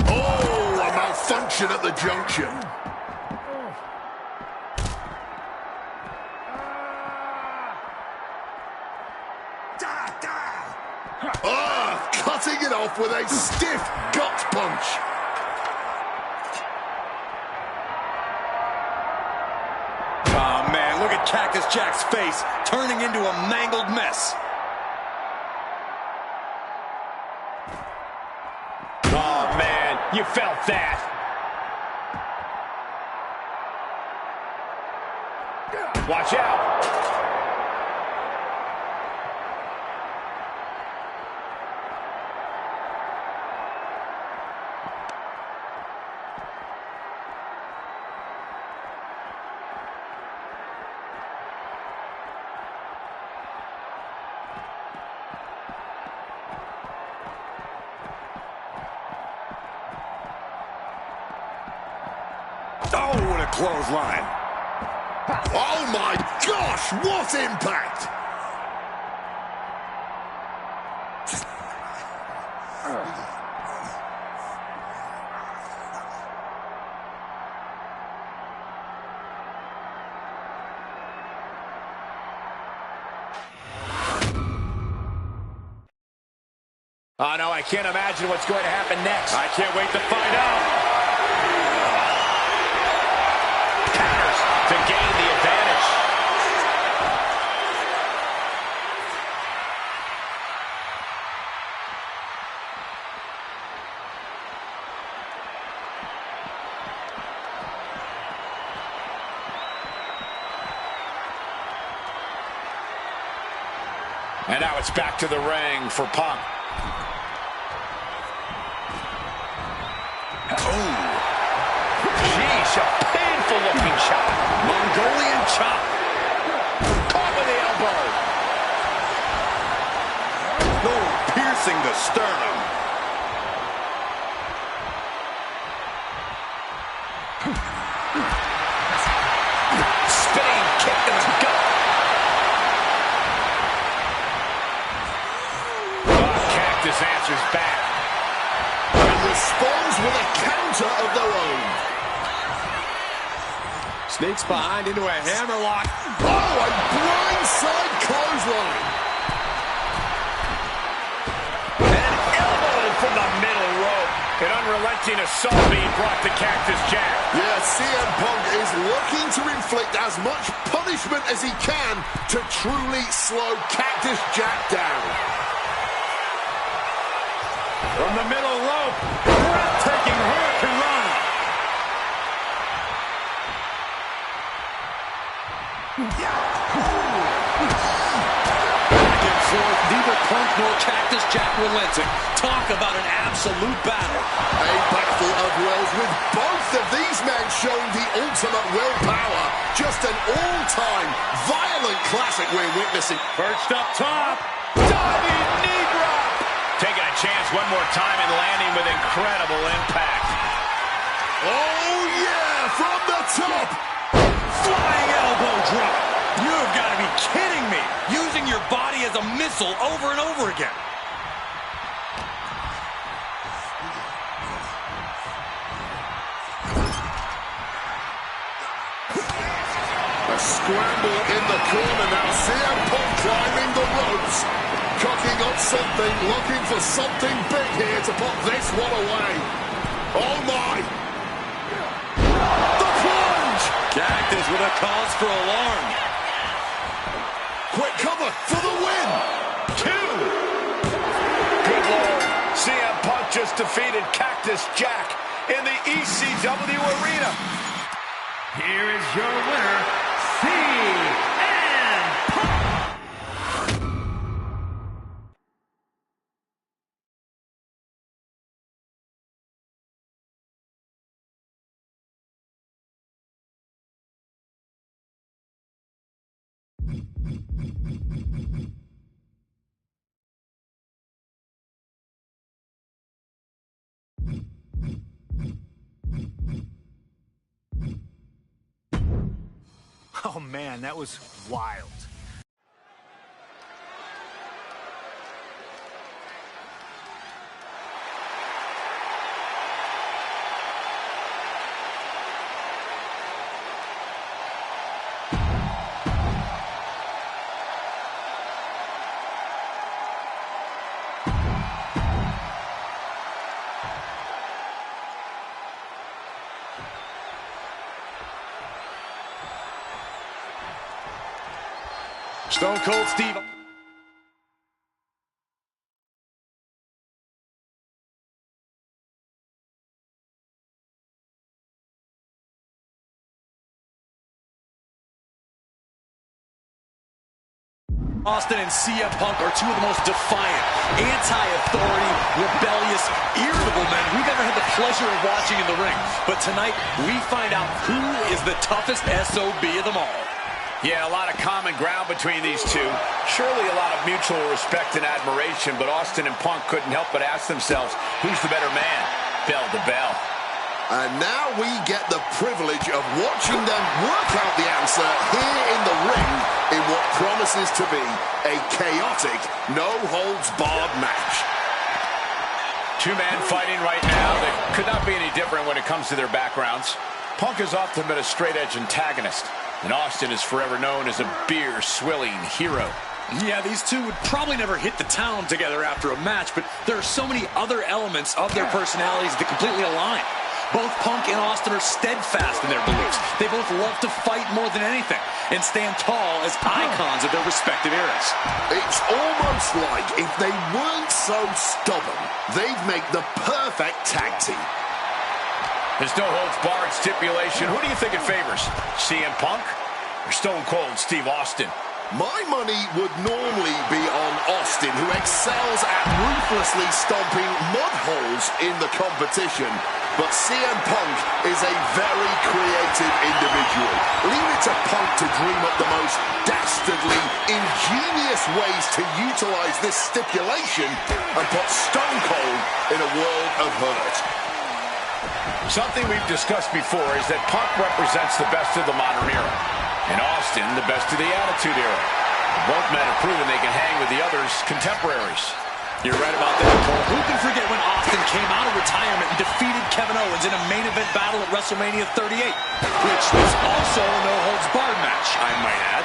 Oh, a malfunction at the junction. Cutting it off with a stiff gut punch. Oh, man, look at Cactus Jack's face, turning into a mangled mess. Oh, man, you felt that. Watch out. Oh, what a clothesline. Oh my gosh, what impact! Oh, no, I can't imagine what's going to happen next. I can't wait to find out. Counters to gain the advantage. And now it's back to the ring for Punk. Oh, sheesh, a painful-looking shot. Mongolian chop. Caught with the elbow. Oh, piercing the sternum. Spinning kick to the gut. Cactus answers back. Responds with a counter of their own. Sneaks behind into a hammerlock. Oh, a blindside clothesline. And an elbow from the middle rope. An unrelenting assault being brought to Cactus Jack. Yeah, CM Punk is looking to inflict as much punishment as he can to truly slow Cactus Jack down. From the middle rope, breathtaking hurricanrana. Back and forth, neither Punk nor Cactus Jack relenting. Talk about an absolute battle. A battle of wills with both of these men showing the ultimate willpower. Just an all-time violent classic we're witnessing. Perched up top, diving knee drop. Taking a chance one more time and landing with incredible impact. Oh, yeah, from the top. Flying elbow drop. You've got to be kidding me. Using your body as a missile over and over again. A scramble in the corner now. CM Punk climbing the ropes. Cocking up something, looking for something big here to put this one away. Oh, my. The plunge. Cactus with a cause for alarm. Quick cover for the win. 2. Good Lord. CM Punk just defeated Cactus Jack in the ECW arena. Here is your winner, CM Punk. Oh, man, that was wild. Stone Cold Steve. Austin and CM Punk are two of the most defiant, anti-authority, rebellious, irritable men we've ever had the pleasure of watching in the ring. But tonight, we find out who is the toughest SOB of them all. Yeah, a lot of common ground between these two. Surely a lot of mutual respect and admiration, but Austin and Punk couldn't help but ask themselves, who's the better man, bell to bell? And now we get the privilege of watching them work out the answer here in the ring in what promises to be a chaotic, no-holds-barred match. Two men fighting right now that could not be any different when it comes to their backgrounds. Punk has often been a straight-edge antagonist, and Austin is forever known as a beer-swilling hero. Yeah, these two would probably never hit the town together after a match, but there are so many other elements of their personalities that completely align. Both Punk and Austin are steadfast in their beliefs. They both love to fight more than anything and stand tall as icons of their respective eras. It's almost like if they weren't so stubborn, they'd make the perfect tag team. There's no holds barred stipulation. Who do you think it favors? CM Punk or Stone Cold Steve Austin? My money would normally be on Austin, who excels at ruthlessly stomping mud holes in the competition. But CM Punk is a very creative individual. Leave it to Punk to dream up the most dastardly, ingenious ways to utilize this stipulation and put Stone Cold in a world of hurt. Something we've discussed before is that Punk represents the best of the modern era, and Austin the best of the Attitude Era. Both men have proven they can hang with the other's contemporaries. You're right about that, Cole. Who can forget when Austin came out of retirement and defeated Kevin Owens in a main event battle at WrestleMania 38, which was also a no-holds-barred match, I might add.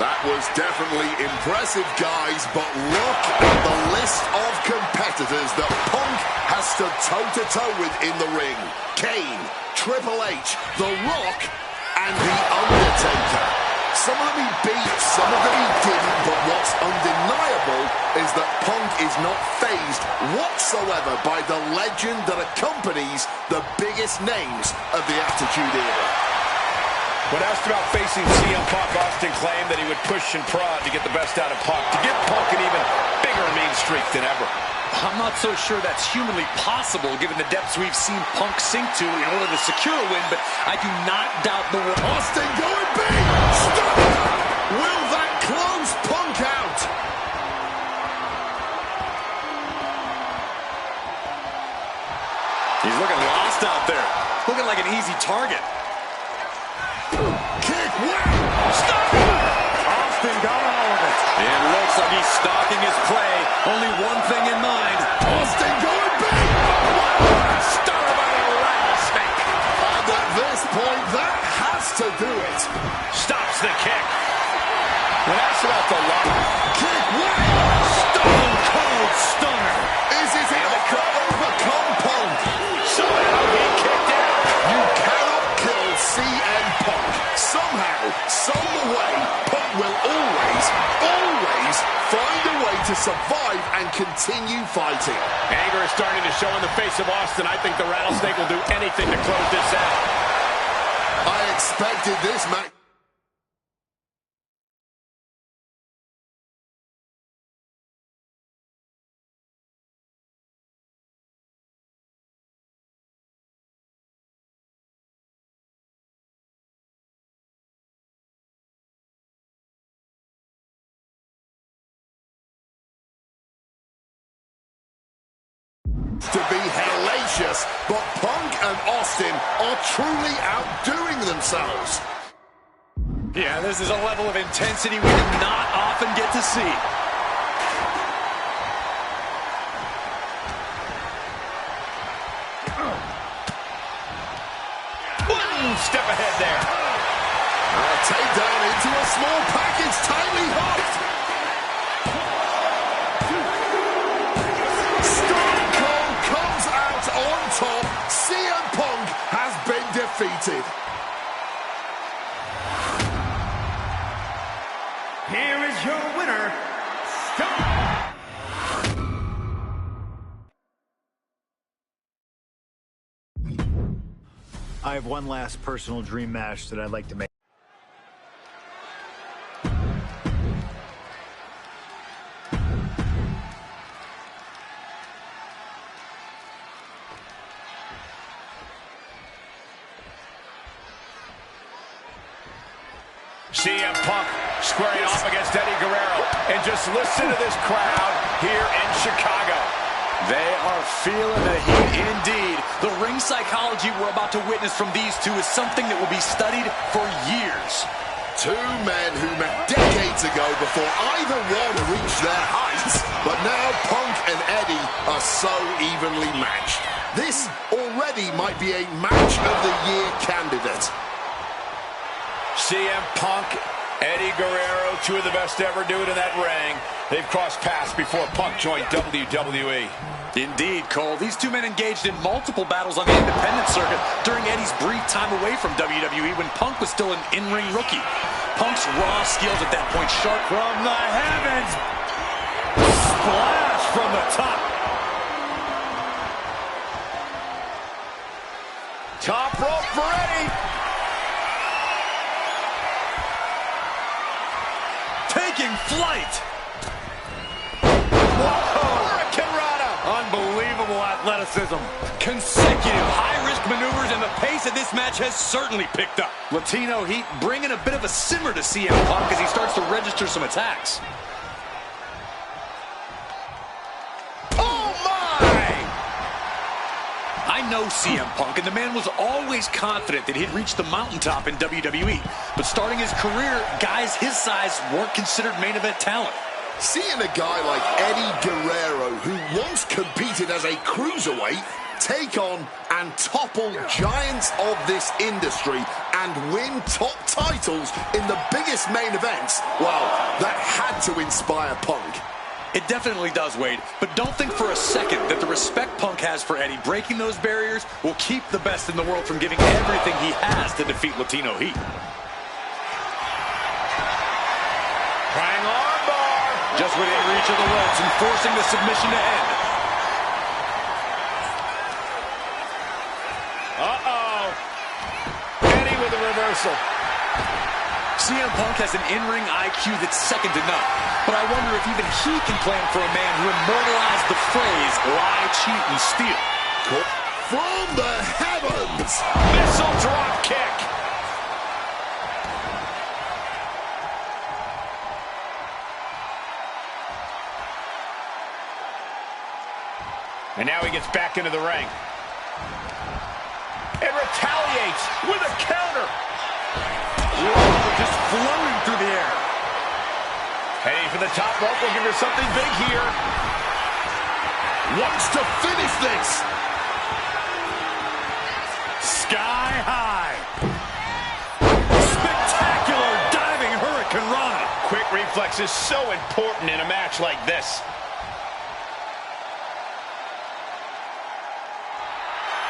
That was definitely impressive, guys, but look at the list of competitors that Punk has stood toe-to-toe with in the ring. Kane, Triple H, The Rock, and The Undertaker. Some of them he beat, some of them he didn't, but what's undeniable is that Punk is not fazed whatsoever by the legend that accompanies the biggest names of the Attitude Era. When asked about facing CM Punk, Austin claimed that he would push and prod to get the best out of Punk, to give Punk an even bigger mean streak than ever. I'm not so sure that's humanly possible given the depths we've seen Punk sink to in order to secure a win, but I do not doubt the work. Austin going big! Stop! Will that close Punk out? He's looking lost out there. Looking like an easy target. Kick, wow! Stop! Austin got all of it. And looks like he's stalking his prey. Only one thing in mind. Austin going big! Wow! Stung by a rattlesnake. And at this point, that has to do it. Stops the kick. When asked about the lock, Kick, wow! Stone Cold Stunner. Is it enough to overcome Punk? somehow he kicked out. You cannot kill CM Punk. Somehow, some way, Punk will always find a way to survive and continue fighting. Anger is starting to show in the face of Austin. I think the Rattlesnake will do anything to close this out. I expected this match. To be hellacious, but Punk and Austin are truly outdoing themselves. Yeah, this is a level of intensity we do not often get to see. One step ahead there. A takedown into a small package, tightly hooked. Stone Cold comes out on top. CM Punk has been defeated. Here is your winner, Stone. I have one last personal dream match that I'd like to make. CM Punk squaring off against Eddie Guerrero. And just listen to this crowd here in Chicago. They are feeling the heat indeed. The ring psychology we're about to witness from these two is something that will be studied for years. Two men who met decades ago before either one reached their heights. But now Punk and Eddie are so evenly matched. This already might be a Match of the Year candidate. CM Punk Eddie Guerrero, two of the best to ever do it in that ring. They've crossed paths before Punk joined WWE. Indeed, Cole. These two men engaged in multiple battles on the independent circuit during Eddie's brief time away from WWE when Punk was still an in-ring rookie. Punk's raw skills at that point sharp From the heavens. Splash from the top. Top rope for Eddie. taking flight. Hurricanrana. Unbelievable athleticism. Consecutive high-risk maneuvers, and the pace of this match has certainly picked up. Latino Heat bringing a bit of a simmer to CM Punk as he starts to register some attacks. I know CM Punk, and the man was always confident that he'd reach the mountaintop in WWE. But starting his career, guys his size weren't considered main event talent. Seeing a guy like Eddie Guerrero, who once competed as a cruiserweight, take on and topple giants of this industry and win top titles in the biggest main events, well, that had to inspire Punk. It definitely does, Wade, but don't think for a second that the respect Punk has for Eddie breaking those barriers will keep the best in the world from giving everything he has to defeat Latino Heat. Trying armbar. Just within reach of the ropes and forcing the submission to end. Eddie with a reversal. CM Punk has an in-ring IQ that's second to none. But I wonder if even he can plan for a man who immortalized the phrase, lie, cheat, and steal. From the heavens! Missile drop kick. And now he gets back into the ring. And retaliates with a counter. Whoa, just floating through the air. Heading for the top rope, looking for something big here. Wants to finish this. Sky high. Spectacular diving Hurricanrana. Quick reflex is so important in a match like this.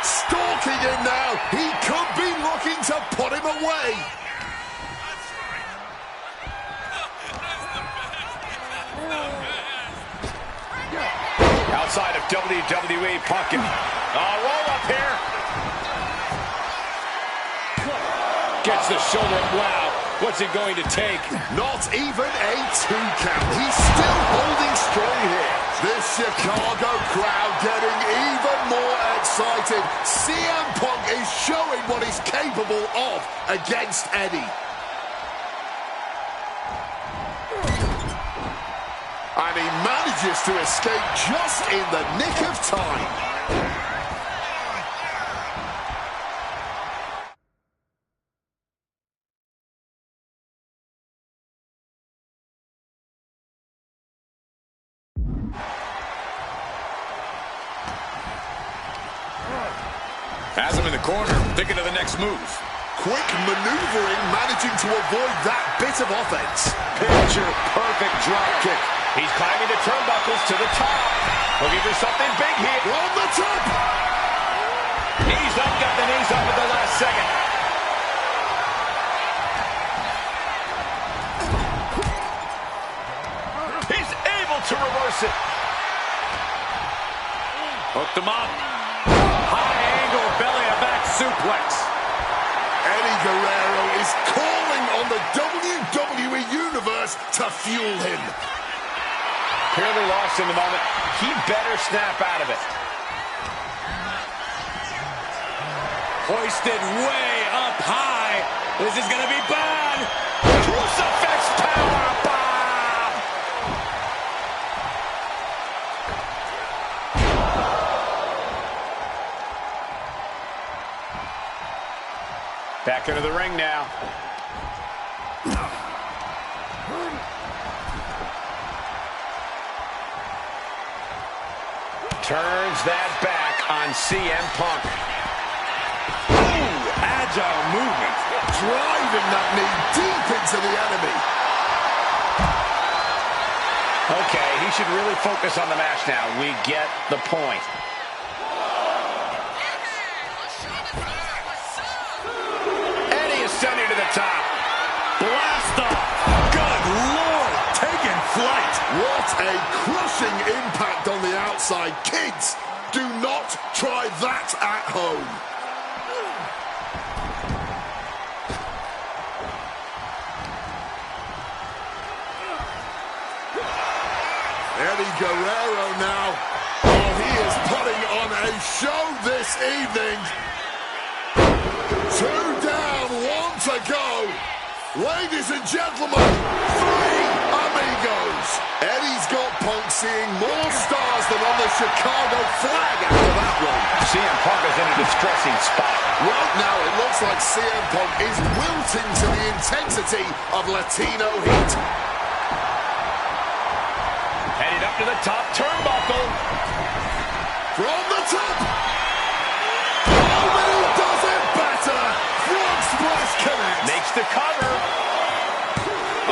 Stalking him now. He could be looking to put him away. Outside of WWE, Punk. Roll up here. Gets the shoulder. Wow. What's it going to take? Not even a 2 count. He's still holding strong here. This Chicago crowd getting even more excited. CM Punk is showing what he's capable of against Eddie. And he manages to escape just in the nick of time. Has him in the corner, thinking of the next move. Quick maneuvering, managing to avoid that bit of offense. Picture perfect drop kick. He's climbing the turnbuckles to the top. Looking for something big here. On the top. Knees up, got the knees up at the last second. He's able to reverse it. Hooked him up. High angle belly-to-back suplex. Eddie Guerrero is calling on the WWE Universe to fuel him. Clearly lost in the moment. He better snap out of it. Hoisted way up high. This is going to be bad. Crucifix powerbomb. Back into the ring now. Turns that back on CM Punk. Ooh, as agile movement. Driving that knee deep into the enemy. Okay, he should really focus on the match now. We get the point. Eddie is sending to the top. Blast off. Good Lord, taking flight. What a crushing impact on the outside. Kids, do not try that at home. Eddie Guerrero now. Oh, he is putting on a show this evening. 2 down, 1 to go. Ladies and gentlemen, 3 amigos. Eddie's got Punk seeing more stars than on the Chicago flag after that one. CM Punk is in a distressing spot. Right now, it looks like CM Punk is wilting to the intensity of Latino heat. Headed up to the top turnbuckle. From the top. Nobody does it better. Frog splash connect. Makes the cover.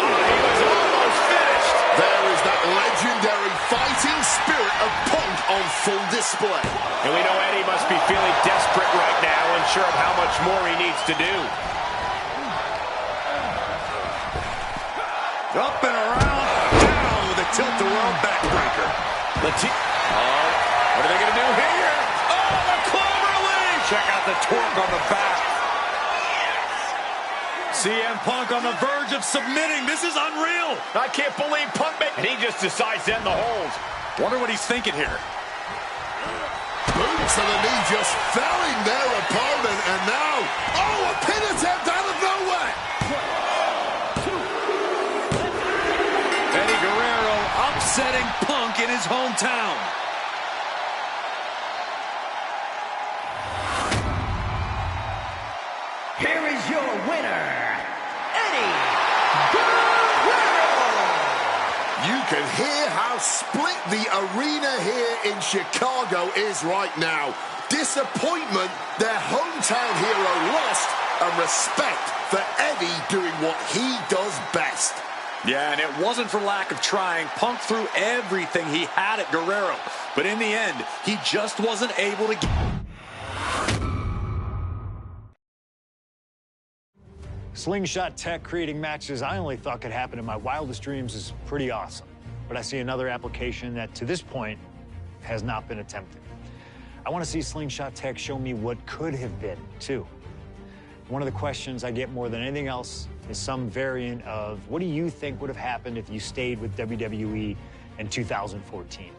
Oh, he was almost finished. There is that legendary fighting spirit of Punk on full display. And we know Eddie must be feeling desperate right now, unsure of how much more he needs to do. Up and around. Down with a tilt-around backbreaker. Oh, what are they going to do here? Oh, the clover leaf! Check out the torque on the back. CM Punk on the verge of submitting. This is unreal. I can't believe Punk made... And he just decides to end the hold. Wonder what he's thinking here. Boot to the knee, just felling their opponent, and now, oh, a pin attempt out of nowhere. Eddie Guerrero upsetting Punk in his hometown. Here is your winner, Eddie Guerrero. You can hear how split the arena here in Chicago is right now. Disappointment, their hometown hero lost, and respect for Eddie doing what he does best. Yeah, and it wasn't for lack of trying. Punk threw everything he had at Guerrero. But in the end, he just wasn't able to get... Slingshot tech creating matches I only thought could happen in my wildest dreams is pretty awesome. But I see another application that, to this point, has not been attempted. I want to see Slingshot tech show me what could have been, too. One of the questions I get more than anything else is some variant of, what do you think would have happened if you stayed with WWE in 2014?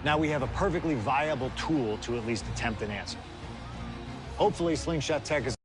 Now we have a perfectly viable tool to at least attempt an answer. Hopefully Slingshot tech is...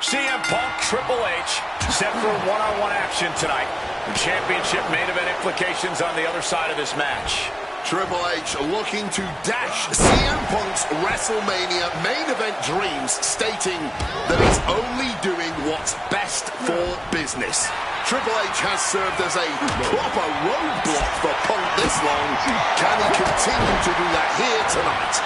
CM Punk, Triple H, set for one-on-one action tonight. The championship main event implications on the other side of this match. Triple H looking to dash CM Punk's WrestleMania main event dreams, stating that he's only doing what's best for business. Triple H has served as a proper roadblock for Punk this long. Can he continue to do that here tonight?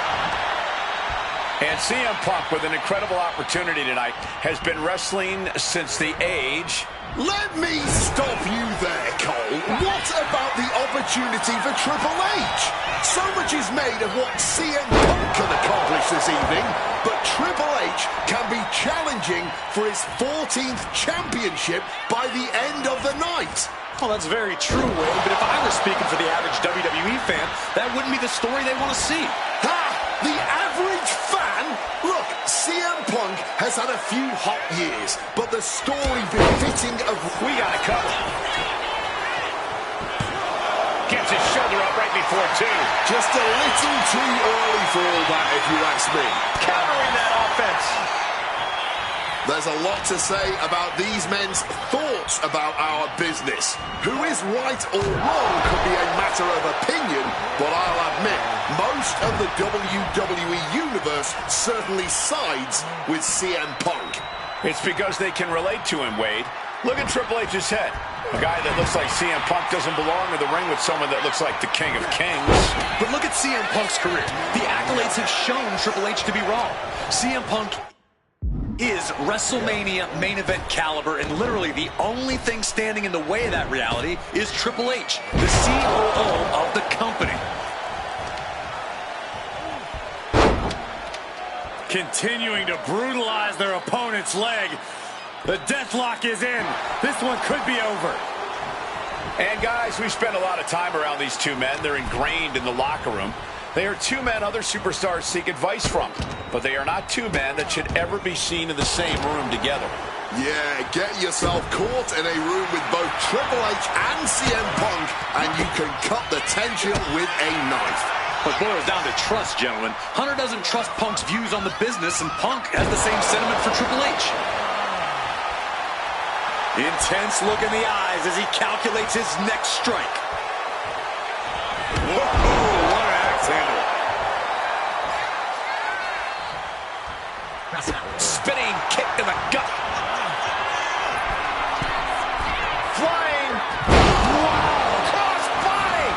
And CM Punk, with an incredible opportunity tonight, has been wrestling since the age... Let me stop you there, Cole. What about the opportunity for Triple H? So much is made of what CM Punk can accomplish this evening, but Triple H can be challenging for his 14th championship by the end of the night. Well, that's very true, Wade, but if I were speaking for the average WWE fan, that wouldn't be the story they want to see. Ha! The average fan? Look, CM Punk has had a few hot years, but the story befitting of... We got it covered. Gets gets his shoulder up right before two. Just a little too early for all that, if you ask me. Countering that offense. There's a lot to say about these men's thoughts about our business. Who is right or wrong could be a matter of opinion, but I'll admit, most of the WWE Universe certainly sides with CM Punk. It's because they can relate to him, Wade. Look at Triple H's head. A guy that looks like CM Punk doesn't belong in the ring with someone that looks like the King of Kings. But look at CM Punk's career. The accolades have shown Triple H to be wrong. CM Punk is WrestleMania main event caliber, and literally the only thing standing in the way of that reality is Triple H, the COO of the company. Continuing to brutalize their opponent's leg. The deathlock is in. This one could be over. And guys, we spent a lot of time around these two men. They're ingrained in the locker room. They are two men other superstars seek advice from, but they are not two men that should ever be seen in the same room together. Yeah, get yourself caught in a room with both Triple H and CM Punk, and you can cut the tension with a knife. But it boils down to trust, gentlemen. Hunter doesn't trust Punk's views on the business, and Punk has the same sentiment for Triple H. Intense look in the eyes as he calculates his next strike. Whoa, what an axe handle. Spinning kick to the gut. Flying. Wow, cross body.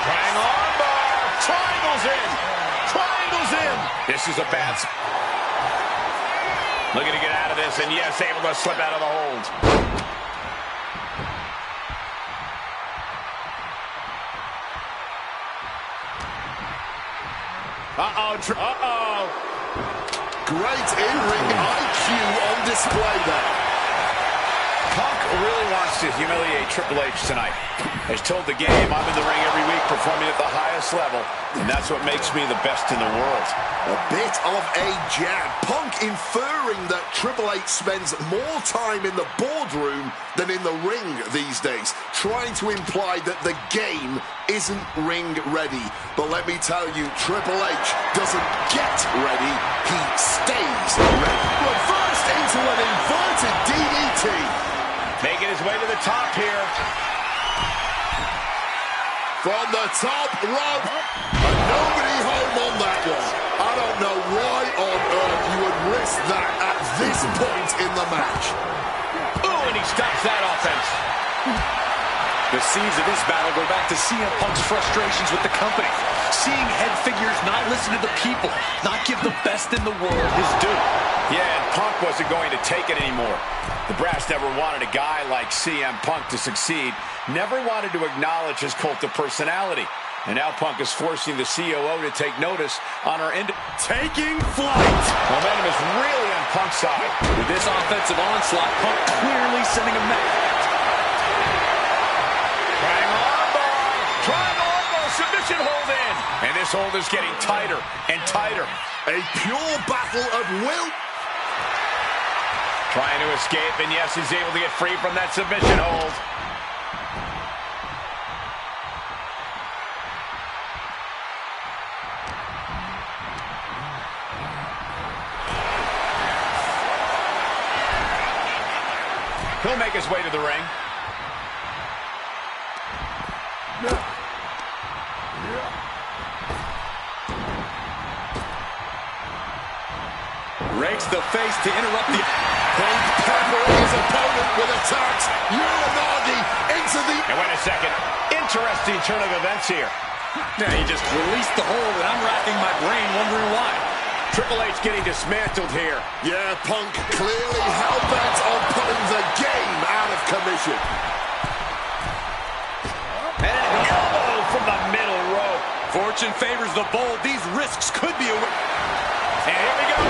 Triangle armbar. Triangles in. Triangles in. This is a bad spot. Looking to get out of this, and yes, able to slip out of the hold. Uh-oh. Great in-ring IQ on display there. Punk really wants to humiliate Triple H tonight. Has told the game, I'm in the ring every week performing at the highest level, and that's what makes me the best in the world. A bit of a jab. Punk inferring that Triple H spends more time in the boardroom than in the ring these days, trying to imply that the game isn't ring ready. But let me tell you, Triple H doesn't get ready, he stays ready. Reversed into an inverted DDT. Making his way to the top here. From the top rope, and nobody home on that one. I don't know why on earth you would risk that at this point in the match. Ooh, and he stops that offense. The seeds of this battle go back to CM Punk's frustrations with the company. Seeing head figures not listen to the people, not give the best in the world his due. Yeah, and Punk wasn't going to take it anymore. The brass never wanted a guy like CM Punk to succeed, never wanted to acknowledge his cult of personality. And now Punk is forcing the COO to take notice on our end. Taking flight. Momentum is really on Punk's side. With this offensive onslaught, Punk clearly sending a message. Triangle armbar, submission hold in. And this hold is getting tighter and tighter. A pure battle of will. Trying to escape, and yes, he's able to get free from that submission hold. He'll make his way to the ring. Rakes the face to interrupt the... Peppering his opponent with attacks. Uranagi into the... And wait a second. Interesting turn of events here. Yeah, he just released the hold, and I'm racking my brain wondering why. Triple H getting dismantled here. Yeah, Punk clearly hell-bent on putting the game out of commission. And an elbow from the middle rope. Fortune favors the bold. These risks could be a... And here we go.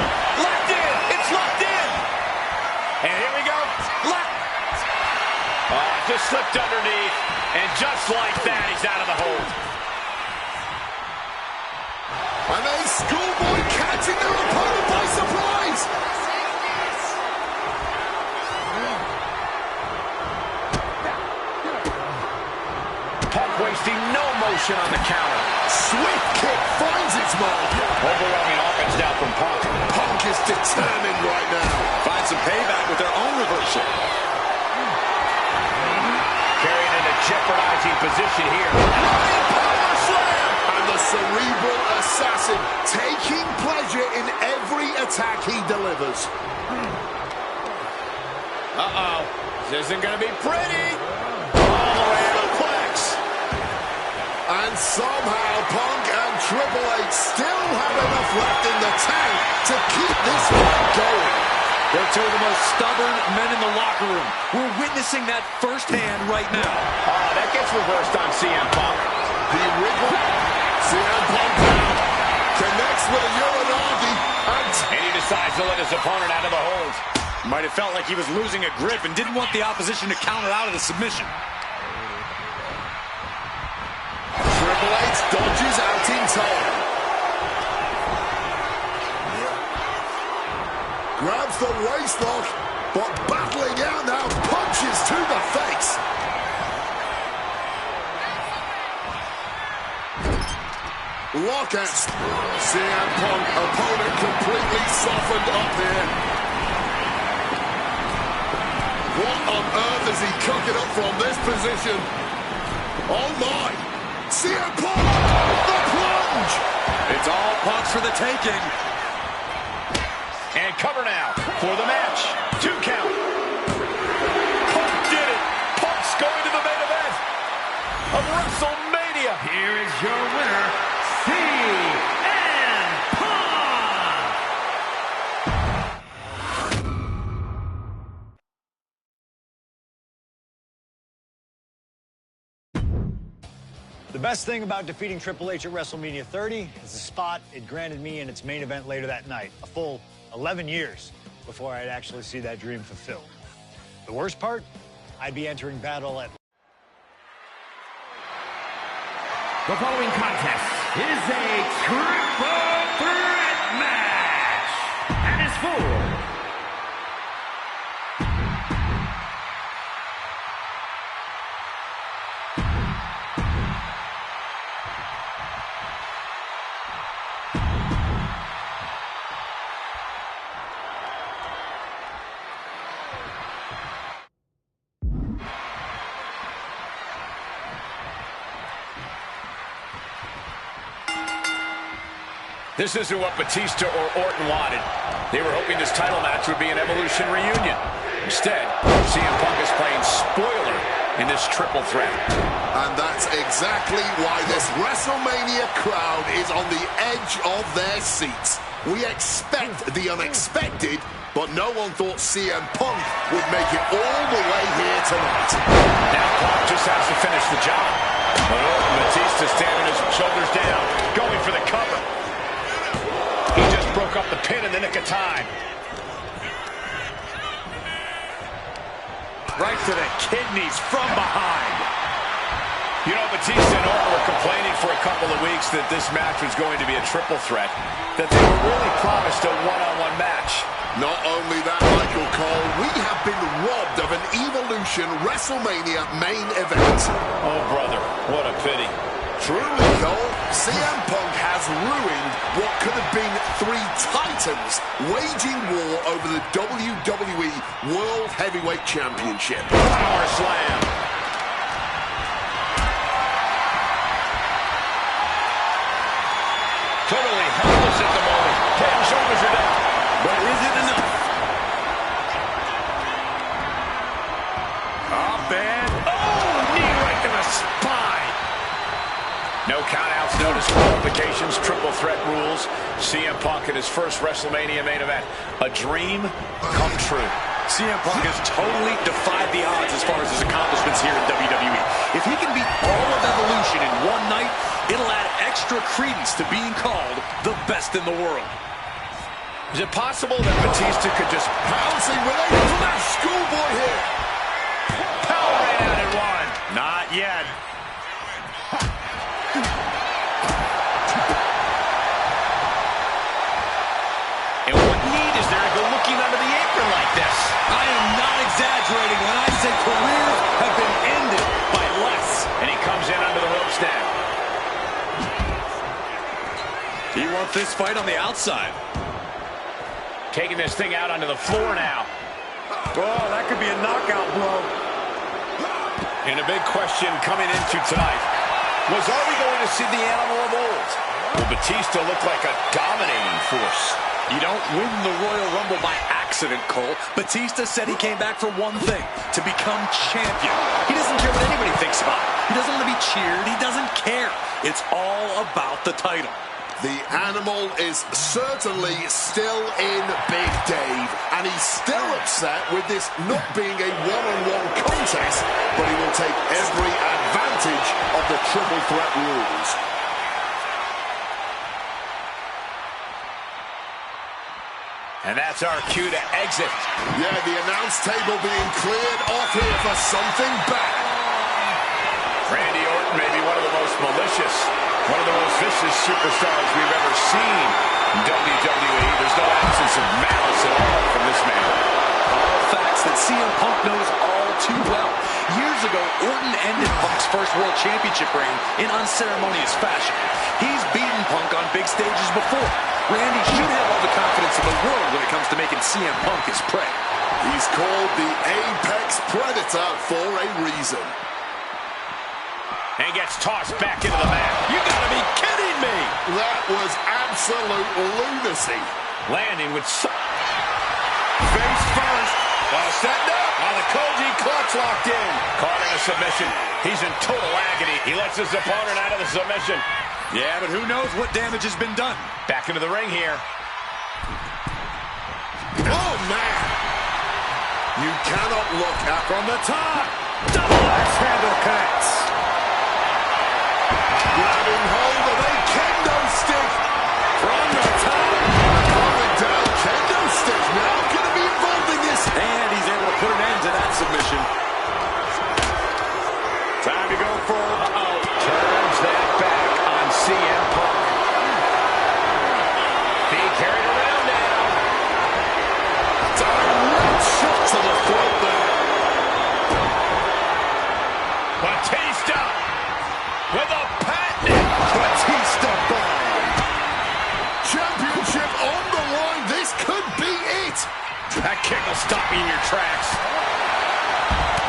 Locked in. It's locked in. And here we go. Locked. Just slipped underneath. And just like that, he's out of the hold. And a schoolboy catching their opponent by surprise. submission on the counter. Swift kick finds its mark. Overwhelming offense now from Punk. Punk is determined right now. Find some payback with their own reversal. Carrying in a jeopardizing position here. Power slam! And the cerebral assassin taking pleasure in every attack he delivers. Uh-oh. This isn't going to be pretty. All the way to the plex. And somehow Punk and Triple H still have enough left in the tank to keep this fight going. They're two of the most stubborn men in the locker room. We're witnessing that firsthand right now. That gets reversed on CM Punk. The wriggle. CM Punk down. Connects with a Uranagi. And he decides to let his opponent out of the hold. Might have felt like he was losing a grip and didn't want the opposition to counter out of the submission. Triple H dodges out in time. Grabs the waistlock, but battling out now, punches to the face. Lockouts. CM Punk, opponent completely softened up here. What on earth is he cooking up from this position? Oh my! CM Punk! The plunge! It's all Punk's for the taking. And cover now for the match. 2 count. Punk did it. Punk's going to the main event of WrestleMania. Here is your winner, CM Punk! The best thing about defeating Triple H at WrestleMania 30 is the spot it granted me in its main event later that night. A full 11 years before I'd actually see that dream fulfilled. The worst part? I'd be entering battle at... The following contest is a triple threat match and is for This isn't what Batista or Orton wanted. They were hoping this title match would be an Evolution reunion. Instead, CM Punk is playing spoiler in this triple threat. And that's exactly why this WrestleMania crowd is on the edge of their seats. We expect the unexpected, but no one thought CM Punk would make it all the way here tonight. Now Punk just has to finish the job. But Orton, Batista standing his shoulders down, going for the cover. He just broke up the pin in the nick of time. Right to the kidneys from behind. You know, Batista and Orton were complaining for a couple of weeks that this match was going to be a triple threat, that they were really promised a one-on-one match. Not only that, Michael Cole, we have been robbed of an Evolution WrestleMania main event. Oh, brother, what a pity. Truly, Cole, CM Punk has ruined what could have been 3 titans waging war over the WWE World Heavyweight Championship. Power slam. Totally helpless at the moment. Head and shoulders are down. But is it enough? Up and... Oh, knee right to the spine. No countouts, no disqualifications, triple threat rules. CM Punk in his first WrestleMania main event. A dream come true. CM Punk has totally defied the odds as far as his accomplishments here in WWE. If he can beat all of Evolution in one night, it'll add extra credence to being called the best in the world. Is it possible that Batista could just... Pouncing related to that schoolboy here. Power right out at one. Not yet. And what need is there to go looking under the apron like this? I am not exaggerating when I say careers have been ended by less. And he comes in under the ropes now. He wants this fight on the outside. Taking this thing out onto the floor now. Oh, that could be a knockout blow. And a big question coming into tonight was, are we going to see the animal of old? Will Batista look like a dominating force? You don't win the Royal Rumble by accident, Cole. Batista said he came back for one thing, to become champion. He doesn't care what anybody thinks about him. He doesn't want to be cheered. He doesn't care. It's all about the title. The animal is certainly still in Big Dave, and he's still upset with this not being a one-on-one contest, but he will take every advantage of the triple threat rules. And that's our cue to exit. Yeah, the announce table being cleared off here for something bad. Randy Orton may be one of the most malicious, one of the most vicious superstars we've ever seen in WWE. There's no absence of malice at all from this man. All facts that CM Punk knows all too well. Years ago, Orton ended Punk's first World Championship reign in unceremonious fashion. He's beaten Punk on big stages before. Randy should have all the confidence in the world when it comes to making CM Punk his prey. He's called the Apex Predator for a reason. And gets tossed back into the mat. You gotta be kidding me! That was absolute lunacy. Landing with face first. Setting up. The Koji clutch locked in. Caught in a submission. He's in total agony. He lets his opponent out of the submission. Yeah, but who knows what damage has been done. Back into the ring here. Oh, man. You cannot look at From the top. Double axe handle connects. grabbing hold of a kendo stick. From the top. Coming down, kendo stick now going to be involved in this. And he's able to put an end to that submission. Time to go for... Turns that back on CM Punk. Being carried around now. Direct shot to the throat there. Batista with a patent. Batista bomb. Championship on the line. This could be it. That kick will stop you in your tracks.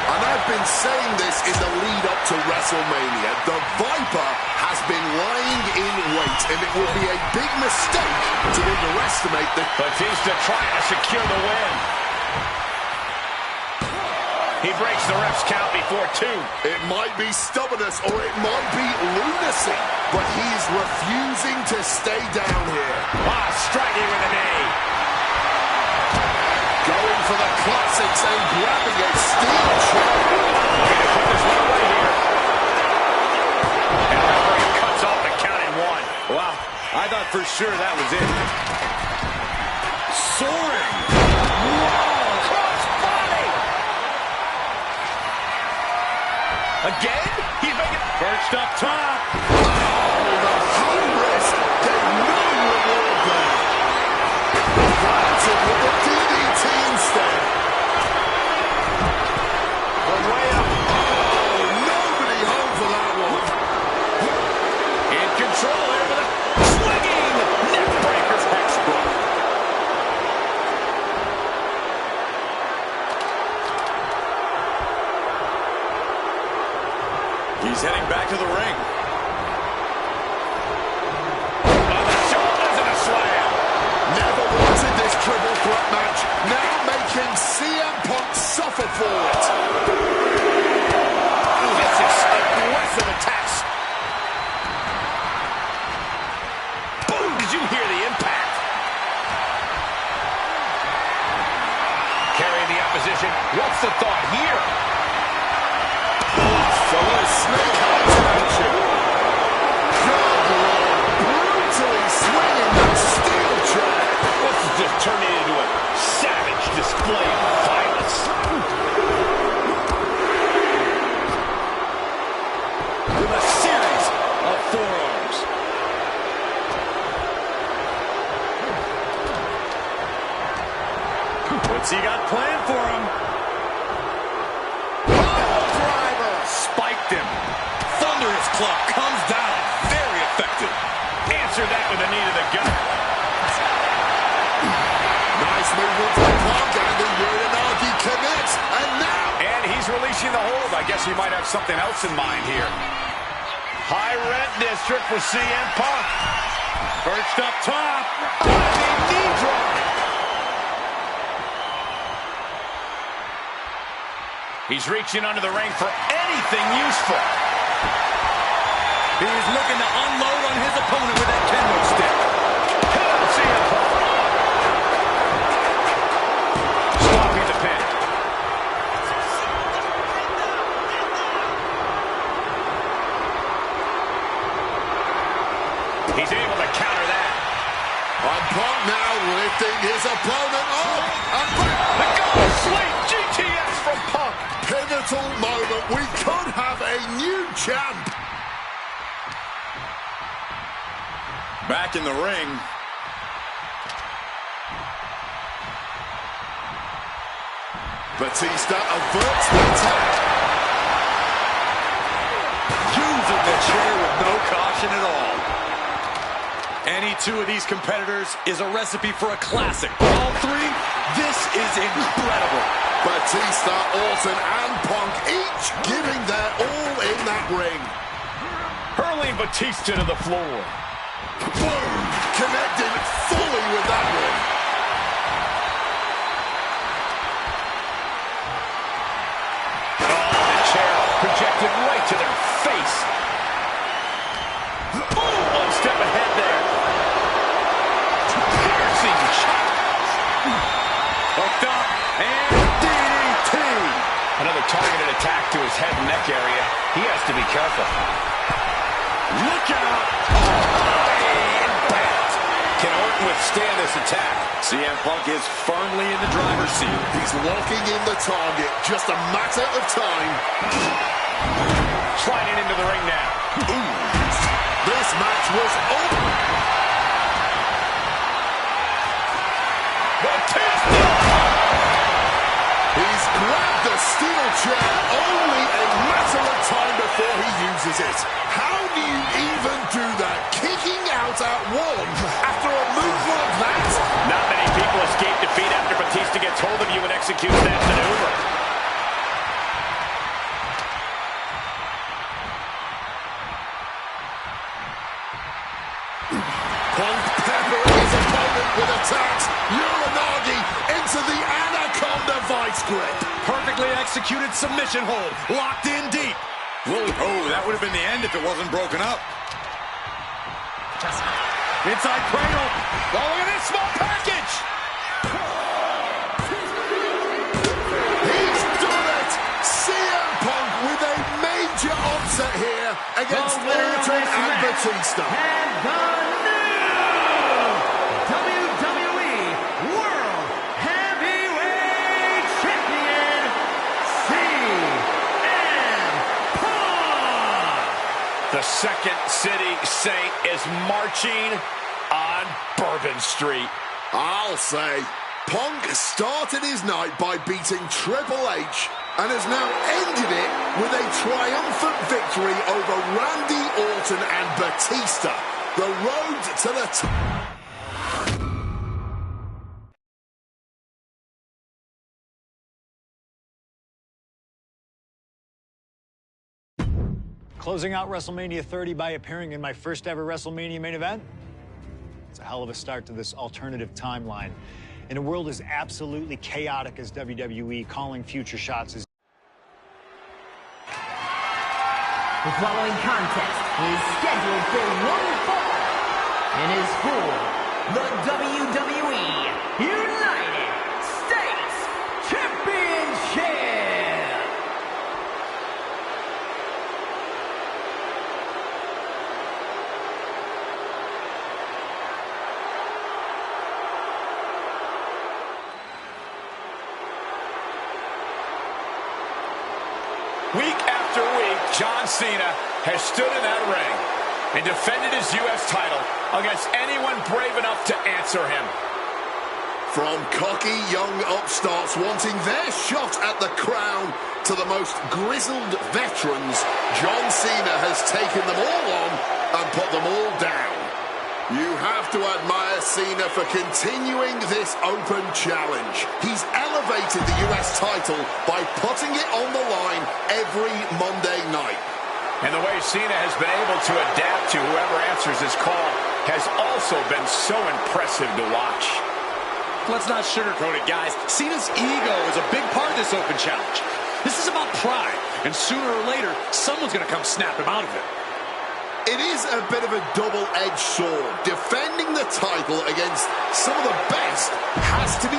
And I've been saying this in the lead up to WrestleMania. The Viper has been lying in wait, and it would be a big mistake to underestimate the... Batista trying to secure the win. He breaks the ref's count before two. It might be stubbornness or it might be lunacy, but he's refusing to stay down here. Striking with a knee. Going for the classics and grabbing a steel chair. Looking to put this one away here. And the referee cuts off the count in one. Wow, I thought for sure that was it. Soaring. Whoa, cross body. Again? He's making... Perched up top. The high risk gave no reward there. Planted with the DDT instead. From way up. Oh, nobody home for that one. In control here with a swinging neck breaker. Textbook. He's heading back to the ring. On the shoulders and a slam. Never wanted this triple threat match. Now making CM Punk suffer for it. Vicious, aggressive attacks. Boom! Did you hear the impact? Carrying the opposition. What's the thought here? So a snake eyes action. Good Lord, brutally swinging that steel chair. This is just turning into a savage display of violence. With a series of forearms. What's he got planned for him? Spiked him. Thunderous club comes down. Very effective. Answer that with a knee to the guess he might have something else in mind here. High rent district for CM Punk. Perched up top. Knee drop. He's reaching under the ring for anything useful. He's looking to unload on his opponent with that kendo stick. Hit on CM Punk. Stopping the pin. He's able to counter that. And Punk now lifting his opponent up. And The go sleep GTS from Punk. pivotal moment. We could have a new champ. Back in the ring. Batista averts the attack. Using the chair with no caution at all. Any two of these competitors is a recipe for a classic. All three, this is incredible. Batista, Orton, and Punk each giving their all in that ring. Hurling Batista to the floor. Boom! Connected fully with that one. The chair projected right to their face. Boom! One step ahead there. Piercing shot. Hooked up. And DDT. Another targeted attack to his head and neck area. He has to be careful. Look out. Impact. Can Orton withstand this attack? CM Punk is firmly in the driver's seat. He's locking in the target. Just a matter of time. Sliding into the ring now. This match was over. Batista! He's grabbed the steel chair. Only a matter of time before he uses it. How do you even do that? Kicking out at one after a move like that? Not many people escape defeat after Batista gets hold of you and executes that maneuver. Punk peppering his opponent with attacks. Uranagi into the Anaconda vice grip. Perfectly executed submission hold. Locked in deep. Whoa, oh, that would have been the end if it wasn't broken up. Inside cradle. Oh, look at this small package! He's done it! CM Punk with a major upset here against Orton and Batista. And the new WWE World Heavyweight Champion, CM Punk. The Second City Saint is marching on Bourbon Street. I'll say, Punk started his night by beating Triple H and has now ended it with a triumphant victory over Randy Orton and Batista. The road to the top. Closing out WrestleMania 30 by appearing in my first ever WrestleMania main event. It's a hell of a start to this alternative timeline. In a world as absolutely chaotic as WWE, calling future shots is... The following contest is scheduled for one fall and is for the WWE United States Championship. Week after week, John Cena has stood in that ring and defended his U.S. title against anyone brave enough to answer him. From cocky young upstarts wanting their shot at the crown to the most grizzled veterans, John Cena has taken them all on and put them all down. You have to admire Cena for continuing this open challenge. He's elevated the US title by putting it on the line every Monday night. And the way Cena has been able to adapt to whoever answers his call has also been so impressive to watch. Let's not sugarcoat it, guys. Cena's ego is a big part of this open challenge. This is about pride, and sooner or later, someone's going to come snap him out of it. It is a bit of a double-edged sword. Defending the title against some of the best has to be...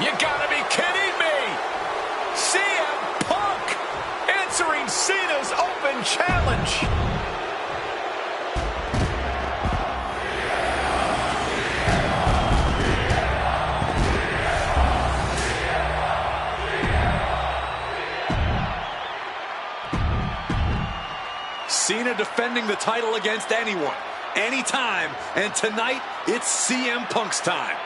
You gotta be kidding me! CM Punk answering Cena's open challenge. Cena defending the title against anyone, anytime, and tonight, it's CM Punk's time.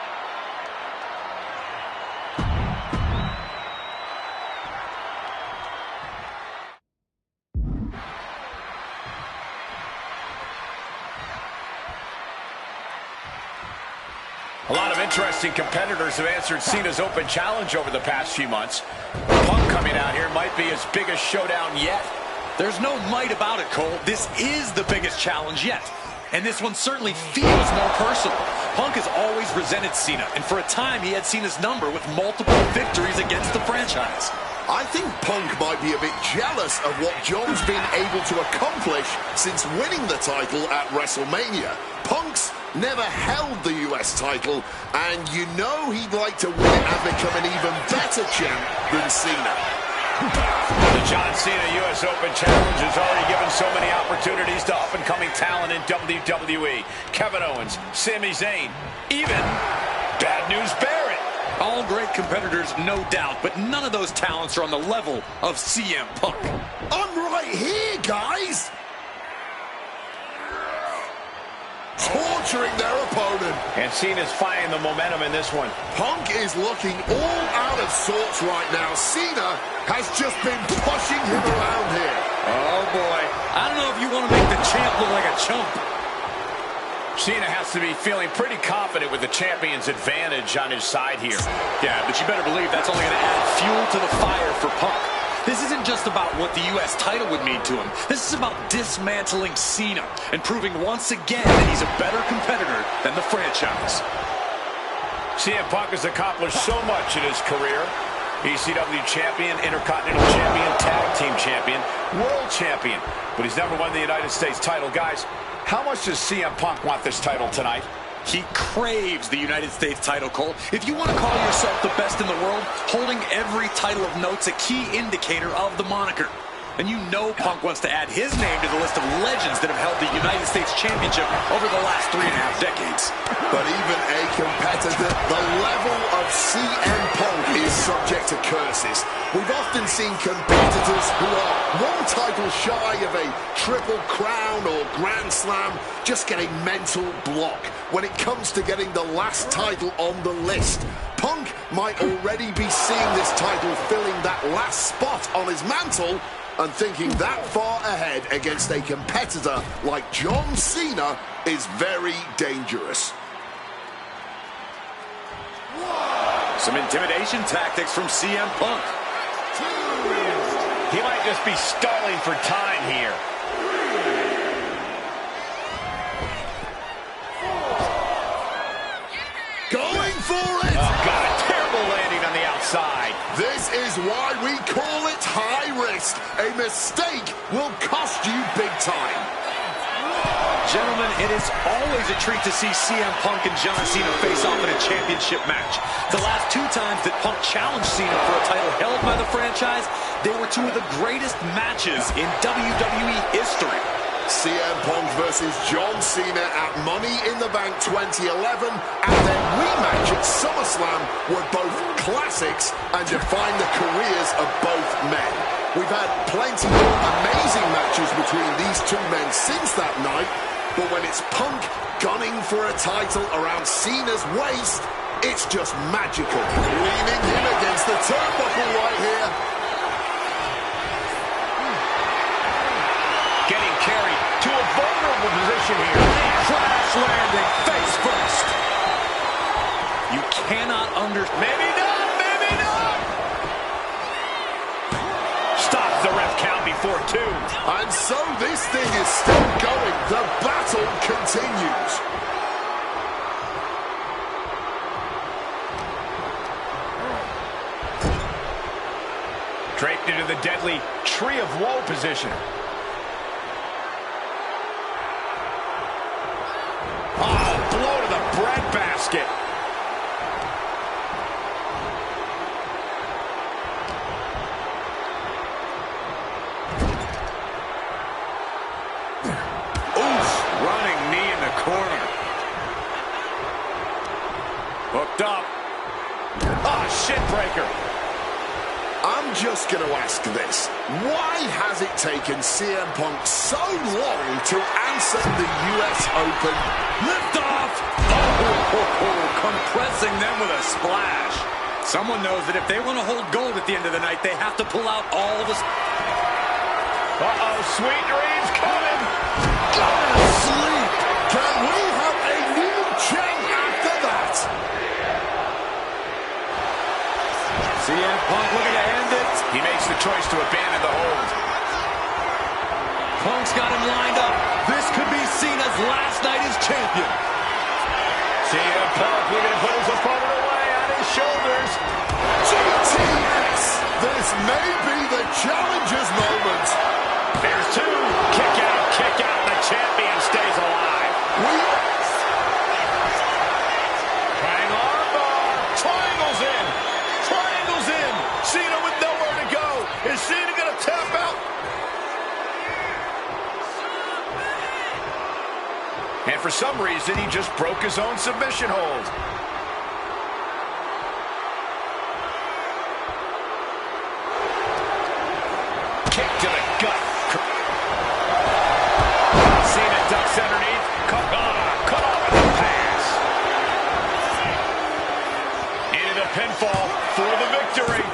A lot of interesting competitors have answered Cena's open challenge over the past few months. Punk coming out here might be his biggest showdown yet. There's no might about it, Cole. This is the biggest challenge yet. And this one certainly feels more personal. Punk has always resented Cena, and for a time he had Cena's number with multiple victories against the franchise. I think Punk might be a bit jealous of what John's been able to accomplish since winning the title at WrestleMania. Punk's never held the US title, and you know he'd like to win it and become an even better champ than Cena. The John Cena US Open Challenge has already given so many opportunities to up-and-coming talent in WWE. Kevin Owens, Sami Zayn, even Bad News Barrett. All great competitors, no doubt, but none of those talents are on the level of CM Punk. I'm right here, guys! Torturing their opponent. And Cena's finding the momentum in this one. Punk is looking all out of sorts right now. Cena has just been pushing him around here. Oh, boy. I don't know if you want to make the champ look like a chump. Cena has to be feeling pretty confident with the champion's advantage on his side here. Yeah, but you better believe that's only going to add fuel to the fire for Punk. This isn't just about what the U.S. title would mean to him. This is about dismantling Cena and proving once again that he's a better competitor than the franchise. CM Punk has accomplished so much in his career. ECW champion, Intercontinental champion, tag team champion, world champion. But he's never won the United States title. Guys, how much does CM Punk want this title tonight? He craves the United States title, Cole. If you want to call yourself the best in the world, holding every title of note's a key indicator of the moniker. And you know Punk wants to add his name to the list of legends that have held the United States Championship over the last 3.5 decades. But even a competitor, the level of CM Punk is subject to curses. We've often seen competitors who are one title shy of a Triple Crown or Grand Slam just get a mental block when it comes to getting the last title on the list. Punk might already be seeing this title filling that last spot on his mantle and thinking that far ahead against a competitor like John Cena is very dangerous. Some intimidation tactics from CM Punk. He might just be stalling for time here. Going for it! Oh, God, a terrible landing on the outside. This is why we call it high risk. A mistake will cost you big time. Gentlemen, it is always a treat to see CM Punk and John Cena face off in a championship match. The last 2 times that Punk challenged Cena for a title held by the franchise, they were 2 of the greatest matches in WWE history. CM Punk versus John Cena at Money in the Bank 2011 and their rematch at SummerSlam were both classics and define the careers of both men. We've had plenty of amazing matches between these 2 men since that night, But when it's Punk gunning for a title around Cena's waist, it's just magical. Leaning him against the turnbuckle right here. Getting carried to a vulnerable position here. Crash landing, face first. You cannot Maybe not, maybe not. Stops the ref count before 2. And so this thing is still going. The battle continues. Draped into the deadly Tree of Woe position. Oh, blow to the breadbasket. Running knee in the corner. Hooked up. Ah, shin breaker. I'm just going to ask this. Why has it taken CM Punk so long to answer the US Open? lift off. Oh, compressing them with a splash. Someone knows that if they want to hold gold at the end of the night, they have to pull out all the... Uh-oh, sweet dreams coming. Sleep. Can we have a new champ after that? CM Punk looking to end it. He makes the choice to abandon the hold. Punk's got him lined up. This could be Cena's last night as champion. CM Punk looking to put his opponent away on his shoulders. GTS. This may be the challenger's moment. There's 2. Kick out. The champion stays alive. Bang armbar. Triangles in. Cena with nowhere to go. Is Cena going to tap out? And for some reason, he just broke his own submission hold. Kick to the gut. Cena ducks underneath. Cut off with the pass. Into the pinfall for the victory.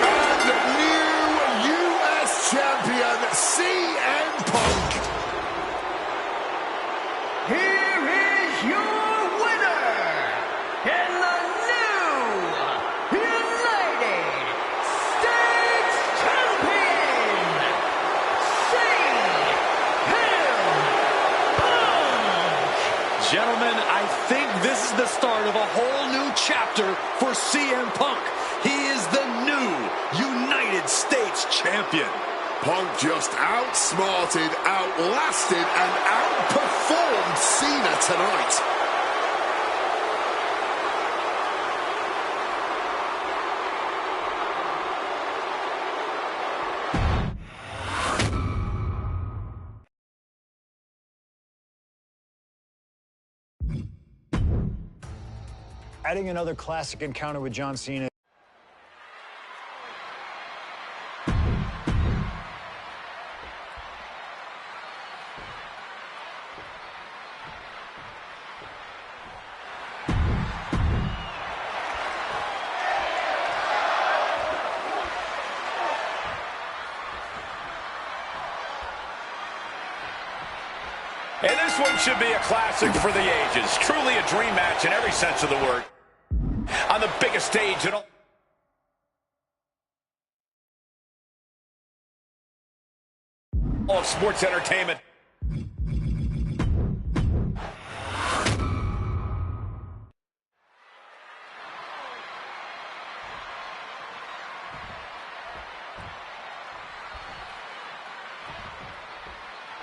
And new US champion, CM Punk. Here is your winner, and the new United States Champion, CM Punk. Gentlemen, I think this is the start of a whole new chapter for CM Punk. He is the new United States champion. Punk just outsmarted, outlasted, and outperformed Cena tonight. Adding another classic encounter with John Cena. And this one should be a classic for the ages. Truly a dream match in every sense of the word. On the biggest stage in all of sports entertainment.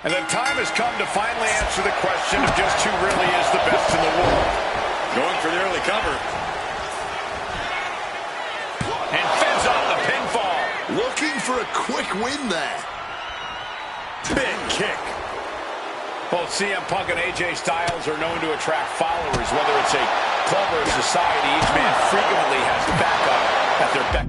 And the time has come to finally answer the question of just who really is the best in the world. Going for the early cover. And fends off the pinfall. Looking for a quick win there. Big kick. Both CM Punk and AJ Styles are known to attract followers. Whether it's a club or a society, each man frequently has backup at their back.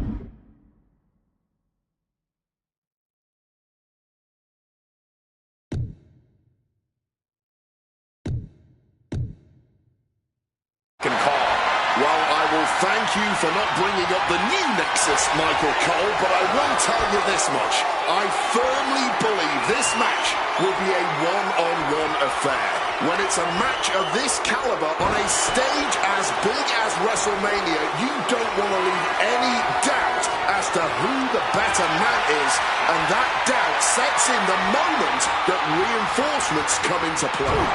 Well, thank you for not bringing up the new Nexus, Michael Cole, but I will tell you this much. I firmly believe this match will be a one-on-one affair. When it's a match of this caliber on a stage as big as WrestleMania, you don't want to leave any doubt as to who the better man is, and that doubt sets in the moment that reinforcements come into play.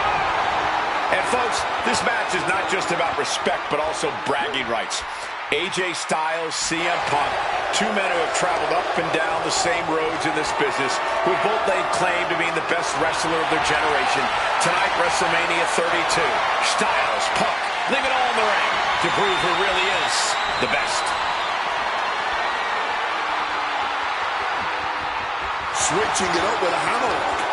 And folks, this match is not just about respect, but also bragging rights. AJ Styles, CM Punk, two men who have traveled up and down the same roads in this business, who have both laid claim to being the best wrestler of their generation. Tonight, WrestleMania 32. Styles, Punk, leave it all in the ring to prove who really is the best. Switching it up with a hammerlock.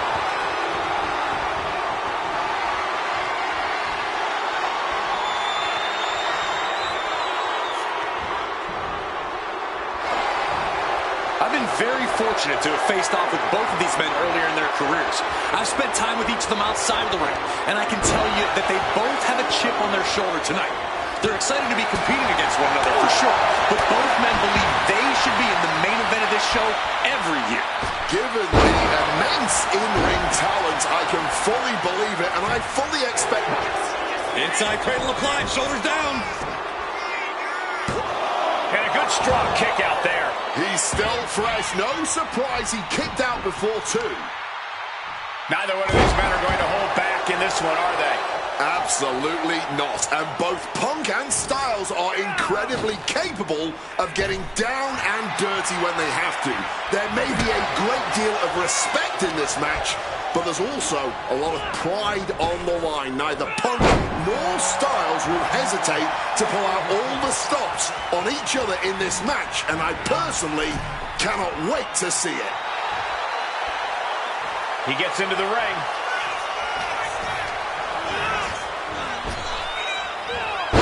I've been very fortunate to have faced off with both of these men earlier in their careers. I've spent time with each of them outside of the ring, and I can tell you that they both have a chip on their shoulder tonight. They're excited to be competing against one another for sure, but both men believe they should be in the main event of this show every year. Given the immense in-ring talent, I can fully believe it, and I fully expect... Inside cradle applied, shoulders down. And a good strong kick out there. He's still fresh. No surprise he kicked out before two. Neither one of these men are going to hold back in this one, are they? Absolutely not. And both Punk and Styles are incredibly capable of getting down and dirty when they have to. There may be a great deal of respect in this match, but there's also a lot of pride on the line. Neither Punk nor Styles will hesitate to pull out all the stops on each other in this match, and I personally cannot wait to see it. He gets into the ring.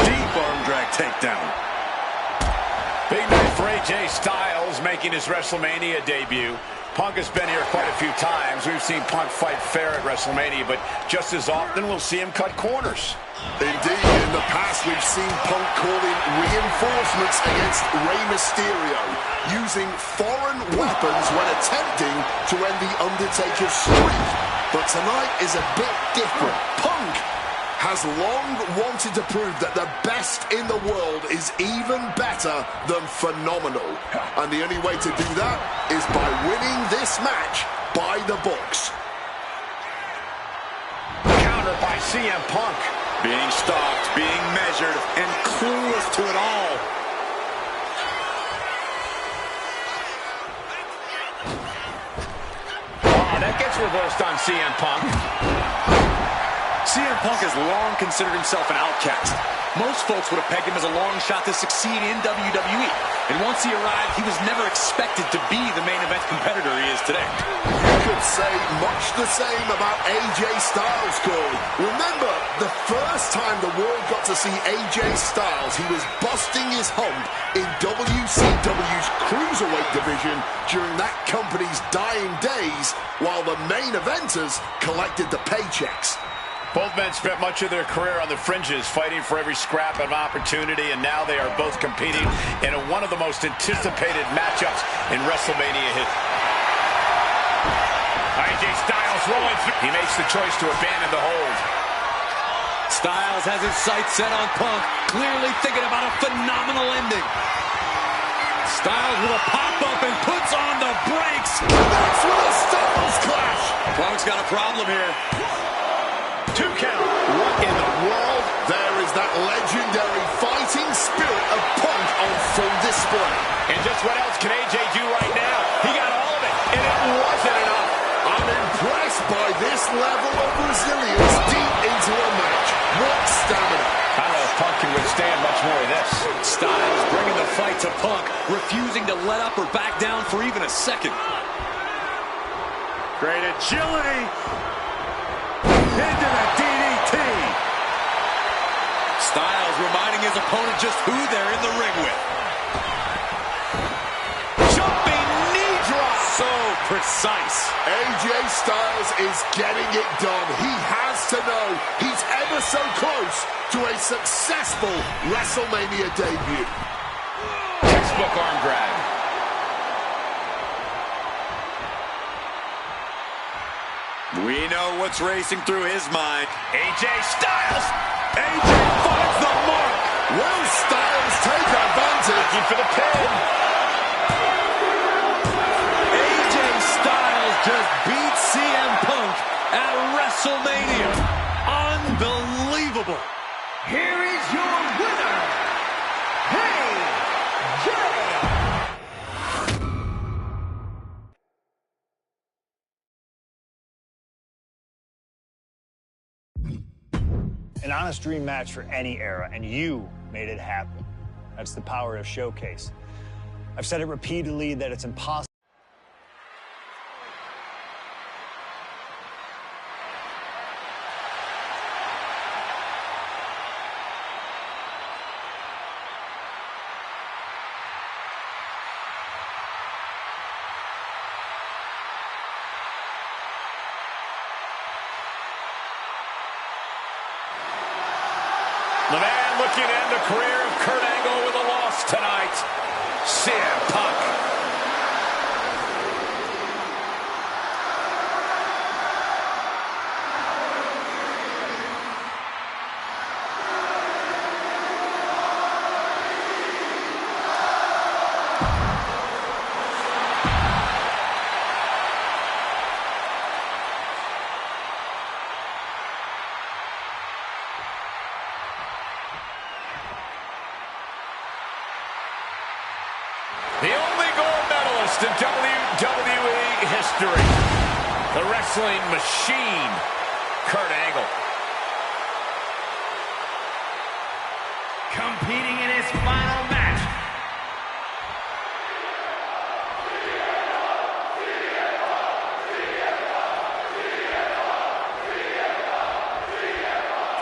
Deep arm drag takedown. Big night for AJ Styles making his WrestleMania debut. Punk has been here quite a few times. We've seen Punk fight fair at WrestleMania, but just as often we'll see him cut corners. Indeed, in the past we've seen Punk calling reinforcements against Rey Mysterio, using foreign weapons when attempting to end the Undertaker's streak. But tonight is a bit different. Punk has long wanted to prove that the best in the world is even better than phenomenal. And the only way to do that is by winning this match by the books. Counter by CM Punk. Being stalked, being measured, and clueless to it all. Oh, that gets reversed on CM Punk. CM Punk has long considered himself an outcast. Most folks would have pegged him as a long shot to succeed in WWE. And once he arrived, he was never expected to be the main event competitor he is today. You could say much the same about AJ Styles, Corey. Remember, the first time the world got to see AJ Styles, he was busting his hump in WCW's Cruiserweight division during that company's dying days, while the main eventers collected the paychecks. Both men spent much of their career on the fringes, fighting for every scrap of opportunity, and now they are both competing in one of the most anticipated matchups in WrestleMania history. AJ Styles rolling through. He makes the choice to abandon the hold. Styles has his sights set on Punk, clearly thinking about a phenomenal ending. Styles with a pop-up and puts on the brakes. That's what a Styles clash. Punk's got a problem here. 2 count. What in the world? There is that legendary fighting spirit of Punk on full display. And just what else can AJ do right now? He got all of it, and it wasn't enough. I'm impressed by this level of resilience deep into a match. What stamina. I don't know if Punk can withstand much more of this. Styles bringing the fight to Punk, refusing to let up or back down for even a second. Great agility. Into the DDT. Styles reminding his opponent just who they're in the ring with. Jumping knee drop. So precise. AJ Styles is getting it done. He has to know he's ever so close to a successful WrestleMania debut. Textbook arm drag. We know what's racing through his mind. AJ Styles. AJ finds the mark. Will Styles take advantage? Looking for the pin. AJ Styles just beat CM Punk at WrestleMania. Unbelievable. Here is your winner, AJ. An honest dream match for any era, and you made it happen. That's the power of Showcase. I've said it repeatedly that it's impossible. The man looking to end the career of Kurt Angle with a loss tonight, CM Punk. The only gold medalist in WWE history. The wrestling machine, Kurt Angle. Competing in his final match.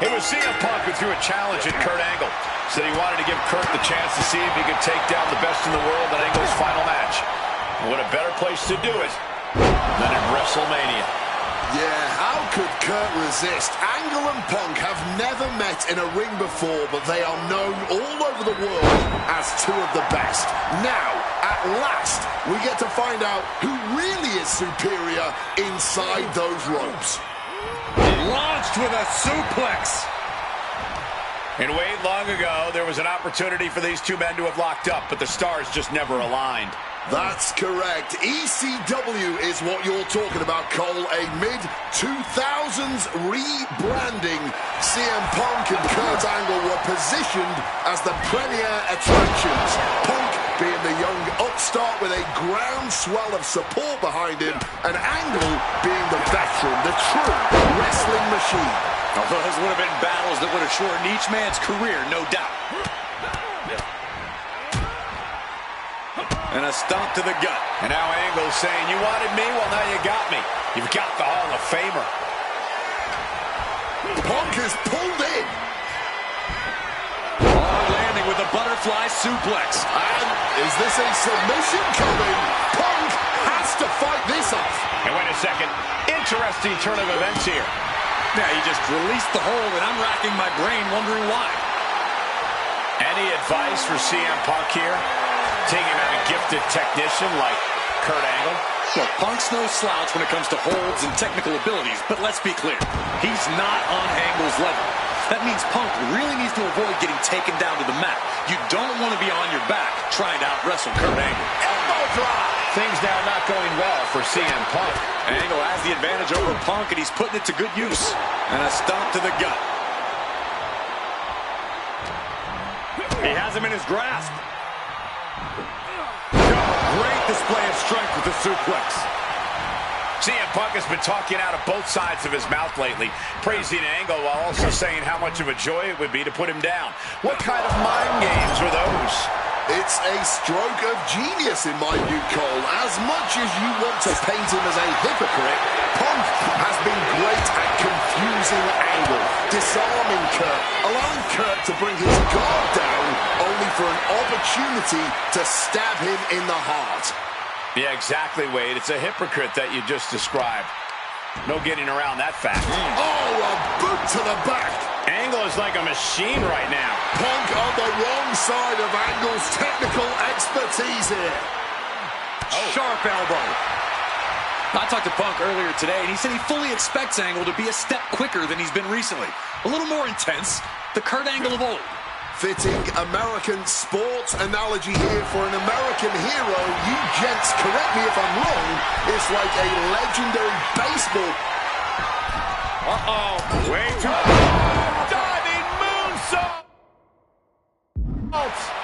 It was CM Punk who threw a challenge at Kurt Angle. Said he wanted to give Kurt the chance to see if he could take down the best in the world at Angle's final match. And what a better place to do it than at WrestleMania. Yeah, how could Kurt resist? Angle and Punk have never met in a ring before, but they are known all over the world as two of the best. Now, at last, we get to find out who really is superior inside those ropes. Launched with a suplex. And Wade, long ago, there was an opportunity for these two men to have locked up, but the stars just never aligned. That's correct. ECW is what you're talking about, Cole. A mid-2000s rebranding. CM Punk and Kurt Angle were positioned as the premier attractions. Punk being the young upstart with a groundswell of support behind him, and Angle being the veteran, the true wrestling machine. Although those would have been battles that would have shortened each man's career, no doubt. And a stomp to the gut. And now Angle's saying, you wanted me? Well, now you got me. You've got the Hall of Famer. Punk is pulled in. Hard landing with a butterfly suplex. And is this a submission coming? Punk has to fight this off. And wait a second. Interesting turn of events here. Yeah, he just released the hold, and I'm racking my brain wondering why. Any advice for CM Punk here? Taking out a gifted technician like Kurt Angle? Look, Punk's no slouch when it comes to holds and technical abilities, but let's be clear. He's not on Angle's level. That means Punk really needs to avoid getting taken down to the mat. You don't want to be on your back trying to out-wrestle Kurt Angle. Elbow drop! Things now not going well for CM Punk. Angle has the advantage over Punk, and he's putting it to good use. And a stomp to the gut. He has him in his grasp. Great display of strength with the suplex. CM Punk has been talking out of both sides of his mouth lately, praising Angle while also saying how much of a joy it would be to put him down. What kind of mind games were those? It's a stroke of genius in my view, Cole. As much as you want to paint him as a hypocrite, Punk has been great at confusing Angle, disarming Kurt, allowing Kurt to bring his guard down, only for an opportunity to stab him in the heart. Yeah, exactly, Wade. It's a hypocrite that you just described. No getting around that fact. Oh, a boot to the back. Angle is like a machine right now. Punk on the wrong side of Angle's technical expertise here. Sharp elbow. I talked to Punk earlier today, and he said he fully expects Angle to be a step quicker than he's been recently. A little more intense. The Kurt Angle of old. Fitting American sports analogy here for an American hero. You gents, correct me if I'm wrong, it's like a legendary baseball. Uh-oh. Way too... Diving moonsault!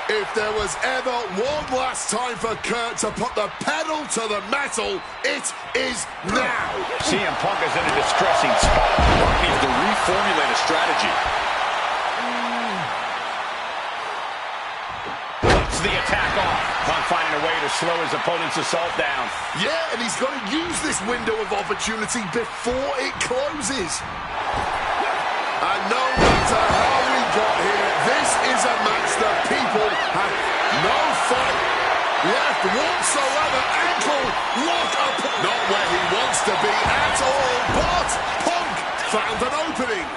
If there was ever one last time for Kurt to put the pedal to the metal, it is now. CM Punk is in a distressing spot. Punk needs to reformulate a strategy. The attack off. Punk finding a way to slow his opponent's assault down. Yeah, and he's got to use this window of opportunity before it closes. And no matter how we got here, this is a match that people have no fight left whatsoever. Ankle lock up. Not where he wants to be at all, but Punk found an opening.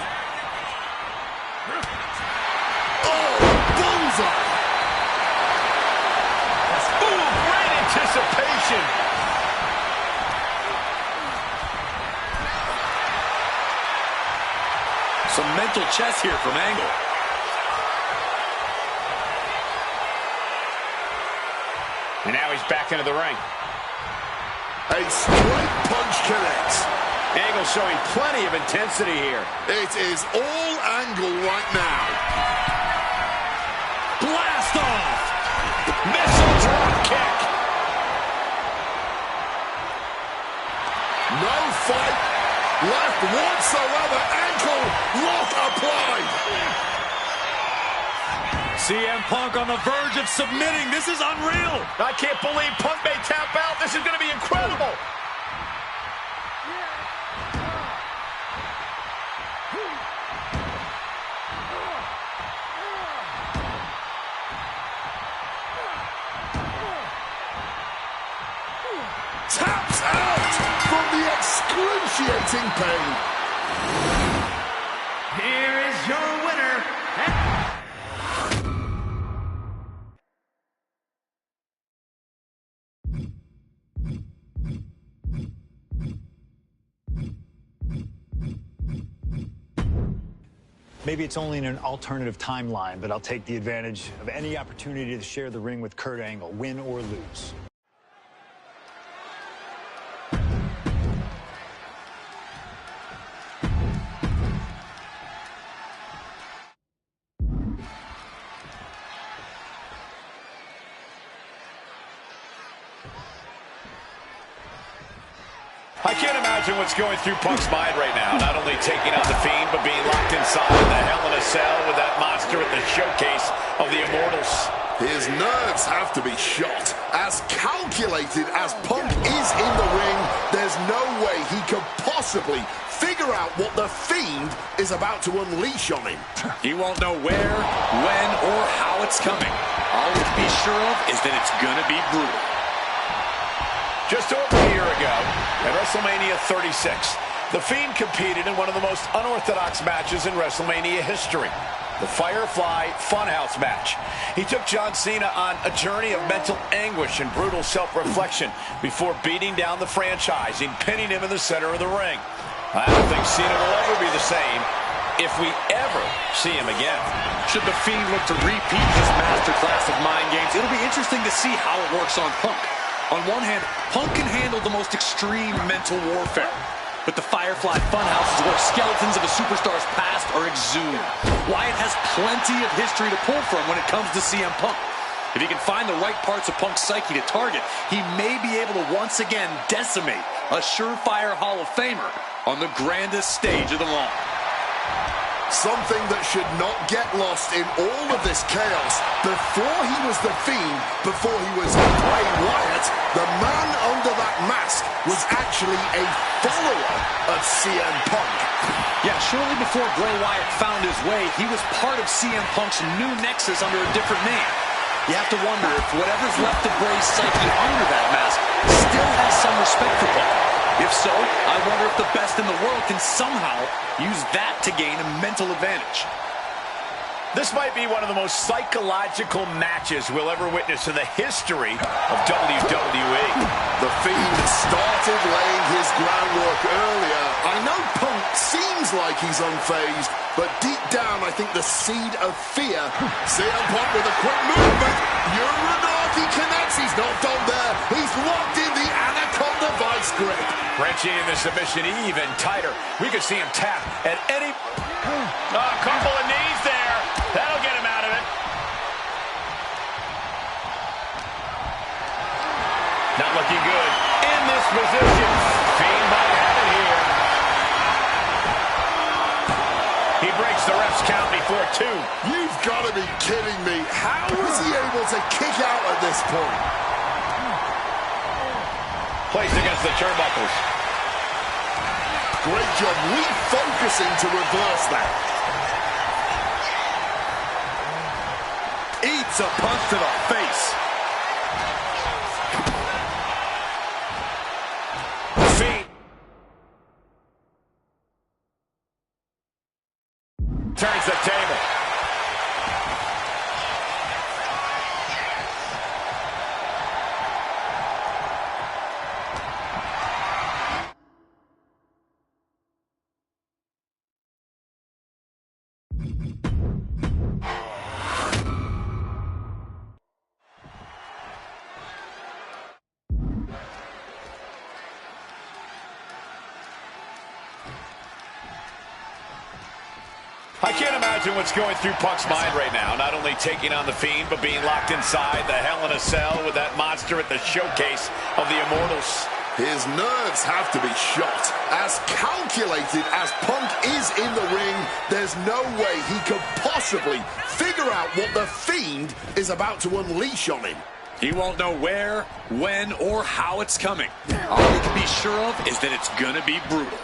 Oh, bullseye. Anticipation. Some mental chess here from Angle. And now he's back into the ring. A straight punch connects. Angle showing plenty of intensity here. It is all Angle right now. Blast off. Missile drop kick. No fight left whatsoever. Ankle lock applied. CM Punk on the verge of submitting. This is unreal. I can't believe Punk may tap out. This is going to be incredible. Taps out from the excruciating pain. Here is your winner. Maybe it's only in an alternative timeline, but I'll take the advantage of any opportunity to share the ring with Kurt Angle, win or lose. I can't imagine what's going through Punk's mind right now. Not only taking out the Fiend, but being locked inside the Hell in a Cell with that monster at the showcase of the Immortals. His nerves have to be shot. As calculated as Punk is in the ring, there's no way he could possibly figure out what the Fiend is about to unleash on him. He won't know where, when, or how it's coming. All we can be sure of is that it's gonna be brutal. Just over a year ago, at WrestleMania 36, The Fiend competed in one of the most unorthodox matches in WrestleMania history, the Firefly Funhouse match. He took John Cena on a journey of mental anguish and brutal self-reflection before beating down the franchise and pinning him in the center of the ring. I don't think Cena will ever be the same if we ever see him again. Should The Fiend look to repeat his masterclass of mind games, it'll be interesting to see how it works on Punk. On one hand, Punk can handle the most extreme mental warfare. But the Firefly Funhouse is where skeletons of a superstar's past are exhumed. Wyatt has plenty of history to pull from when it comes to CM Punk. If he can find the right parts of Punk's psyche to target, he may be able to once again decimate a surefire Hall of Famer on the grandest stage of them all. Something that should not get lost in all of this chaos. Before he was The Fiend, before he was Bray Wyatt, the man under that mask was actually a follower of CM Punk. Yeah, shortly before Bray Wyatt found his way, he was part of CM Punk's new nexus under a different name. You have to wonder if whatever's left of Bray's psyche under that mask still has some respect for Punk. If so, I wonder if the best in the world can somehow use that to gain a mental advantage. This might be one of the most psychological matches we'll ever witness in the history of WWE. The Fiend started laying his groundwork earlier. I know Punk seems like he's unfazed, but deep down I think the seed of fear. CM Punk with a quick movement. Uranagi connects. He's not done there. He's locked in the Anaconda Vice grip. Wrenching in the submission even tighter. We could see him tap at any... A couple of knees there. That'll get him out of it. Not looking good in this position. Fiend might have it here. He breaks the ref's count before 2. You've got to be kidding me. How was he able to kick out at this point? Placed against the turnbuckles. Great job refocusing to reverse that. Eats a punch to the face. Feet. Turns the table. I can't imagine what's going through Punk's mind right now. Not only taking on the Fiend, but being locked inside the Hell in a Cell with that monster at the showcase of the Immortals. His nerves have to be shot. As calculated as Punk is in the ring, there's no way he could possibly figure out what the Fiend is about to unleash on him. He won't know where, when, or how it's coming. All he can be sure of is that it's gonna be brutal.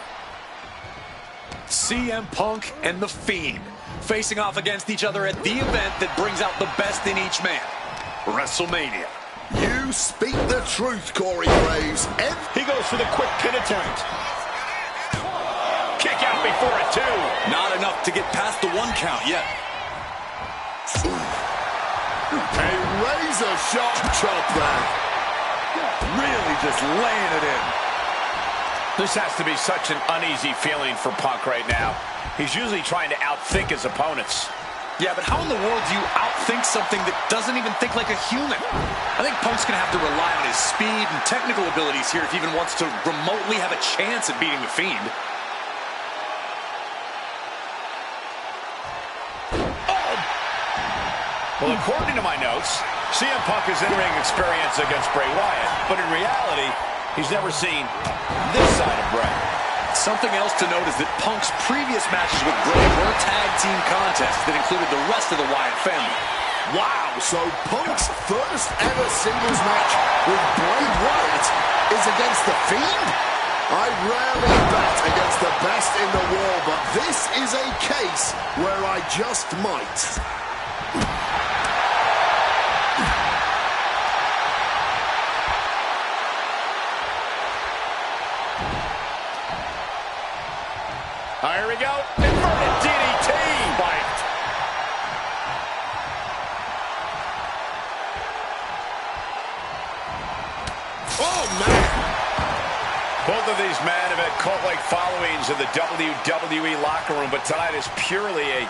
CM Punk and The Fiend facing off against each other at the event that brings out the best in each man, WrestleMania. You speak the truth, Corey Graves. He goes for the quick pin attempt. Kick out before a 2. Not enough to get past the 1 count yet. A razor-sharp chop there. Really just laying it in. This has to be such an uneasy feeling for Punk right now. He's usually trying to outthink his opponents. Yeah, but how in the world do you outthink something that doesn't even think like a human? I think Punk's going to have to rely on his speed and technical abilities here if he even wants to remotely have a chance at beating The Fiend. Oh! Well, according to my notes, CM Punk is in-ring experience against Bray Wyatt, but in reality, he's never seen this side of Bray. Something else to note is that Punk's previous matches with Bray were tag team contests that included the rest of the Wyatt family. Wow, so Punk's first ever singles match with Bray Wyatt is against The Fiend? I rarely bet against the best in the world, but this is a case where I just might. Here we go. Inverted DDT. Spiked. Oh, man. Both of these men have had cult-like followings in the WWE locker room, but tonight is purely a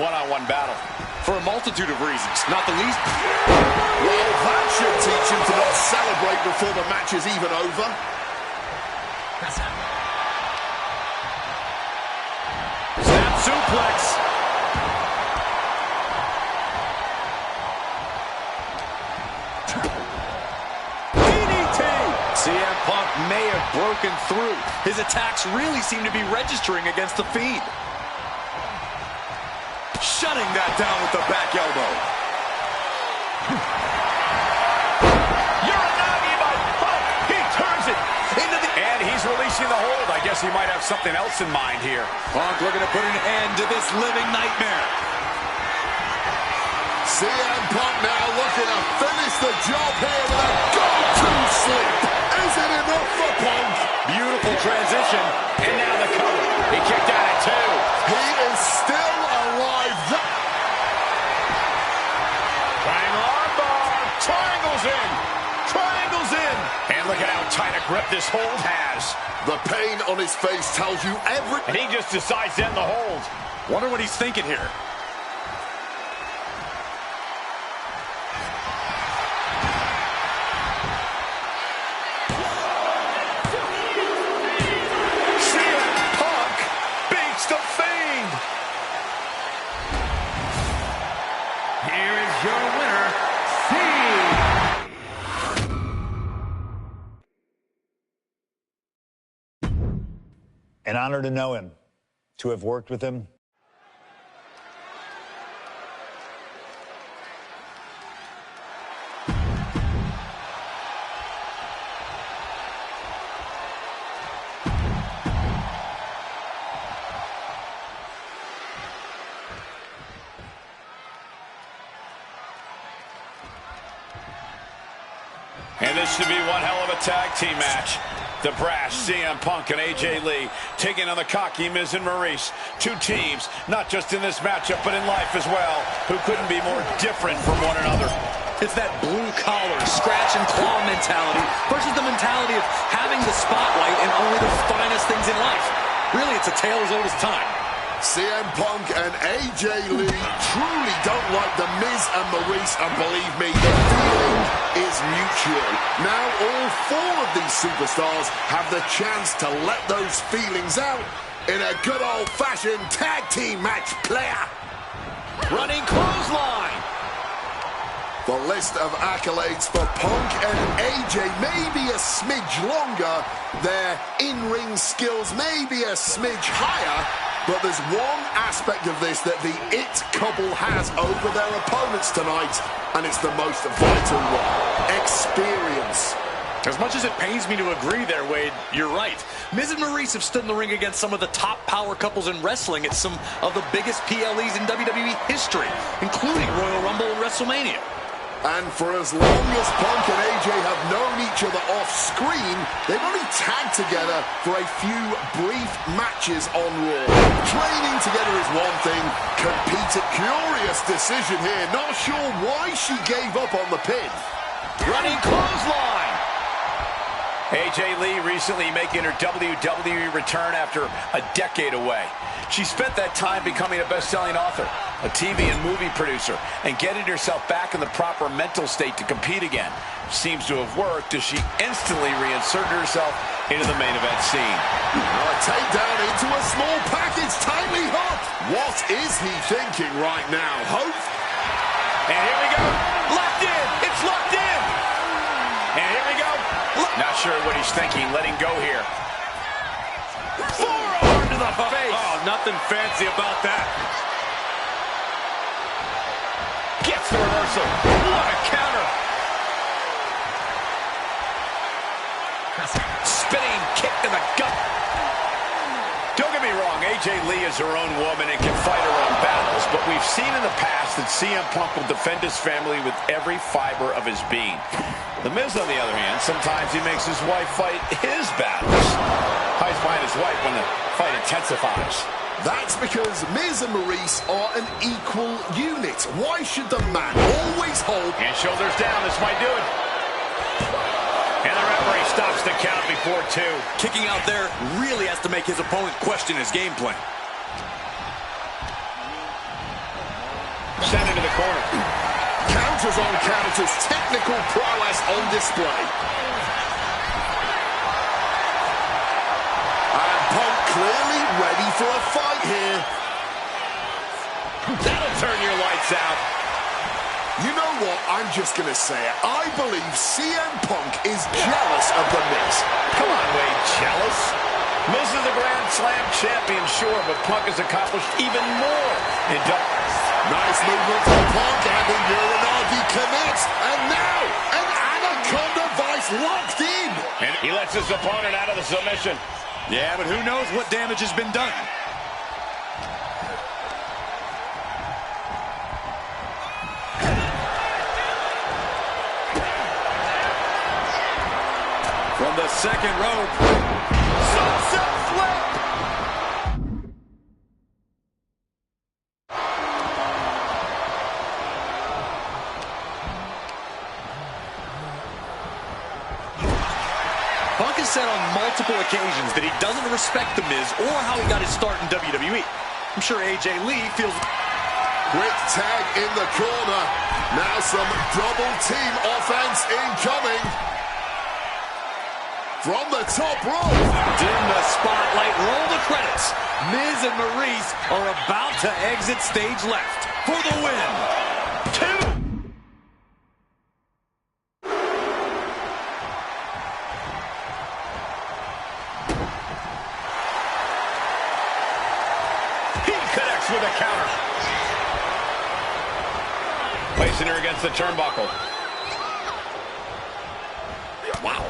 one-on-one battle. For a multitude of reasons, not the least. Well, that should teach him to not celebrate before the match is even over. Snap suplex. DDT. CM Punk may have broken through. His attacks really seem to be registering against The Fiend. Shutting that down with the back elbow. Uranagi by Punk. He turns it into the... And he's releasing the hold. I guess he might have something else in mind here. Punk looking to put an end to this living nightmare. CM Punk now looking to finish the job here with a go-to sleep. Is it enough for Punk? Beautiful transition, and now the cover. He kicked out at 2. He is still alive. Triangle armbar. Triangles in. Triangles in. And look at how tight a grip this hold has. The pain on his face tells you everything. And he just decides to end the hold. Wonder what he's thinking here. CM Punk beats the Fiend. Here is your winner, Fiend. An honor to know him, to have worked with him. And this should be one hell of a tag team match. The brash CM Punk and AJ Lee taking on the cocky Miz and Maurice. Two teams, not just in this matchup, but in life as well, who couldn't be more different from one another. It's that blue-collar, scratch-and-claw mentality versus the mentality of having the spotlight and only the finest things in life. Really, it's a tale as old as time. CM Punk and AJ Lee truly don't like the Miz and Maurice, and believe me, the feeling is mutual. Now all 4 of these superstars have the chance to let those feelings out in a good old-fashioned tag team match, player. Running clothesline. The list of accolades for Punk and AJ may be a smidge longer, their in-ring skills may be a smidge higher, but there's one aspect of this that the It couple has over their opponents tonight, and it's the most vital one: experience. As much as it pains me to agree there, Wade, you're right. Miz and Maurice have stood in the ring against some of the top power couples in wrestling at some of the biggest PLEs in WWE history, including Royal Rumble and WrestleMania. And for as long as Punk and AJ have known each other off-screen, they've only tagged together for a few brief matches on Raw. Training together is one thing, compete a curious decision here. Not sure why she gave up on the pin. Running clothesline. AJ Lee recently making her WWE return after a decade away. She spent that time becoming a best-selling author, a TV and movie producer, and getting herself back in the proper mental state to compete again. Seems to have worked as she instantly reinserted herself into the main event scene. Now a takedown into a small package, tightly hooked. What is he thinking right now? Hope? And here we go. Locked in. It's locked in. And here we go. Not sure what he's thinking. Letting go here. Forearm to the face. Oh, nothing fancy about that. Gets the reversal. What a counter. Spinning kick to the gut. Don't get me wrong, AJ Lee is her own woman and can fight her own battles, but we've seen in the past that CM Punk will defend his family with every fiber of his being. The Miz, on the other hand, sometimes he makes his wife fight his battles. Hides behind his wife when the fight intensifies. That's because Miz and Maurice are an equal unit. Why should the man always hold? And shoulders down, this might do it. And the referee stops the count before 2. Kicking out there really has to make his opponent question his game plan. Sent into the corner. Counters on counters, technical prowess on display. And Punk clearly ready for a fight here. That'll turn your lights out. You know what? I'm just going to say it. I believe CM Punk is jealous of The Miz. Come on, Wade, jealous? Miz is the Grand Slam champion, sure, but Punk has accomplished even more in Nice movement from Punk, and the Uranagi connects. And now, an Anaconda Vice locked in. And he lets his opponent out of the submission. Yeah, but who knows what damage has been done. From the second rope. Sunset flip. Punk has said on multiple occasions that he doesn't respect The Miz or how he got his start in WWE. I'm sure AJ Lee feels... Quick tag in the corner. Now some double team offense incoming. From the top rope. Dim the spotlight, roll the credits. Miz and Maurice are about to exit stage left for the win. 2. He connects with a counter. Placing her against the turnbuckle. Wow.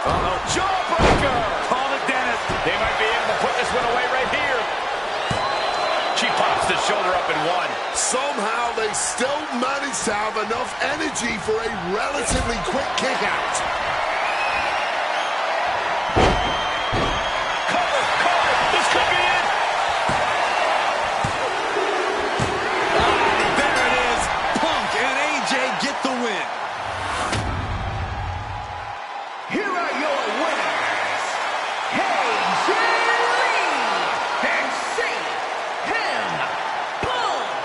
Uh-oh, jawbreaker! Call it, Dennis. They might be able to put this one away right here. She pops the shoulder up in one. Somehow they still manage to have enough energy for a relatively quick kick out. Cover! This could be it! There it is. Punk and AJ get the win. Here are your winners, AJ Lee and CM Punk.